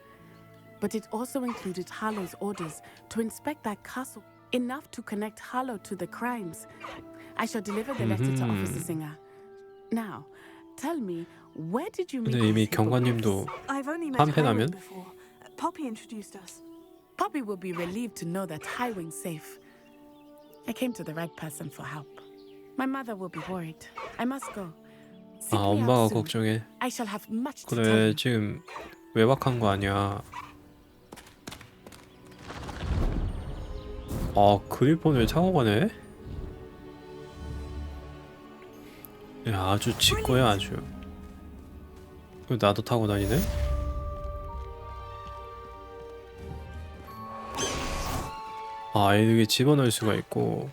But it also included Harlow's orders to inspect that castle, enough to connect Harlow to the crimes. I shall deliver the letter to Officer Singer. Now, tell me, where did you meet 근데 이미 these hippogriffs? 경관님도 I've only met 한패라면? Highwing before. Poppy introduced us. Poppy will be relieved to know that Highwing's safe. I came to the right person for help. My mother will be worried. I must go. Seek 아, me out 엄마가 soon. 걱정해. I shall have much to tell 그래, you. 지금 외박한 거 아니야. 아, 그리폰을 타고 가네? 야, 아주 직구야, 아주. 이거 나도 타고 다니네? 아, 여기 집어넣을 수가 있고.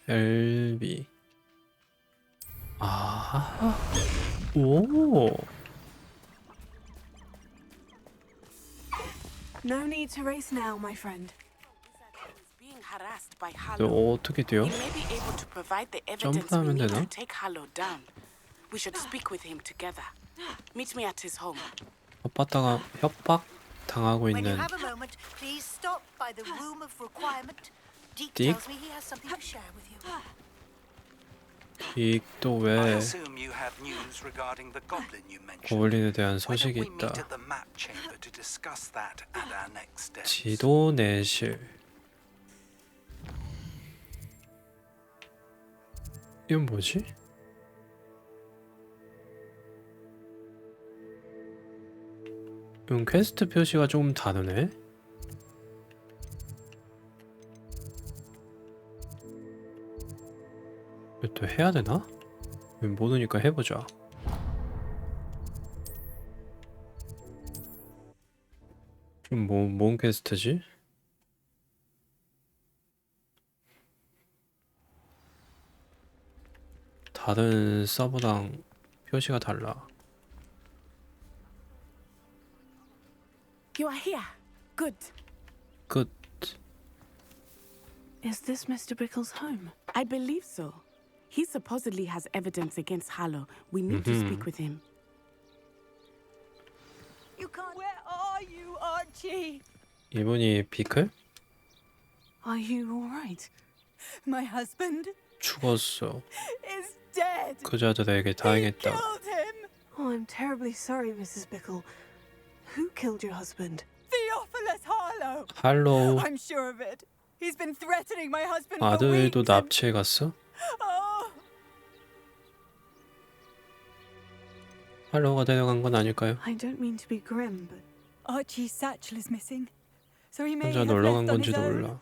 LB. 아, 오. No need to race now, my friend. Being harassed by 너 Harlow. 어떻게 뛰어? He may be able to provide the evidence we 점프하면 need 되나? to take Harlow down. We should speak with him together. Meet me at his home. 협박 당하고 When you 있는 have a moment, please stop by the room of requirement. Deke Deke? tells me he has something to share with you. 이익도 I 왜 assume you have news regarding the goblin you mentioned. 고블린에 대한 Why don't 소식이 we meet 있다. at the map chamber to discuss that and our next steps? 지도 내실. 이건 뭐지? 이건 퀘스트 표시가 조금 다르네. 이거 또 해야 되나? 모르니까 해보자. 그럼 뭔 퀘스트지? 다른 서버랑 표시가 달라. You are here. Good. 끝. Is this Mr. Bickle's home? I believe so. He supposedly has evidence against Harlow. We need to speak with him. You can't. Where are you, Archie? 이분이 비클? Are you all right? My husband 죽었어. is dead. 그자들에게 다행했다. Killed him. Oh, I'm terribly sorry, Mrs. Bickle. Who killed your husband? Theophilus Harlow. 할로우. I'm sure of it. He's been threatening my husband for 아들도 weeks. 납치해 갔어? Oh, 할로우가 데려간 건 아닐까요? I don't mean to be grim, but Archie's satchel is missing, so he may 혼자 have 놀러 간 left on his 건지도 own. 몰라.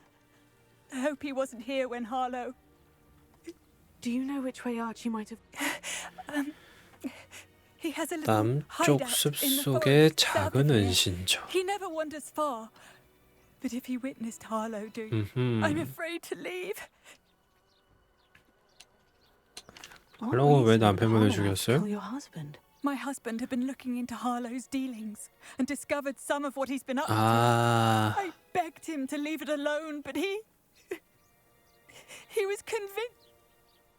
I hope he wasn't here when Harlow. do you know which way Archie might have... He has a little 남쪽 hideout in the 숲속의 forest south 작은 of here. 은신처. He never wanders far. But if he witnessed Harlow do, 음흠. I'm afraid to leave. 할로우가 왜 남편분을 Kill 죽였어요? your husband? My husband had been looking into Harlow's dealings and discovered some of what he's been up to. 아, I begged him to leave it alone, but he was convinced.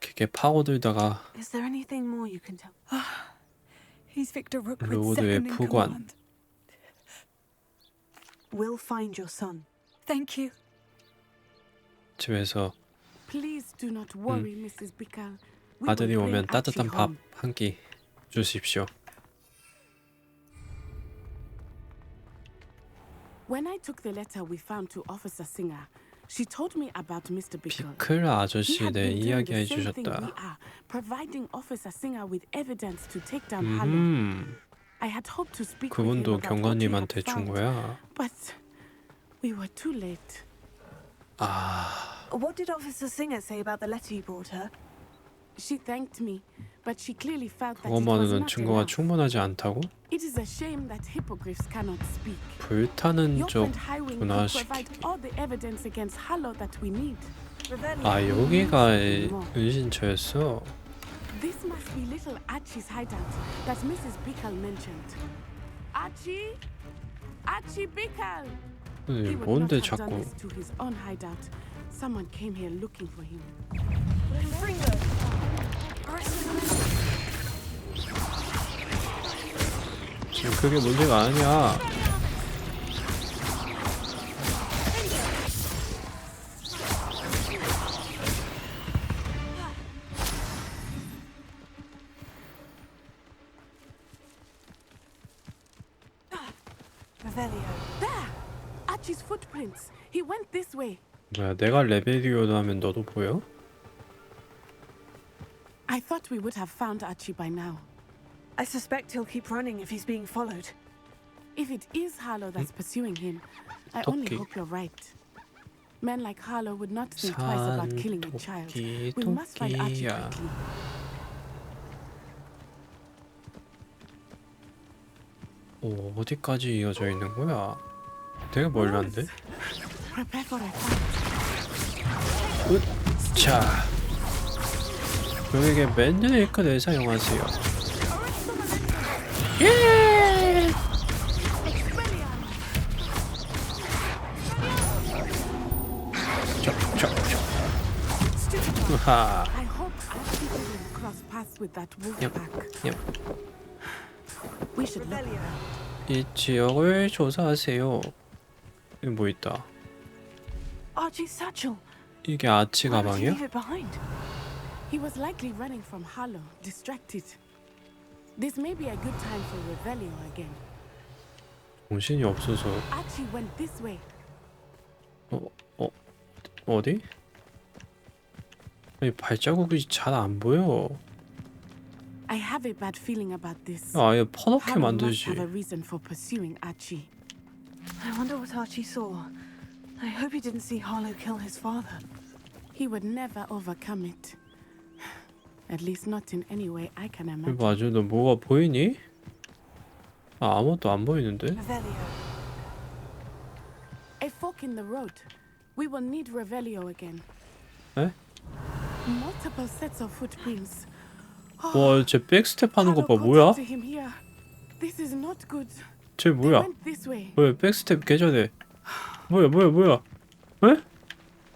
그게 파고들다가 Is there anything more you can tell? He's Victor Rookwood's 로드의 second in 부관. command. We'll find your son. Thank you. 집에서 Please do not worry, Mrs. Bickle. We 아들이 will bring 오면 따뜻한 Archie 밥 home. 한 끼 주십시오. When I took the letter we found to Officer Singer, she told me about Mr. Bickle. 비클 He 아저씨에 had 대해 been doing the 이야기해 same thing we 주셨다. are, providing Officer Singer with evidence to take down Harlow. I had hoped to speak with him 그분도 about what we had 경관님한테 준 found, 거야. but we were too late. 아, What did Officer Singer say about the letter you brought her? She thanked me, but she clearly felt that it was 그것만으로는 not 증거가 enough. 충분하지 않다고? It is a shame that hippogriffs cannot speak. 불타는 Your 쪽 friend Highwing could 분화시키기. provide all the evidence against Harlow that we need. 아, 여기가 은신처였어. This must be little Archie's hideout that Mrs. Bickle mentioned. Archie? Archie Bickle! He would not 뭔데 have done 자꾸 this to his own hideout. Someone came here looking for him. 지금 그게 문제가 아니야. There! Archie's footprints. He went this way. 뭐야, 내가 레벨리오도 하면 너도 보여? I thought we would have found Archie by now. I suspect he'll keep running if he's being followed. If it is Harlow that's pursuing him, I only 토끼. hope you're right. Men like Harlow would not think twice about killing a child. 토끼, We must find Archie 토끼야. quickly. 오, 어디까지 이어져 있는 거야? 되게 멀란데? Prepare for a fight. 자, 그에게 맨드레이크를 사용하세요. 예! 우하. I hope Archie didn't cross paths with that wolf Yep. pack. Yep. We should look. 이 지역을 조사하세요. 여기 뭐 있다. Archie's satchel. 이게 아치 Why would he 가방이야? leave it behind? He was likely running from Harlow, distracted. This may be a good time for Revelio again. 정신이 없어서. Archie went this way. 어디? 아니, 발자국이 잘 안 보여. I have a bad feeling about this. 아예 퍼놓게 Harlow must 만들지. have a reason for pursuing Archie. I wonder what Archie saw. I hope he didn't see Harlow kill his father. He would never overcome it. At least not in any way I can imagine. 맞아, 너 뭐가 보이니? 아, 아무것도 안 보이는데? A fork in the road. We will need Revelio again. 에? Multiple sets of footprints. 와, 쟤 백스텝 하는 거 봐, 뭐야? To him here. This is not good. 쟤 뭐야? They went this way. 왜 백스텝 개전해? 뭐야? 에?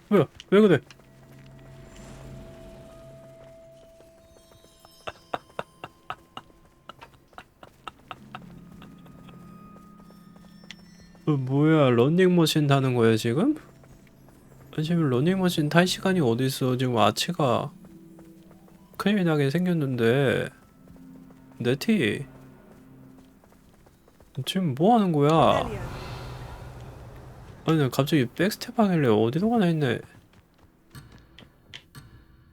뭐야? 왜 그래? 뭐야, 러닝머신 타는 거야 지금? 아니, 지금 러닝머신 탈 시간이 어딨어. 지금 아치가 큰일 나게 생겼는데. 네티 지금 뭐 하는 거야? 아니, 나 갑자기 백스텝 하길래 어디로 가나 했네.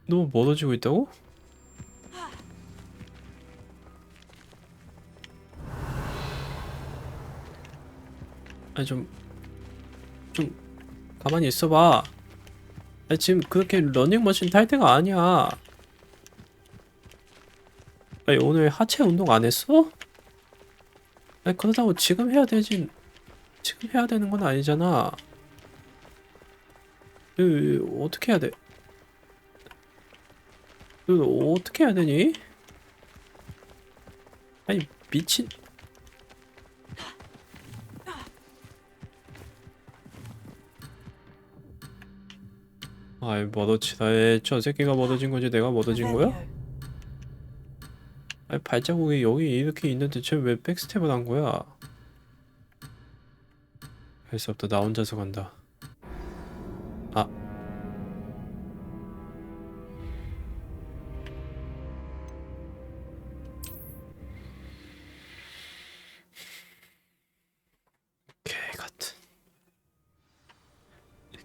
너무 멀어지고 있다고? 아니, 좀 가만히 있어봐. 아니, 지금 그렇게 러닝머신 탈 때가 아니야. 아니, 오늘 하체 운동 안 했어? 아니, 그러다고 지금 해야 되지. 지금 해야 되는 건 아니잖아. 어떻게 해야 돼? 어떻게 해야 되니? 아니, 미친. 아이, 멀어지다. 저 새끼가 멀어진 거지 내가 멀어진 거야? 아니, 발자국이 여기 이렇게 있는데 쟤 왜 백스텝을 한 거야? 할 수 없다. 나 혼자서 간다. 아.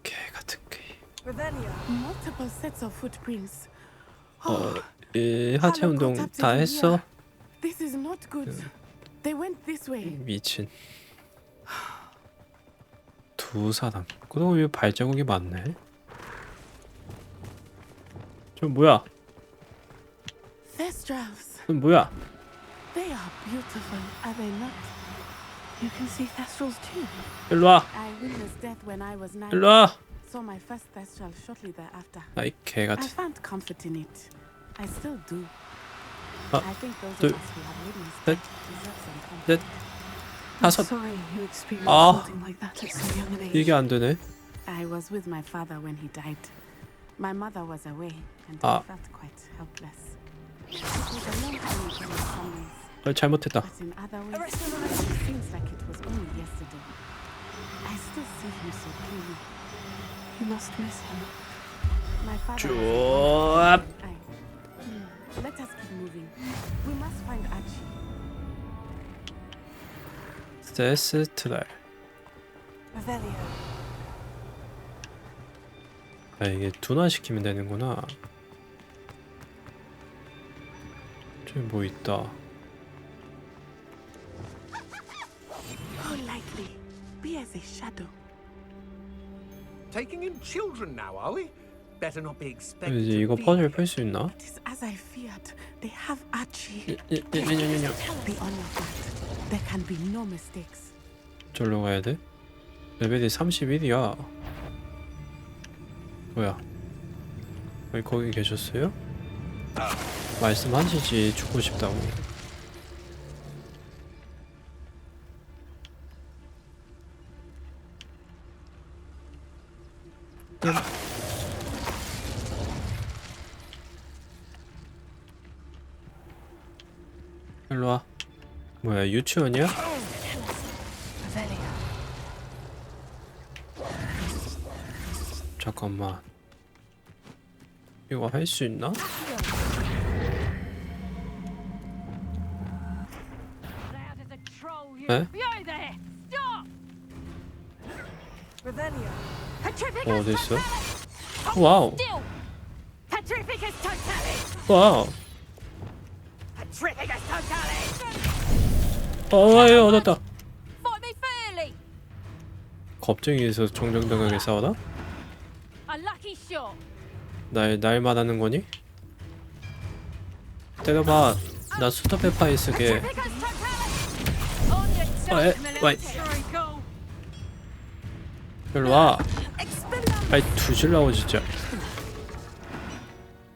개 같은 개. Multiple sets of footprints. 이 하체 운동 다 했어? This is not good. They went this way. 미친. 두 사람. 그러고 왜 발자국이 많네? 저 뭐야? Thestrals. 뭐야? They are beautiful, are they not? You can see Thestrals too. 일로 와. I witnessed death when I was 9. 일로 와. Saw my first Thestral shortly thereafter. 아이 개 I 같은. found comfort in it. I still do. 하나, I think those 둘, of us who have witnessed 셋, it deserve some comfort. 넷, I'm 다섯. sorry you experienced 아, something like that at so young an age. 이게 안 되네. I was with my father when he died. My mother was away, and 아. I felt quite helpless. It was a long time ago in some ways, 잘못했다. but in other ways, it seems like it was only yesterday. I still see him so clearly. You must miss him. My father 쭉. was Let us keep moving. We must find Archie. 세스트랄. Revelio. 아 이게 둔화시키면 되는구나. 저기 뭐 있다. Go lightly. Be as a shadow. Taking in children now, are we? Better not be expected. 이제 이거 퍼즐 풀 수 있나? It is as I feared. They have Archie. 냐냐냐냐. Be on your guard. There can be no mistakes. 저기로 가야 돼? 레벨이 31이야. 뭐야? 왜 거기 계셨어요? 말씀하시지 죽고 싶다고. 일로 와. 뭐야 유치원이야? 잠깐만. 이거 할 수 있나? 에? 어디 있어? 와우. 와우. 예, 얻었다. 겁쟁이에서 정정당하게 싸우나? 날 말하는 거니? 때려봐. 나 수터페파이 쓰게. 와이. 일로 와. 아이 두질라고 진짜.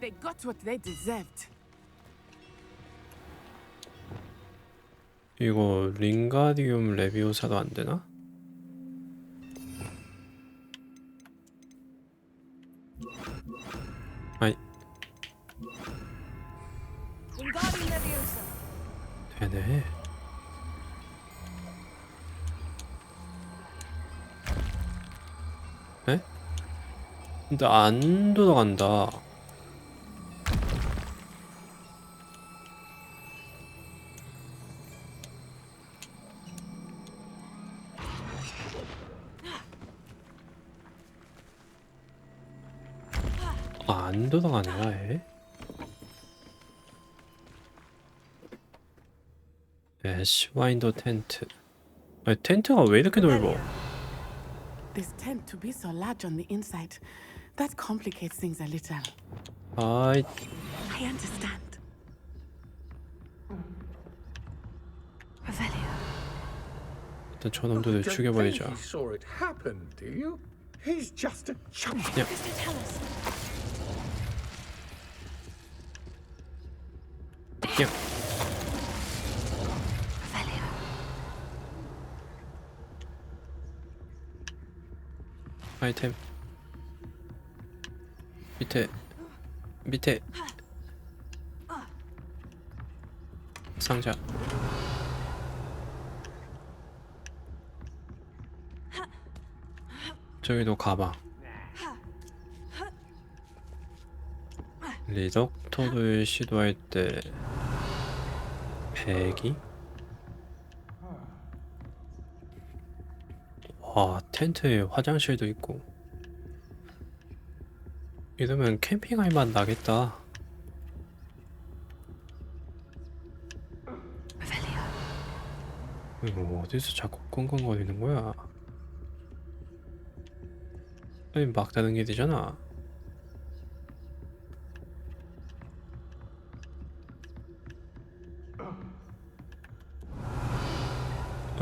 They got what they deserved. 이거 링가디움 레비오사도 안 되나? 아이 되네. 에? 근데 안 돌아간다. 안 돌아가네 아예. 애쉬 와인더 텐트. 아니 텐트가 왜 이렇게 넓어? This tend to be so large on the inside. That complicates things a little. 아이 I understand. Revelio. 일단 저놈들을 죽여버리자. You saw it happen, do you? He's just a chump. 야. 야. 아이템 밑에 상자. 저기도 가방. 리덕터를 시도할 때 배기? 와 텐트에 화장실도 있고. 이러면 캠핑할 맛 나겠다. 이거 어디서 자꾸 끙끙거리는 거야? 아니 막다른 길이잖아.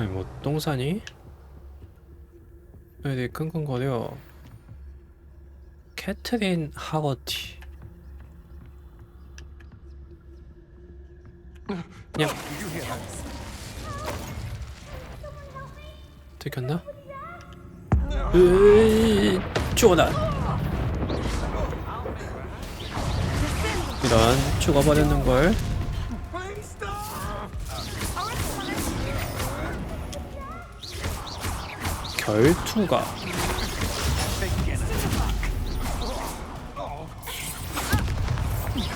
아니 뭐 똥싸니? 애들이 끙끙거려. 캐트린 하거티. 그냥 들켰나? 으이, 죽어라. 이런 죽어버렸는걸. 결투가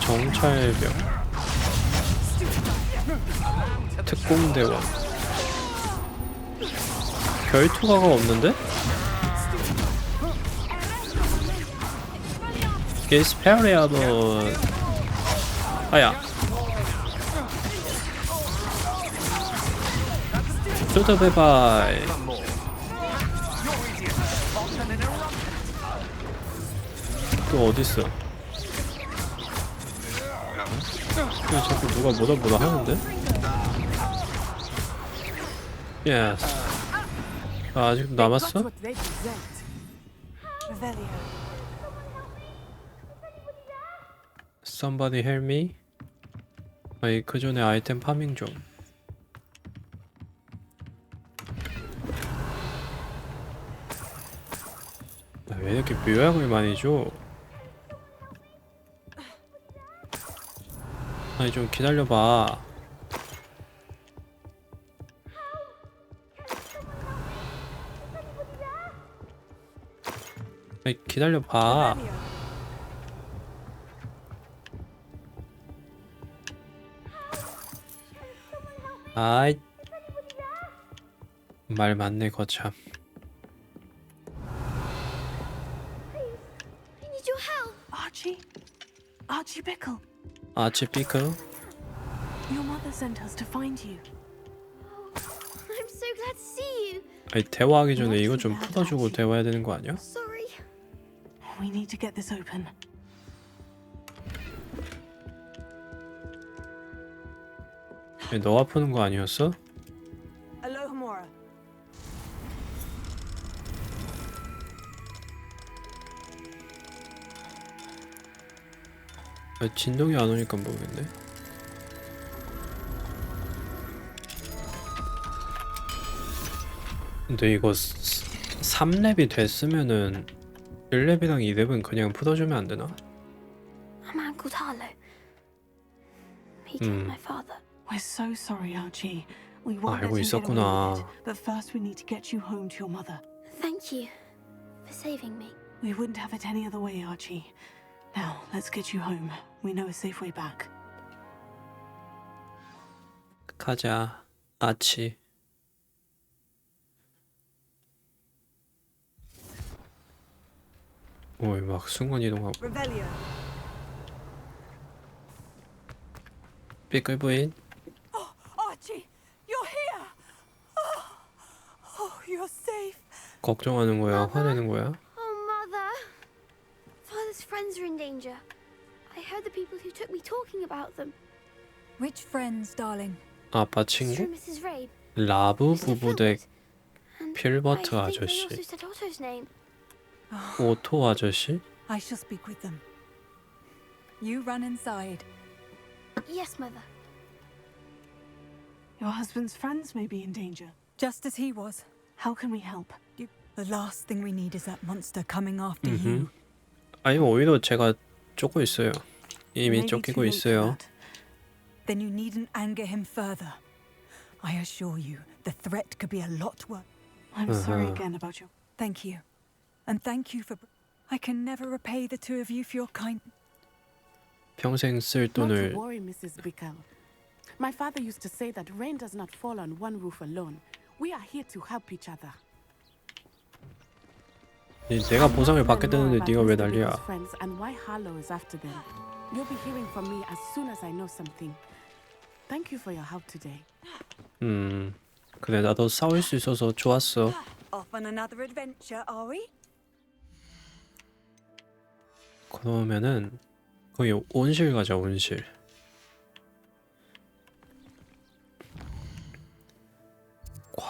정찰병 특공대원 결투가가 없는데? Experiable. 아야 투더베바이. 또 어딨어? 왜 자꾸 누가 뭐다 하는데? 예스. 아, 아직도 남았어? Somebody help me? 아니 그 전에 아이템 파밍 좀. 왜 이렇게 묘약을 많이 줘? 아니 좀 기다려봐. 아니 기다려봐. 아이 말 많네 거참. Archie Bickle. 아치 피클. Your mother sent us to find you. I'm so glad to see you. 아니 대화하기 전에 이거 좀 풀어주고 대화해야 되는 거 아니야? Sorry. We need to get this open. 아니, 너 아프는 거 아니었어? Alohomora. 아, 진동이 안 오니까 모르겠네. 근데 이거 3렙이 됐으면은 1렙이랑 2렙은 그냥 풀어주면 안 되나? A man called Harlow. He killed my father. We're so sorry, Archie. We 아, won't let 알고 him get away 있었구나. with it. But first we need to get you home to your mother. Thank you for saving me. We wouldn't have it any other way, Archie. Now, let's get you home. We know a safe way back. 가자, 아치. 오이 막 순간 이동하고. Revelio. 삐끌 부인. Archie, you're here. Oh, you're safe. 걱정하는 거야, 화내는 거야? Oh, Mother. Father's friends are in danger. I heard the people who took me talking about them. Which friends, darling? 아빠 Through 친구? Mrs. Rabe. 라브 부부 대 And 필버트 I think they 아저씨. also said Otto's name. 오토 아저씨? I shall speak with them. You run inside. Yes, Mother. Your husband's friends may be in danger. Just as he was. How can we help? The last thing we need is that monster coming after you. 아니 오히려 제가 쫓고 있어요. 이미 Maybe 쫓기고 too late for 있어요. that. Then you needn't anger him further. I assure you, the threat could be a lot worse. I'm sorry again about your... Thank you. And thank you for... I can never repay the two of you for your kind... 평생 쓸 Not to 돈을 worry, Mrs. Bickle. My father used to say that rain does not fall on one roof alone. We are here to help each other. 내가 보상을 받게 되는데 About 네가 왜 Mr. 난리야? Bickle's friends and why Harlow is after them. You'll be hearing from me as soon as I know something. Thank you for your help today. 그래 나도 싸울 수 있어서 좋았어. Off on another adventure, are we? 그러면은 거기 온실 가자 온실.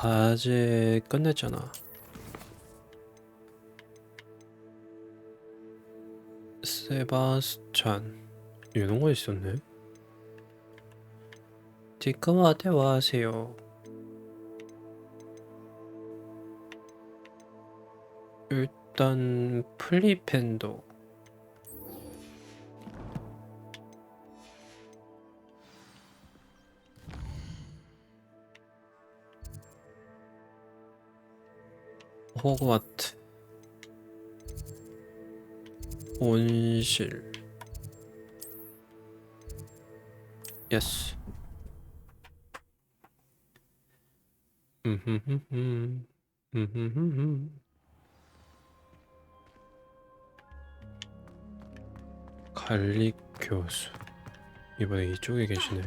과제 끝냈잖아. 세바스찬 이런 거 있었네. 디크와 대화하세요. 일단 플리펜도 호그와트 온실 예스. 갈릭 교수 이번에 이쪽에 계시네.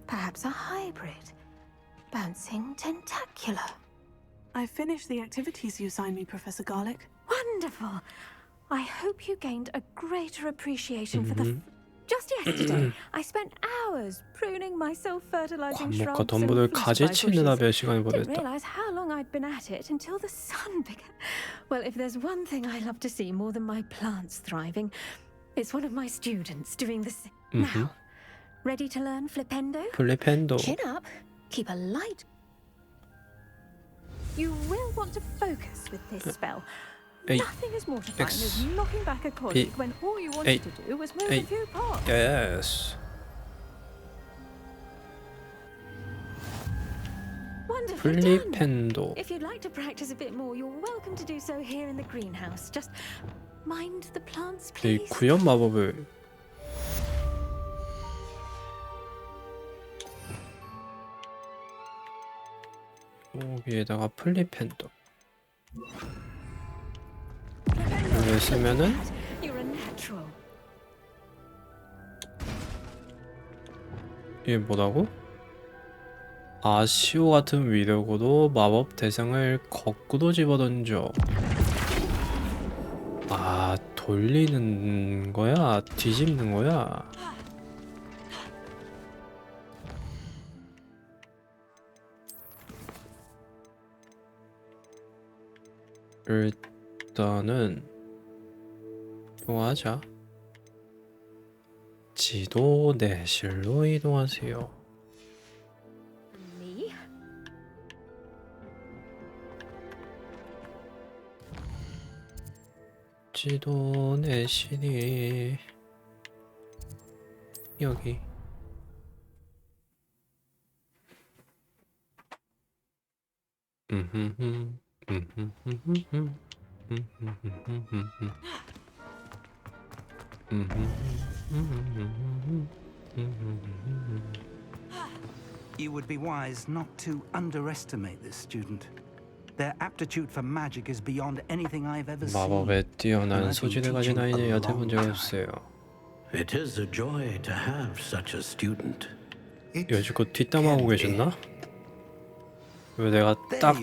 Perhaps a hybrid. Bouncing tentacular. I finished the activities you assigned me, Professor Garlick. Wonderful. I hope you gained a greater appreciation for the... Just yesterday, I spent hours pruning my self-fertilizing 관목과 shrubs 덤불을 and fruit 가지치느라 몇 시간을 Didn't 보냈다. realize how long I'd been at it until the sun began. Well, if there's one thing I love to see more than my plants thriving, it's one of my students doing the same. Now, ready to learn flipendo? 플리펜도. Chin up, keep a light. You will want to focus with this spell. Nothing as mortifying as knocking back a colleague when all you wanted to do was move a few parts. Yes. Wonderfully 플리펜도. done. If you'd like to practice a bit more, you're welcome to do so here in the greenhouse. Just mind the plants, 이 please. 구현 마법을 여기에다가 플리펜도 이걸 쓰면은 You're a natural. 이게 뭐라고? 아시오 같은 위력으로 마법 대상을 거꾸로 집어던져. 아, 돌리는 거야? 뒤집는 거야? 일단은 이거 하자. 지도 내실로 이동하세요. Me? 지도 내실이 여기. You would be wise not to underestimate this student. Their aptitude for magic is beyond anything I've ever seen. 마법에 뛰어난 소질을 가진 아이는 여태 본 적 없어요. It is a joy to have such a student. 여지껏 뒷담하고 계셨나? 왜 내가 딱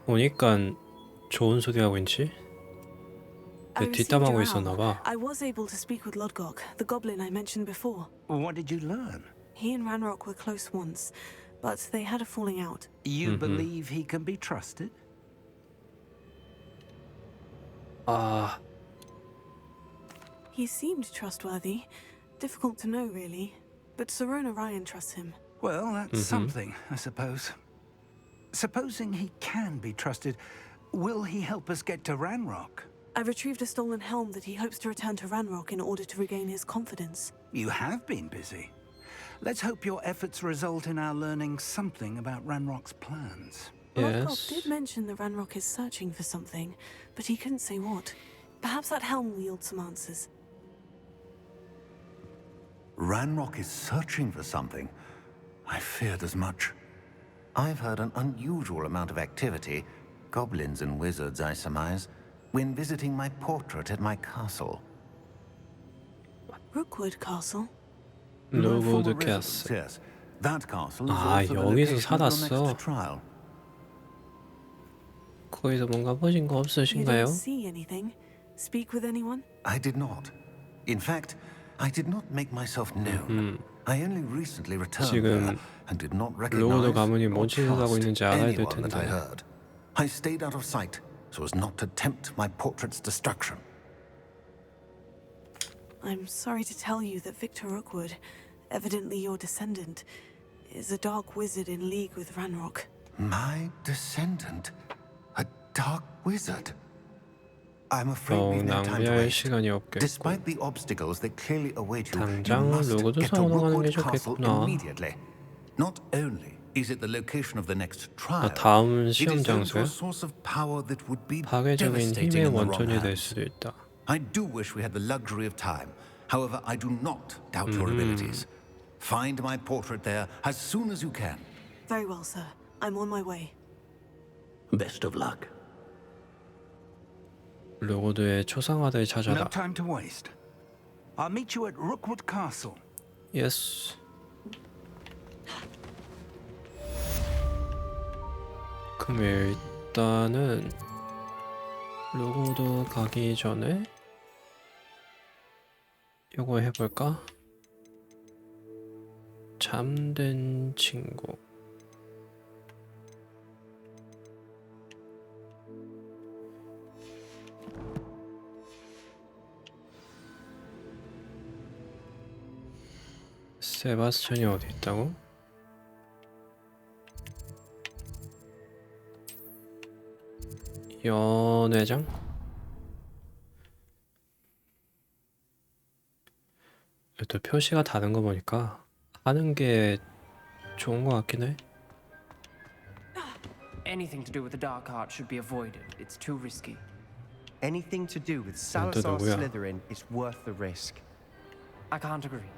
오니까 좋은 소리 하고 있지? 왜 뒷담하고 있었나봐. I was able to speak with Lodgok, the goblin I mentioned before. What did you learn? He and Ranrock were close once, but they had a falling out. You believe he can be trusted? 아, He seemed trustworthy. Difficult to know, really. But Sirona Ryan trusts him. Well, that's something, I suppose. Supposing he can be trusted, will he help us get to Ranrock? I've retrieved a stolen helm that he hopes to return to Ranrock in order to regain his confidence. You have been busy. Let's hope your efforts result in our learning something about Ranrock's plans. Lodgok did mention that Ranrock is searching for something, but he couldn't say what. Perhaps that helm will yield some answers. Ranrock is searching for something. I feared as much. I've heard an unusual amount of activity, goblins and wizards, I surmise, when visiting my portrait at my castle. Rookwood Castle? 로고드 캐슬. Yes, that castle is 아, also the 여기서 location of your 살았어. next trial. 거기서 뭔가 보신 거 You 없으신가요? didn't see anything? Speak with anyone? I did not. In fact, I did not make myself known. I only recently returned 지금 there and did not 로고드 recognize 가문이 뭔 or 짓을 하고 trust 있는지 알아야 될 anyone that I 텐데. heard. I stayed out of sight so as not to tempt my portrait's destruction. I'm sorry to tell you that Victor Rookwood, evidently your descendant, is a dark wizard in league with Ranrock. My descendant? A dark wizard? I'm afraid we've no time to 낭비할 waste. 시간이 없겠고. Despite the obstacles that clearly await you, you 당장 must 로고드 get to 성으로 가는 게 Rookwood Castle 좋겠구나. immediately. Not only is it the location of the next trial, 다음 it 시험 is known 장소야? for a source of power that would be 파괴적인 devastating 힘의 in the wrong 원천이 될 hands. 수도 있다. I do wish we had the luxury of time. However, I do not doubt your abilities. Find my portrait there as soon as you can. Very well, sir. I'm on my way. Best of luck. 로고드의 초상화를 찾아라. No time to waste. I'll meet you at Rookwood Castle. Yes. 그럼 일단은 로고드 가기 전에 요거 해볼까? 잠든 친구. 세바스찬이 어디 있다고? 연회장? 또 표시가 다른 거 보니까 하는 게 좋은 거 같긴 해. Anything to do with the dark art should be avoided. It's too risky. Anything to do with Salazar Slytherin is worth the risk. I can't agree.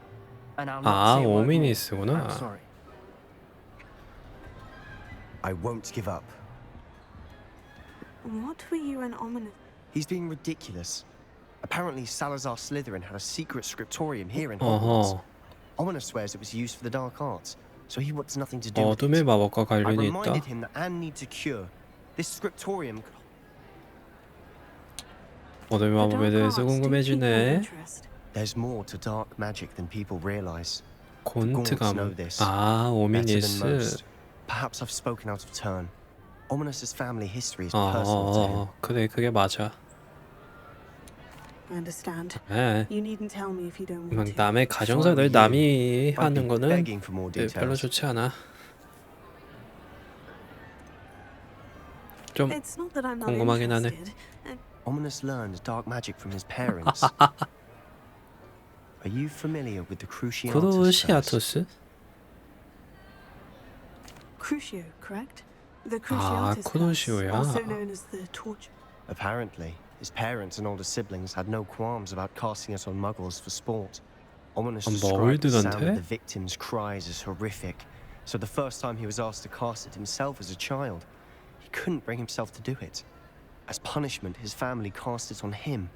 And I'll 아, not say a word more. 오미니스구나. I'm sorry. I won't give up. What were you and ominous? He's being ridiculous. Apparently, Salazar Slytherin had a secret scriptorium here in 어허. Hogwarts. Ominous swears it was used for the dark arts, so he wants nothing to do with 어둠의 it. 마법과 I 관련이 reminded 있다. him that Anne needs a cure. This scriptorium could 어둠의 마법에 대해서 궁금해지네. There's more to dark magic than people realize. 곤트 Gaunts know 가문. this 아, better than 오미니스. most. Perhaps I've spoken out of turn. Ominous's family history is personal to him. 그래, 그게 맞아. I understand. 네. You needn't tell me if you don't want 막 to. 남의 가정사를 남이 하는 거는 begging for more 별로 details. 좋지 않아. 좀 It's not that I'm not 궁금하긴 하네. interested. Ominous learned dark magic from his parents. Are you familiar with the Cruciatus curse? 크루시아토스? Crucio, correct? The 아, Cruciatus curse, 크루시오야. also known as the torture. Apparently, his parents and older siblings had no qualms about casting it on muggles for sport. Ominous described the sound of the victims' cries as horrific, so the first time he was asked to cast it himself as a child, he couldn't bring himself to do it. As punishment, his family cast it on him.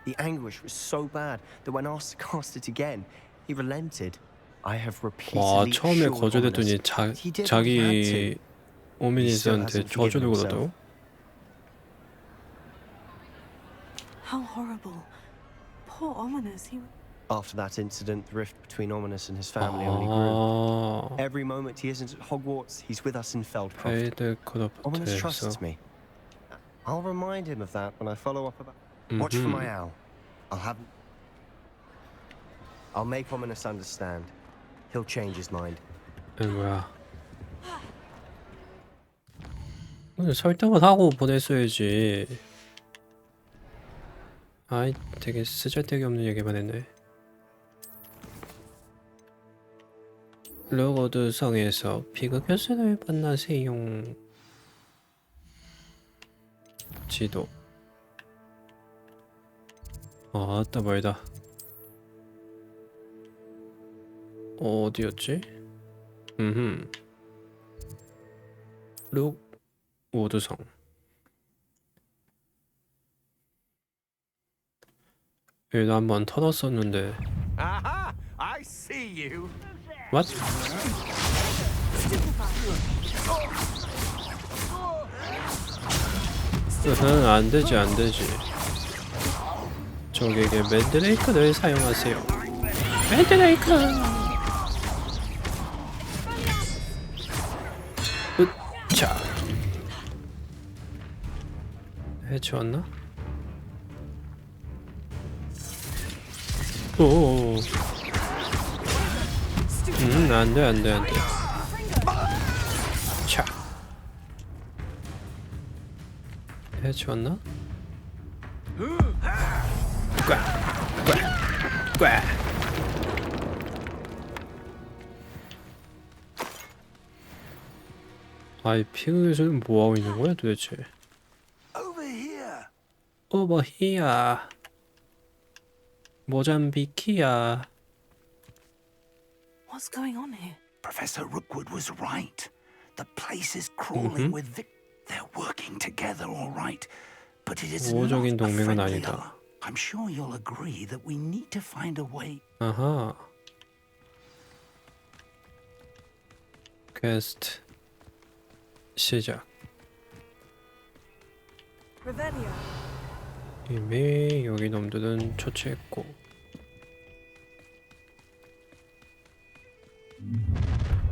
The anguish was so bad that when asked to cast it again, he relented. I have 와, repeatedly 처음에 assured 거절했더니 Ominous he did what he had to. 자기 오미니스한테 저주를 걸었다고? How horrible. Poor Ominous, he... After that incident, the rift between Ominous and his family only grew. Every moment he isn't at Hogwarts, he's with us in Feldcroft. Ominous trusts me. I'll remind him of that when I follow up about... Watch for my owl. I'll make Ominous understand. He'll change his mind. 뭐야? 근데 설득을 하고 보냈어야지. 아이, 되게 쓰잘데기 없는 얘기만 했네. 로고드 성에서 비극 교수를 만나세요. 지도. 아따 멀다. 어디였지? 룩우드성. 얘도 한번 털었었는데. Aha! I see you. What? 안 되지, 안 되지. 적에게 맨드레이크를 사용하세요. 맨드레이크! 자, 해치웠나? 오. 안돼 안돼 안돼. 자, 해치웠나? 꽉. 아이 피그에서는 뭐 하고 있는 거야 도대체? Over here. 모잠비키야. What's going on here? Professor Rookwood was right. The place is crawling with They're working together, all right. But it is not 우호적인 a 동맹은 friendly 아니다. other. I'm sure you'll agree that we need to find a way. 아하. 퀘스트 시작. Revelio. 이미 여기 놈들은 처치했고.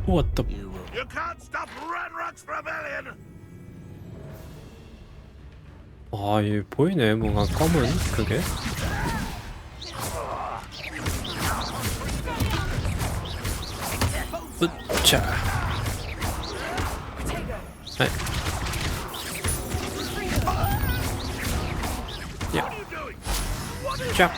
What the? You can't stop Ranrock's rebellion. 아, 얘 보이네. 뭔가 검은 그게. 으차. 네. 야. 쫙.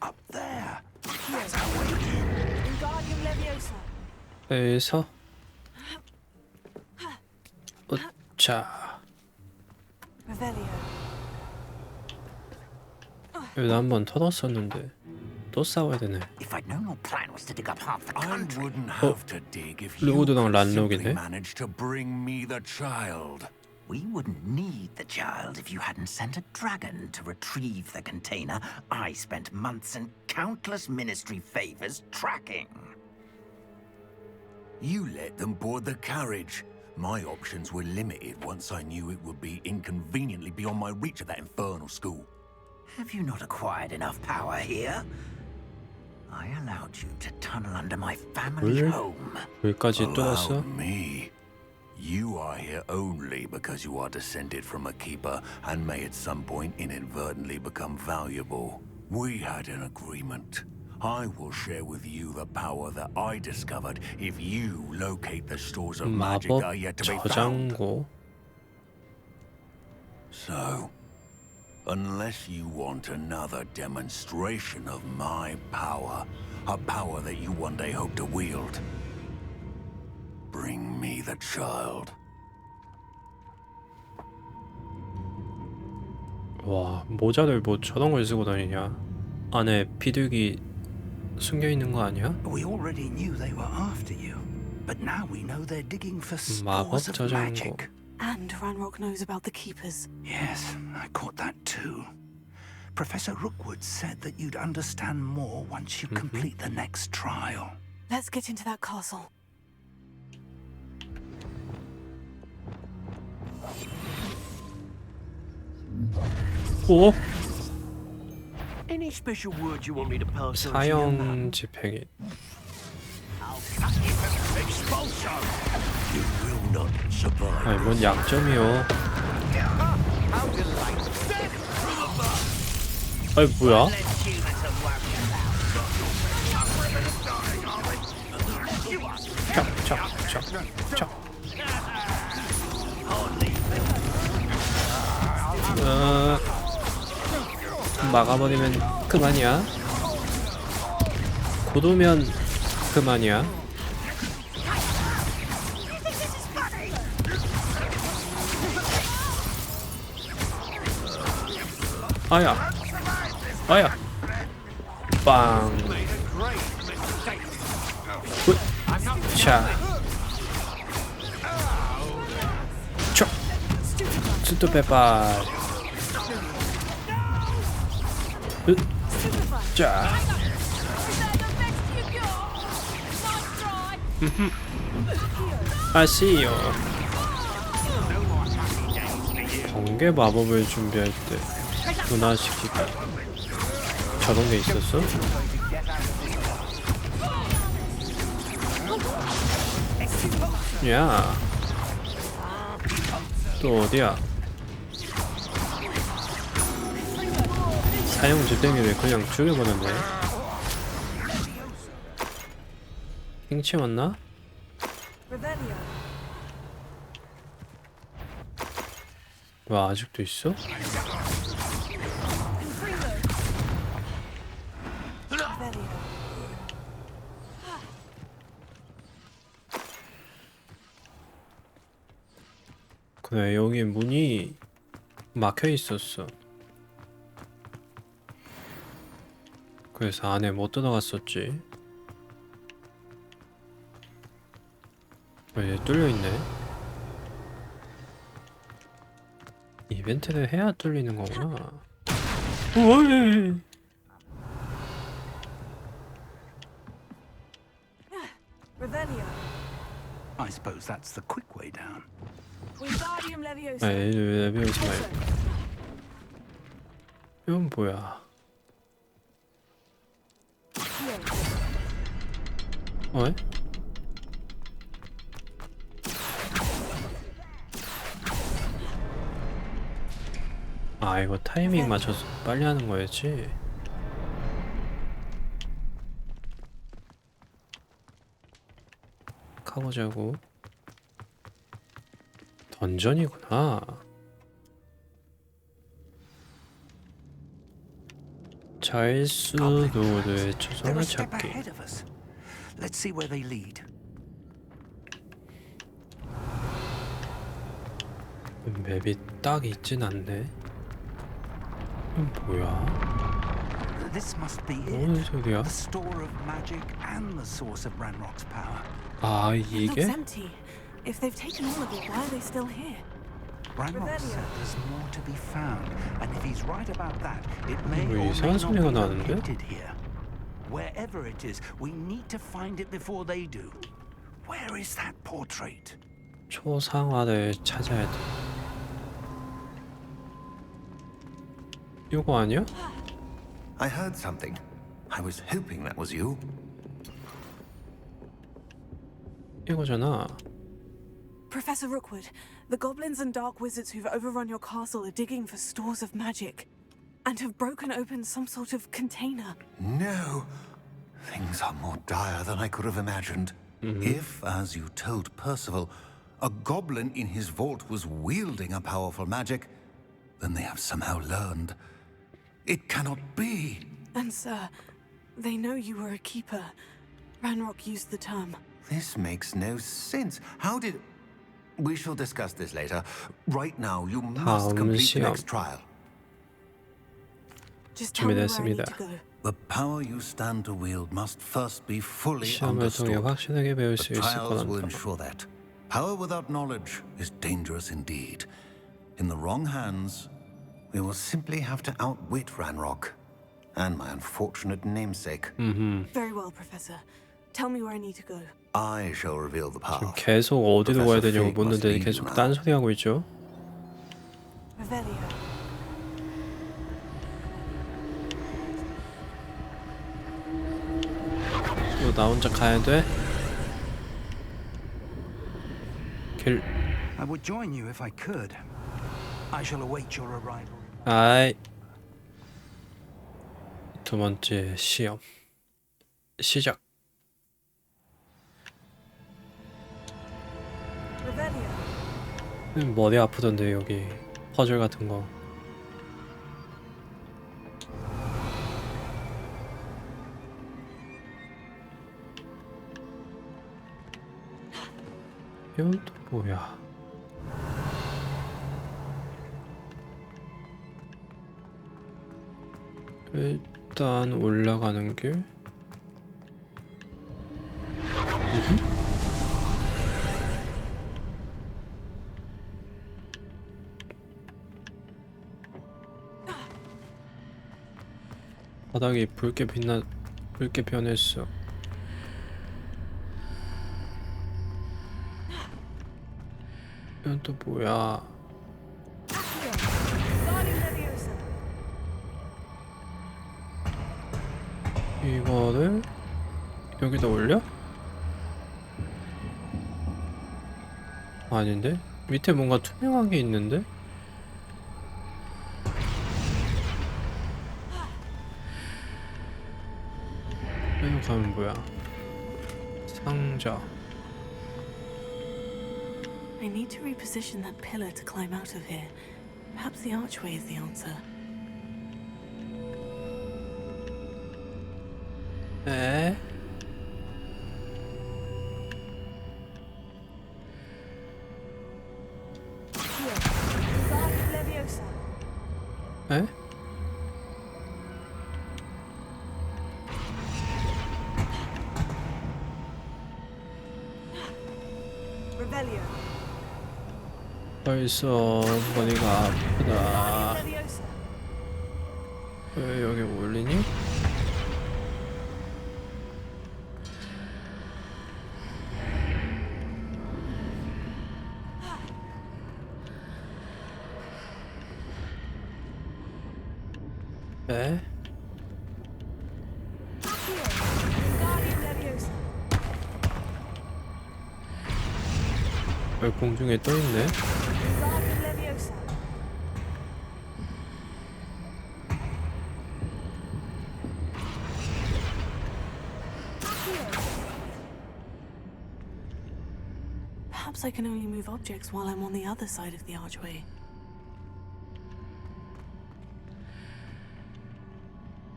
Up there. That's how we do. Wingardium Leviosa. 에서. 으차. Revelio. 여기다 한번 터졌었는데 또 싸워야 되네. If I'd known your plan was to dig up half the country. I wouldn't have to dig if you 루구드랑 simply 란록이네. managed to bring me the child. We wouldn't need the child if you hadn't sent a dragon to retrieve the container I spent months and countless ministry favors tracking. You let them board the carriage. My options were limited once I knew it would be inconveniently beyond my reach at that infernal school. Have you not acquired enough power here? I allowed you to tunnel under my family home. 여기까지 또 왔어? Allowed me. You are here only because you are descended from a keeper and may at some point inadvertently become valuable. We had an agreement. I will share with you the power that I discovered if you locate the stores of magic that are yet to be found. 저장고. So, unless you want another demonstration of my power, a power that you one day hope to wield, bring me the child. 와, 모자를 뭐 저런 걸 쓰고 다니냐? 안에 비둘기 숨겨 있는 거 아니야? We already knew they were after you, but now we know they're digging for 마법 spores of 저장고. magic. And Ranrock knows about the keepers. Yes, I caught that too. Professor Rookwood said that you'd understand more once you complete the next trial. Let's get into that castle. 오? Any special words you want me to pass on? 사형 집행인. Expulsion. You will not survive. 아니 뭔 약점이요? 아이 뭐야? 척. 막아버리면 그만이야. 고도면 그만이야. 아야. 빵. 자. 촉. 스투페파. 자. 아시요. 번개 마법을 준비할 때 분화시키기. 저런 게 있었어? 야, 또 어디야? 사용 집행기를 그냥 죽여보는데. 킹치웠나? 와, 아직도 있어? 그래, 여기 문이 막혀 있었어. 그래서 안에 못 들어갔었지. 얘 뚫려있네. 이벤트를 해야 뚫리는 거구나. 오이. I suppose that's the quick way down. 아, 레비오스 말고. 이건 뭐야? 어? 아, 이거 타이밍 맞춰서 빨리 하는 거였지? 가보자고. 던전이구나. 자일수도르의 초성을 찾기. Let's see where they lead. 맵이 딱 있진 않네. 이건 뭐야? This must be 뭔 it. 소리야? The store of magic and the source of Ranrock's power. 아, It looks 이게? empty. If they've taken all of it, why are they still here? Ranrock said there's more to be found, and if he's right about that, it may 왜 or may 이상한 not 소리가 be 나는데? located here. Wherever it is, we need to find it before they do. Where is that portrait? 초상화를 찾아야 돼. 이거 아니야? I heard something. I was hoping that was you. 이거잖아. Professor Rookwood, the goblins and dark wizards who've overrun your castle are digging for stores of magic and have broken open some sort of container. No. Things are more dire than I could have imagined. If, as you told Percival, a goblin in his vault was wielding a powerful magic, then they have somehow learned. It cannot be. And sir, they know you were a keeper. Ranrock used the term. This makes no sense. How did... We shall discuss this later. Right now, you must complete the next trial. Just tell me where I need 준비됐습니다. to go. The power you stand to wield must first be fully 시험을 통해 understood. 확실하게 배울 The 수 있을 trials will 거란다. ensure that. Power without knowledge is dangerous indeed. In the wrong hands, we will simply have to outwit Ranrock and my unfortunate namesake. Very well, Professor. Tell me where I need to go. I shall reveal the 지금 power. 계속 어디로 가야 Professor 되냐고 Fig must 묻는데 lead 계속 you now. 딴소리 하고 있죠. Revelio. 또 나 혼자 가야 돼? 길. I would join you if I could. I shall await your arrival. 아이. 두 번째 시험. 시작. 머리 아프던데 여기 퍼즐 같은 거. 이건 또 뭐야? 일단 올라가는 길. 바닥이 붉게 변했어. 이건 또 뭐야? 이거를 여기다 올려? 아닌데? 밑에 뭔가 투명한 게 있는데? 여기 가면 뭐야? 상자. I need to reposition that pillar to climb out of here. Perhaps the archway is the answer. 에? 에? 벌써 머리가 아프다. 왜 여기 올리니? 네? 왜 공중에 떠있네? Perhaps I can only move objects while I'm on the other side of the archway.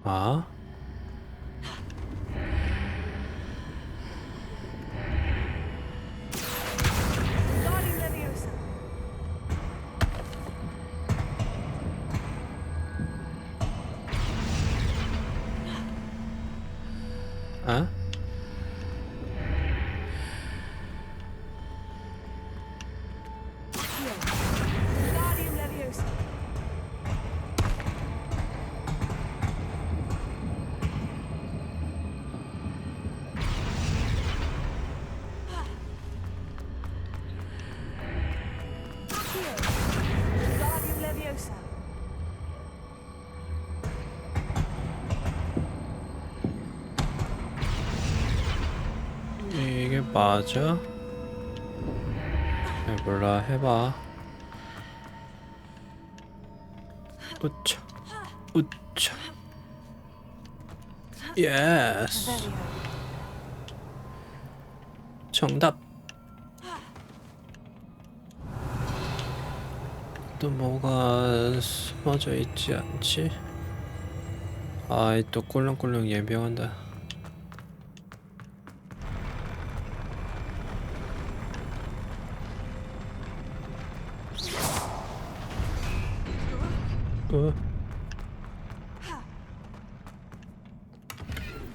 아? 아? 이게 맞아? 몰라, 해봐. 우차, 우차. 예스. 정답. 또 뭐가 숨어져 있지 않지? 아이, 또 꿀렁꿀렁 예병한다.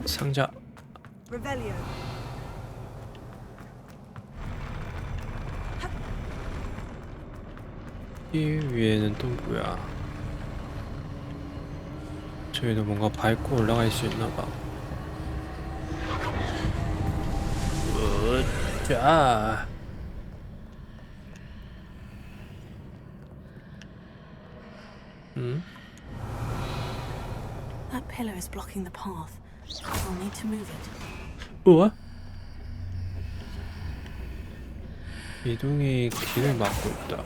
상자. 이 위에는 또 뭐야? 저희도 뭔가 밟고 올라갈 수 있나봐. 자. That pillar is blocking the path. I'll need to move it. 우와? 이동이 길을 막고 있다.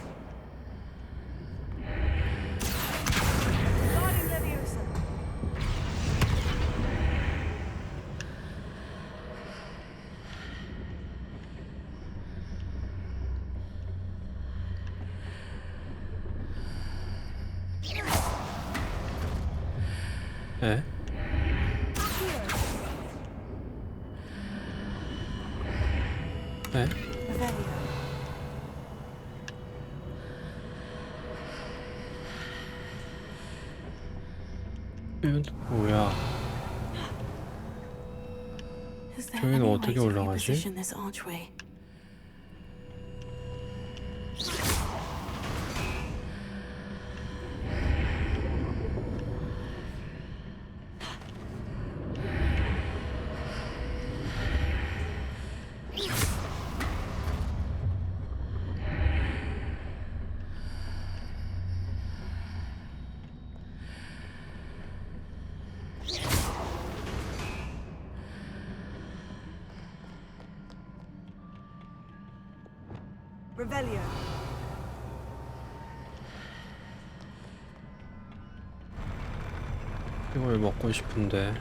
에? 에? 이건 또 뭐야? 저기는 어떻게 올라가지? Revelio. 이걸 먹고 싶은데.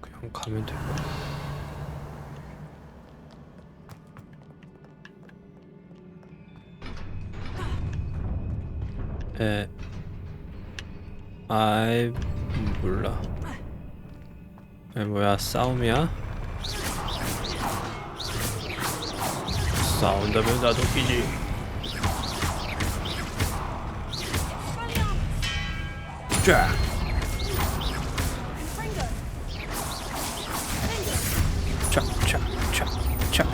그냥 가면 될까? 아이 몰라. 뭐야, 싸움이야? 싸운다면 나도 끼지. 쫙. 촥촥촥촥.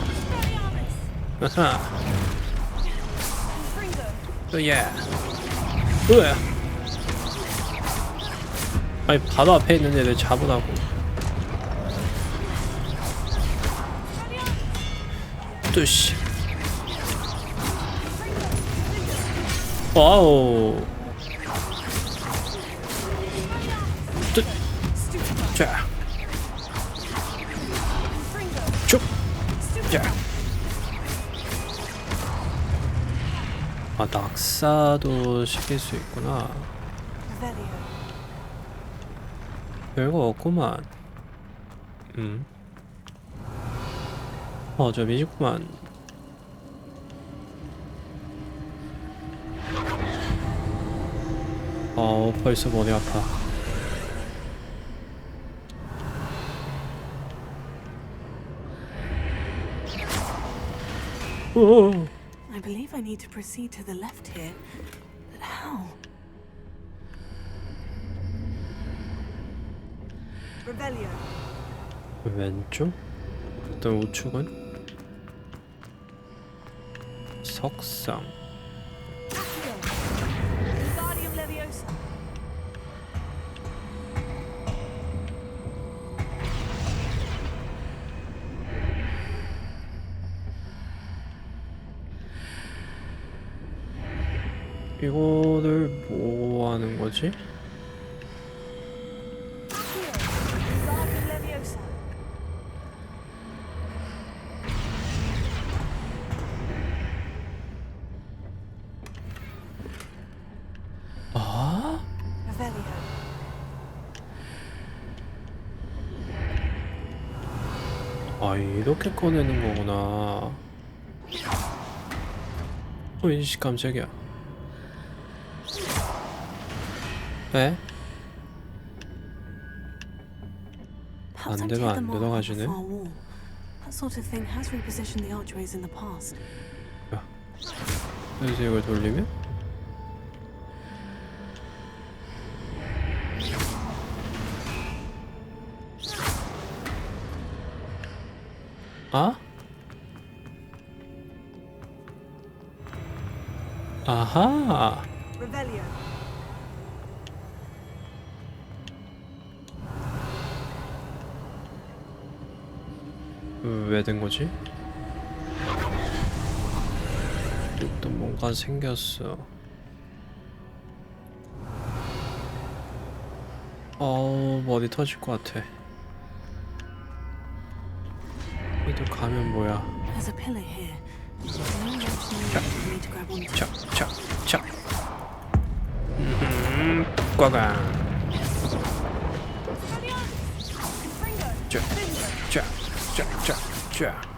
아하. 예. 으아. 아니 바로 앞에 있는 애들 잡으라고. 뚜시. 와우. 뚜. 자. 쭉. 자. 아, 낙사도 시킬 수 있구나. 별거 없구만. 점이구만. 벌써 머리 아파. I believe I need to proceed to the left here, but how? Revelio. 왼쪽? 일단 우측은? 석상. Wingardium Leviosa. 이거를 뭐 하는 거지? Wingardium Leviosa. 아? Revelio. 아, 이렇게 꺼내는 거구나. 이씨, 깜짝이야. 에? 안 되면 안 들어가지네. That sort of thing has repositioned the archways in the past. 야, 그래서 이걸 돌리면? 아? 아하. Revelio. 왜 된 거지? 또 뭔가 생겼어. 머리 터질 것 같아. 여기도 가면 뭐야? There's a pillar here. No mention for me to grab onto. 착착착. 꽉강. 쫙쫙쫙쫙쫙.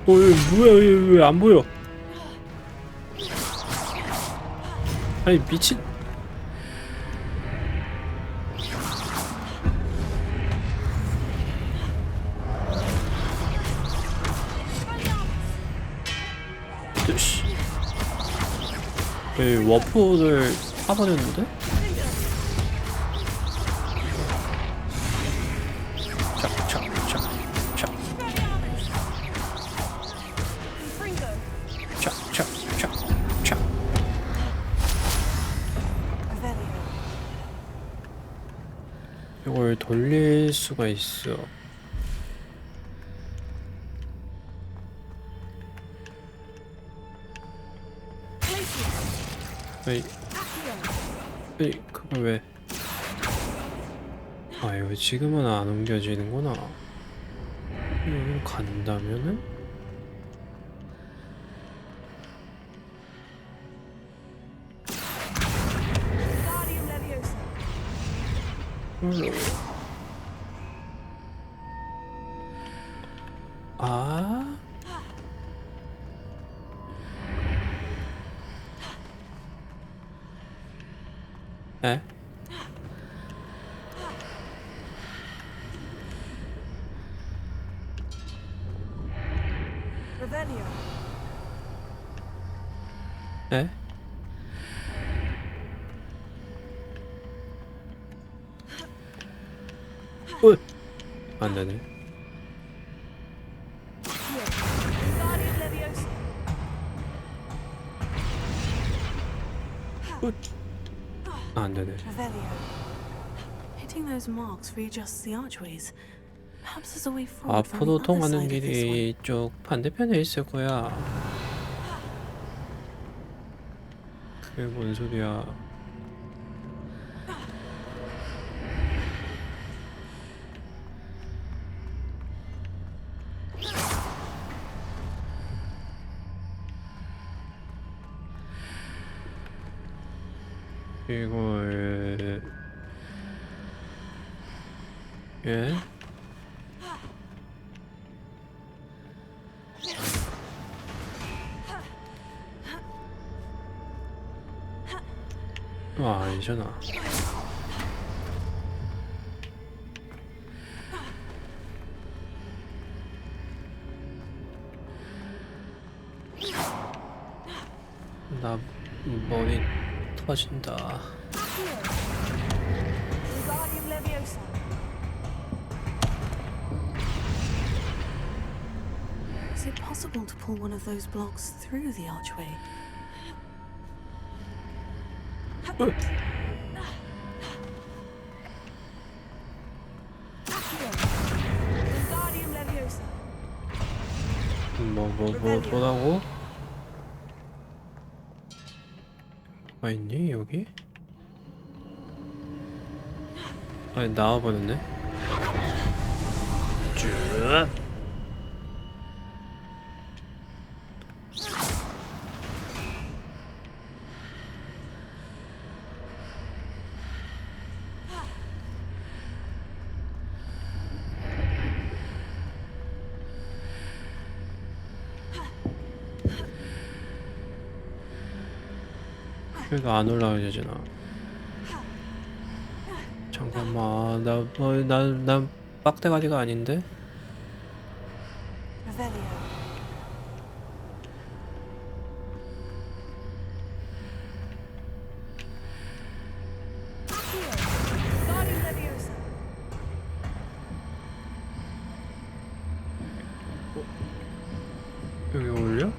뭐야, 왜 안 보여? 아니 미친. 뚜시. 워프를 파버렸는데? 이걸 돌릴 수가 있어. 에이, 그걸 왜? 아, 이거 지금은 안 옮겨지는구나. 여기로 간다면은? 아? 에? 에? 어? 안 되네. 안 되네. Hitting those marks readjusts the archways. Perhaps there's a way forward from the 앞으로 other 통하는 side of this one. 길이 이쪽 반대편에 있을 거야. 그게 뭔 소리야? 이걸 예? 아니잖아. 나 머리 터진다. Is it possible to pull one of those blocks through the archway? 뭐라고? 뭐가 있니 여기? 아니 나와버렸네. 쭉. 여기가 안 올라가잖아. 잠깐만, 난 빡대가리가 아닌데? 여기 올려?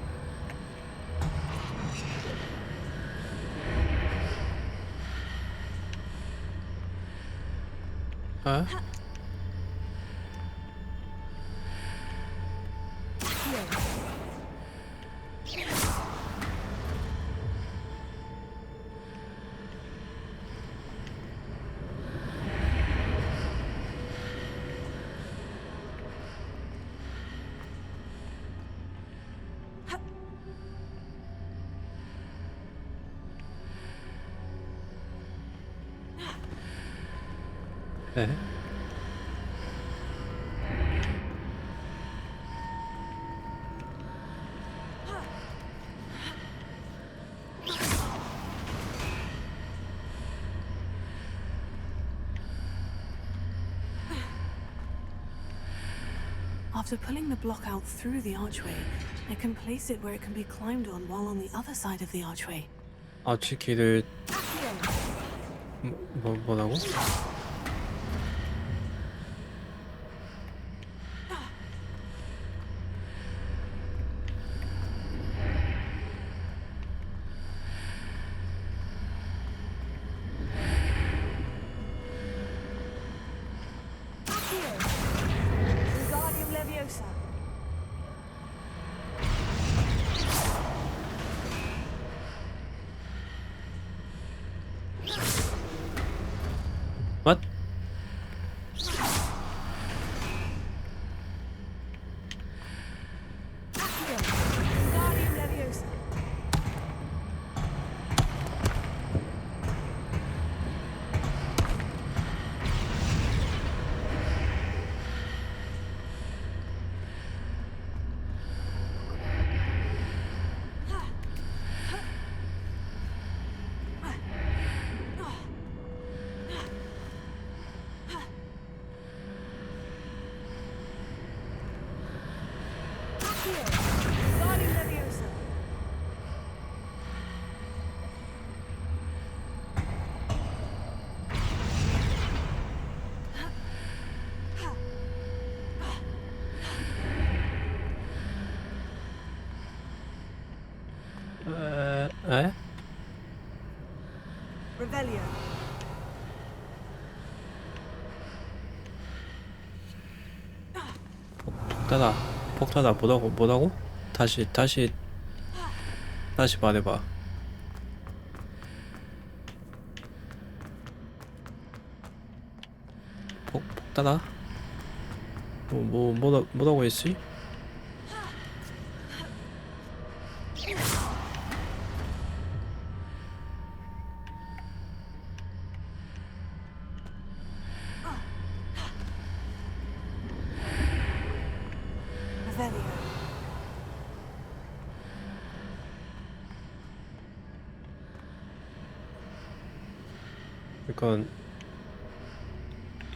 아? 네. After pulling the block out through the archway, I can place it where it can be climbed on while on the other side of the archway. 아치 길을 뭐라고? What? 폭탄아 뭐라고? 다시 말해봐. 폭탄아? 뭐라고 했지?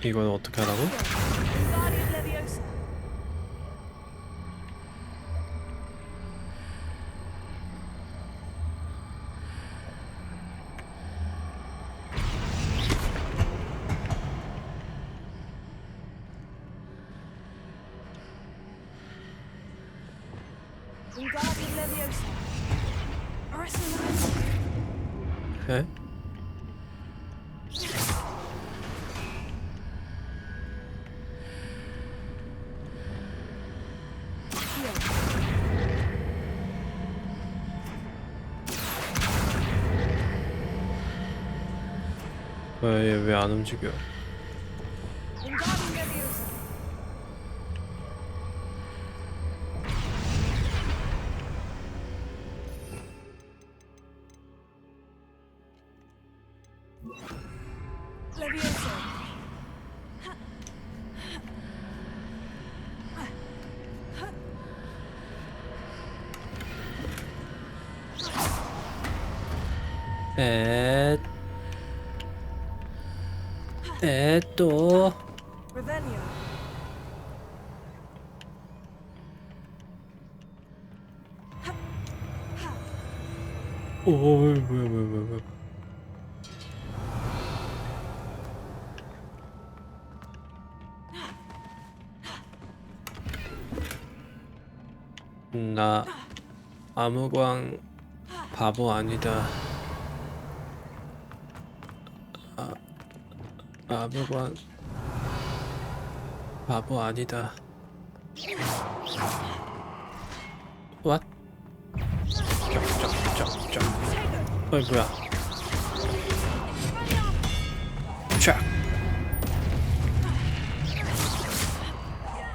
이건 어떻게 하라고? 에? 왜 안 움직여? 또 뭐야. 나 아무광 바보 아니다. 아무광 바보 아니다. What? 쩍. 어이 뭐야? 쫙.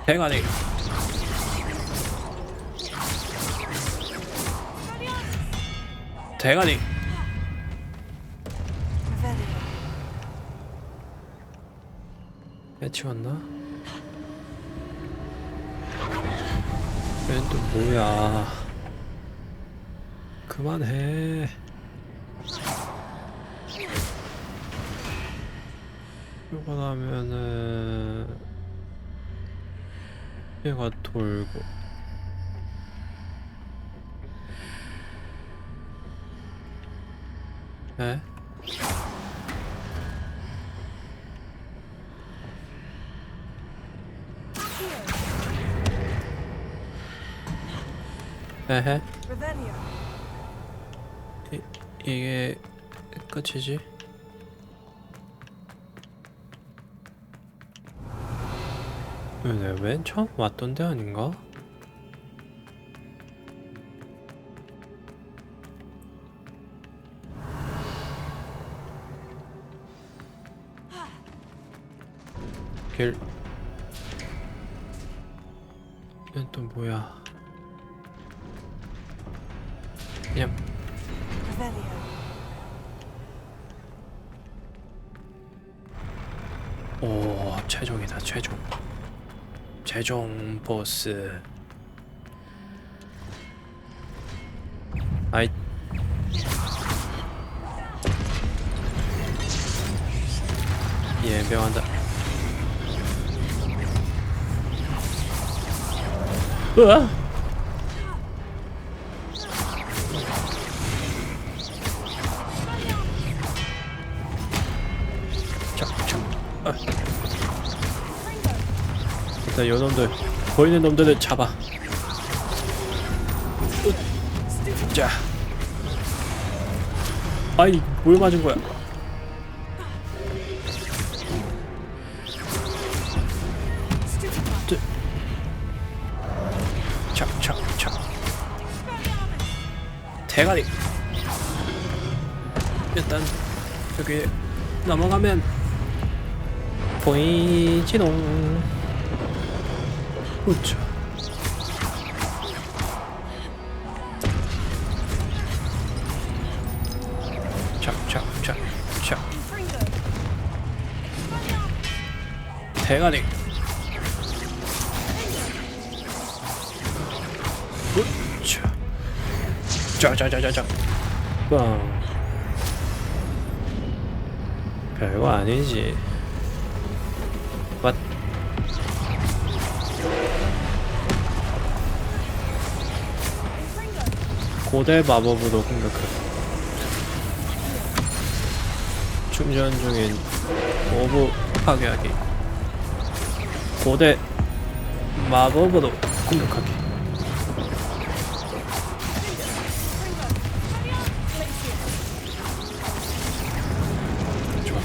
대가리. 해치웠나? 얘는 또 뭐야? 그만해. 이거 하면은 얘가 돌고. 에? 에헤. 이게 끝이지? 내가 맨 처음 왔던 데 아닌가? 얘는 또 뭐야? 냠. 오, 최종이다. 최종 보스. 아이. 예명한다. 으아! 일단 요놈들 보이는 놈들을 잡아. 자. 아이 뭘 맞은 거야? 착착착. 대가리. 일단 여기 넘어가면 보이지롱. 우차. 착착착착. 대가리. 우차. 짜자자자자. 빵. 별거 아니지. 왓. 고대 마법으로 공격하다. 충전 중인 오브 파괴하기. 고대 마법으로 공격하기. 좋아.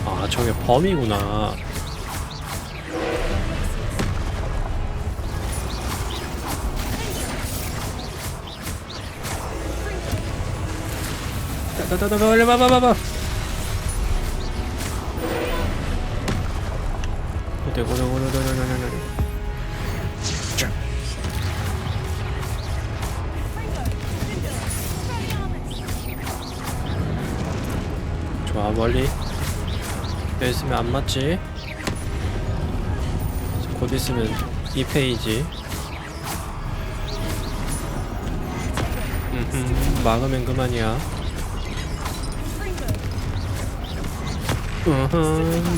아, 저게 범이구나. 빨리 봐봐봐봐. 좋아, 멀리 있으면 안 맞지. 곧 있으면 2페이지. 막으면 그만이야.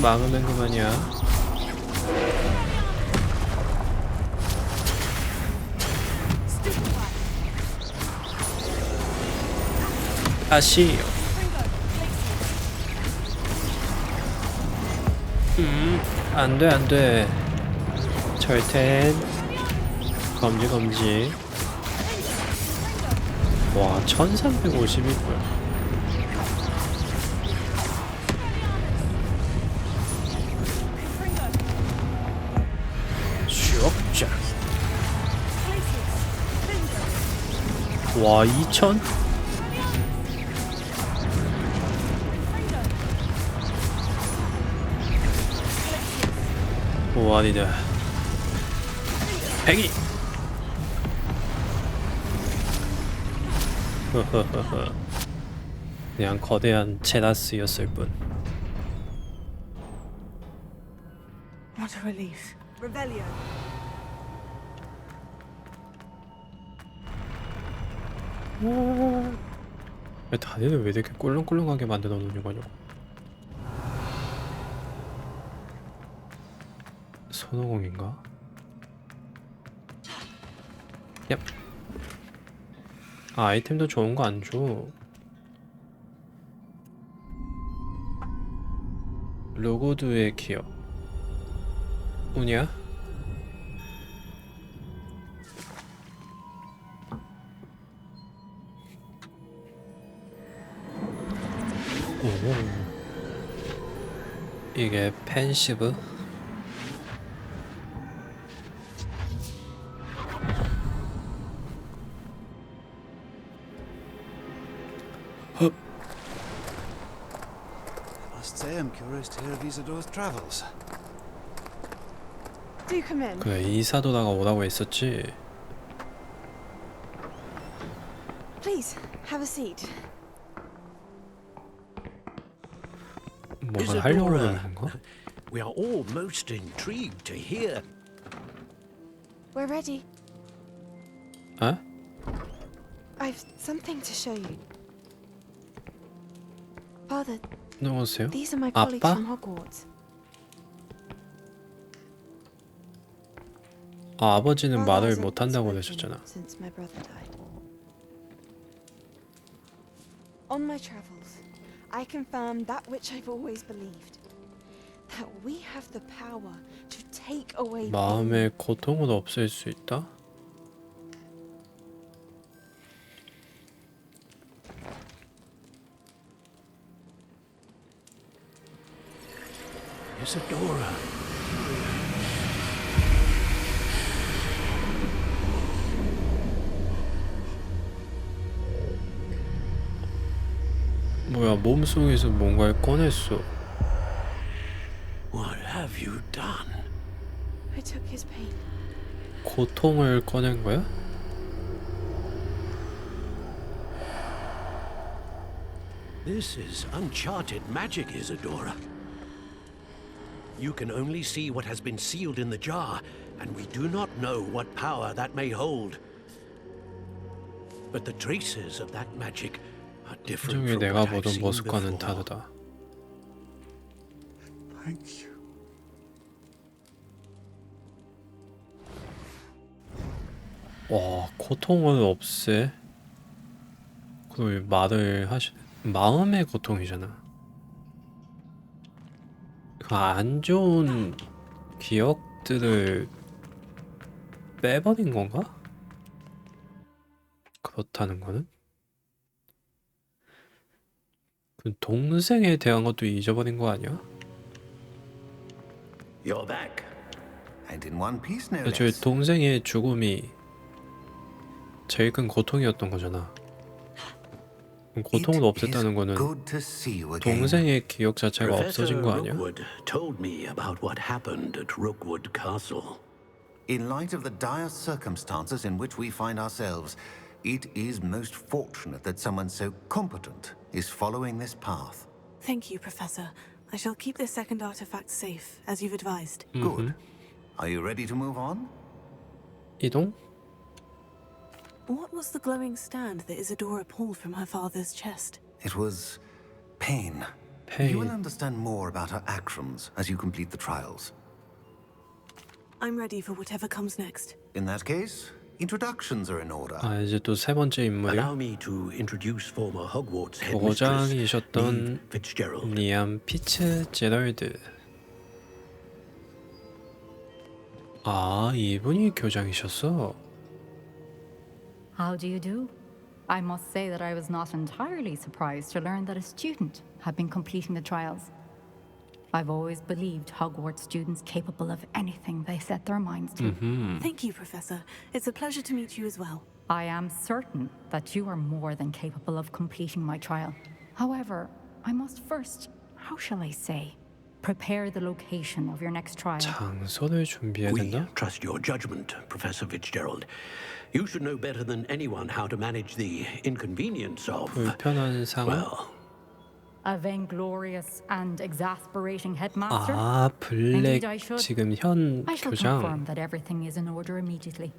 막으면 그만이야. 아시오. 안돼 안돼. 절텐. 검지 검지. 와, 1351불. 슉자. 와, 2000? 오, 아니다. 100이. 허허허허. 그냥 거대한 제라스였을 뿐. What a relief. Revelio. 왜 다리를 왜 이렇게 꿀렁꿀렁하게 만들어 놓는 거냐고. 손오공인가? 얍. 아, 아이템도 좋은 거 안 줘. 로고드의 기억. 우냐? 오. 이게 펜시브? I must say I'm curious to hear of Isadore's travels. Do come in. 그래, 이사도다가 오라고 했었지. Please, have a seat. 뭔가 하려고 그러는 건가? We are all most intrigued to hear. We're ready. 어? I've something to show you. Father, 누구세요? these are my colleagues 아빠? from Hogwarts. 아, 아버지는 Father 말을 hasn't 못한다고 spoken 그러셨잖아. Since my brother died. On my travels, I confirmed that which I've always believed. That we have the power to take away 마음의 고통을 없앨 수 있다? Isadora. 뭐야, 몸속에서 뭔가를 꺼냈어. What have you done? I took his pain. 고통을 꺼낸 거야? This is uncharted magic, Isadora. You can only see what has been sealed in the jar, and we do not know what power that may hold. But the traces of that magic are different 표정이 from 내가 what I've 보던 seen 모습과는 before. 다르다. Thank you. 와, 고통을 없애? 그걸 말을 하시네. 마음의 고통이잖아. 그 안 좋은 기억들을 빼버린 건가? 그렇다는 거는? 그 동생에 대한 것도 잊어버린 거 아니야? You're back. And in one piece, no 애초에 less. 동생의 죽음이 제일 큰 고통이었던 거잖아. 그럼 고통을 없앴다는 거는 Good to see you again. 동생의 기억 자체가 없어진 거 아니야? Rookwood told me about what happened at Rookwood Castle. In light of the dire circumstances in which we find ourselves, it is most fortunate that someone so competent is following this path. Thank you, Professor. I shall keep this second artifact safe, as you've advised. Good. Are you ready to move on? 이동? What was the glowing stand that Isadora pulled from her father's chest? It was pain. Pain. You will understand more about her actions as you complete the trials. I'm ready for whatever comes next. In that case, introductions are in order. 아, 이제 또 세 번째 인물이야. Allow me to introduce former Hogwarts headmistress 교장이셨던 Fitzgerald. 리암 피츠제럴드. 아, 이분이 교장이셨어. How do you do? I must say that I was not entirely surprised to learn that a student had been completing the trials. I've always believed Hogwarts students capable of anything they set their minds to. Thank you, Professor. It's a pleasure to meet you as well. I am certain that you are more than capable of completing my trial. However, I must first, how shall I say, prepare the location of your next trial. 장소를 준비해야 We 된다? trust your judgment, Professor Fitzgerald. You should know better than anyone how to manage the inconvenience of, 불편한 상황? well, A vainglorious and exasperating headmaster? 아, 블랙 Indeed, I should. 지금 현 I shall 교장. confirm that everything is in order immediately.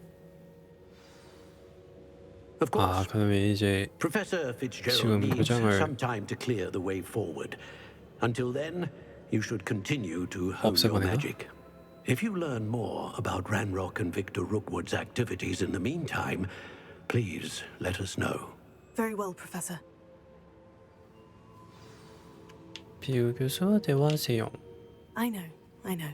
of course. 아, 그러면 이제 Professor Fitzgerald 지금 needs 교장을 some time to clear the way forward. Until then, you should continue to hone your 없애버리나? magic. If you learn more about Ranrock and Victor Rookwood's activities in the meantime, please let us know. Very well, Professor. 비유 교수와 대화하세요. I know.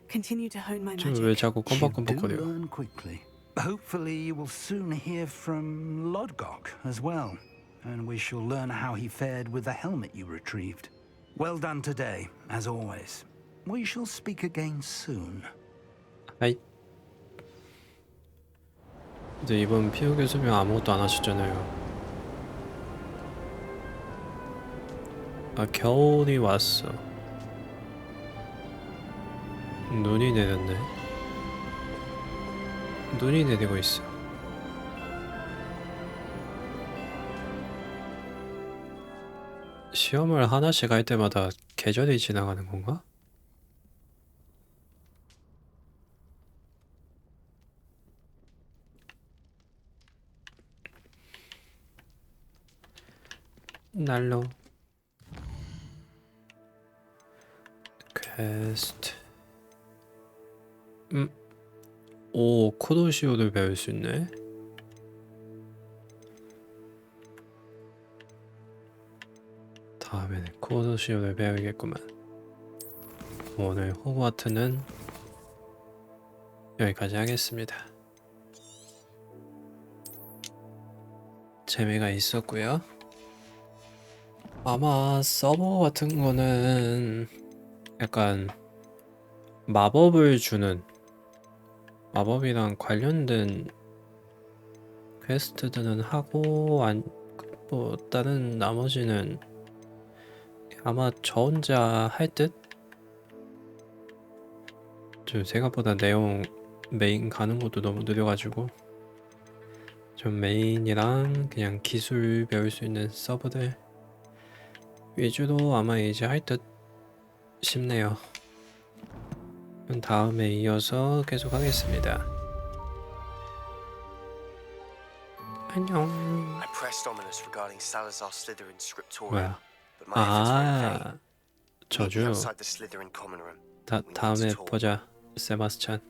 Continue to hone my 지금 magic. 왜 자꾸 You do 껌박껌박거려? learn quickly. Hopefully you will soon hear from Lodgok as well, and we shall learn how he fared with the helmet you retrieved. Well done today, as always. We shall speak again soon. 아이. 근데 이번 피우 교수님 아무것도 안 하셨잖아요. 아, 겨울이 왔어. 눈이 내렸네. 눈이 내리고 있어. 시험을 하나씩 할 때마다 계절이 지나가는 건가? 날로 퀘스트. 오, 쿠로시오를 배울 수 있네. 다음에는 쿠로시오를 배우겠구만. 오늘 호그와트는 여기까지 하겠습니다. 재미가 있었고요. 아마 서버 같은 거는 약간 마법을 주는 마법이랑 관련된 퀘스트들은 하고 뭐 다른 나머지는 아마 저 혼자 할 듯? 좀 생각보다 내용 메인 가는 것도 너무 느려가지고 좀 메인이랑 그냥 기술 배울 수 있는 서버들 위주로 아마 이제 할 듯 싶네요. 다음에 이어서 계속 하겠습니다. 안녕. I pressed ominous regarding Salazar Slytherin's scriptorium, 뭐야? but my efforts were in vain. 아, Meet me 저주. outside the Slytherin common room. 다음에 보자, 세바스찬.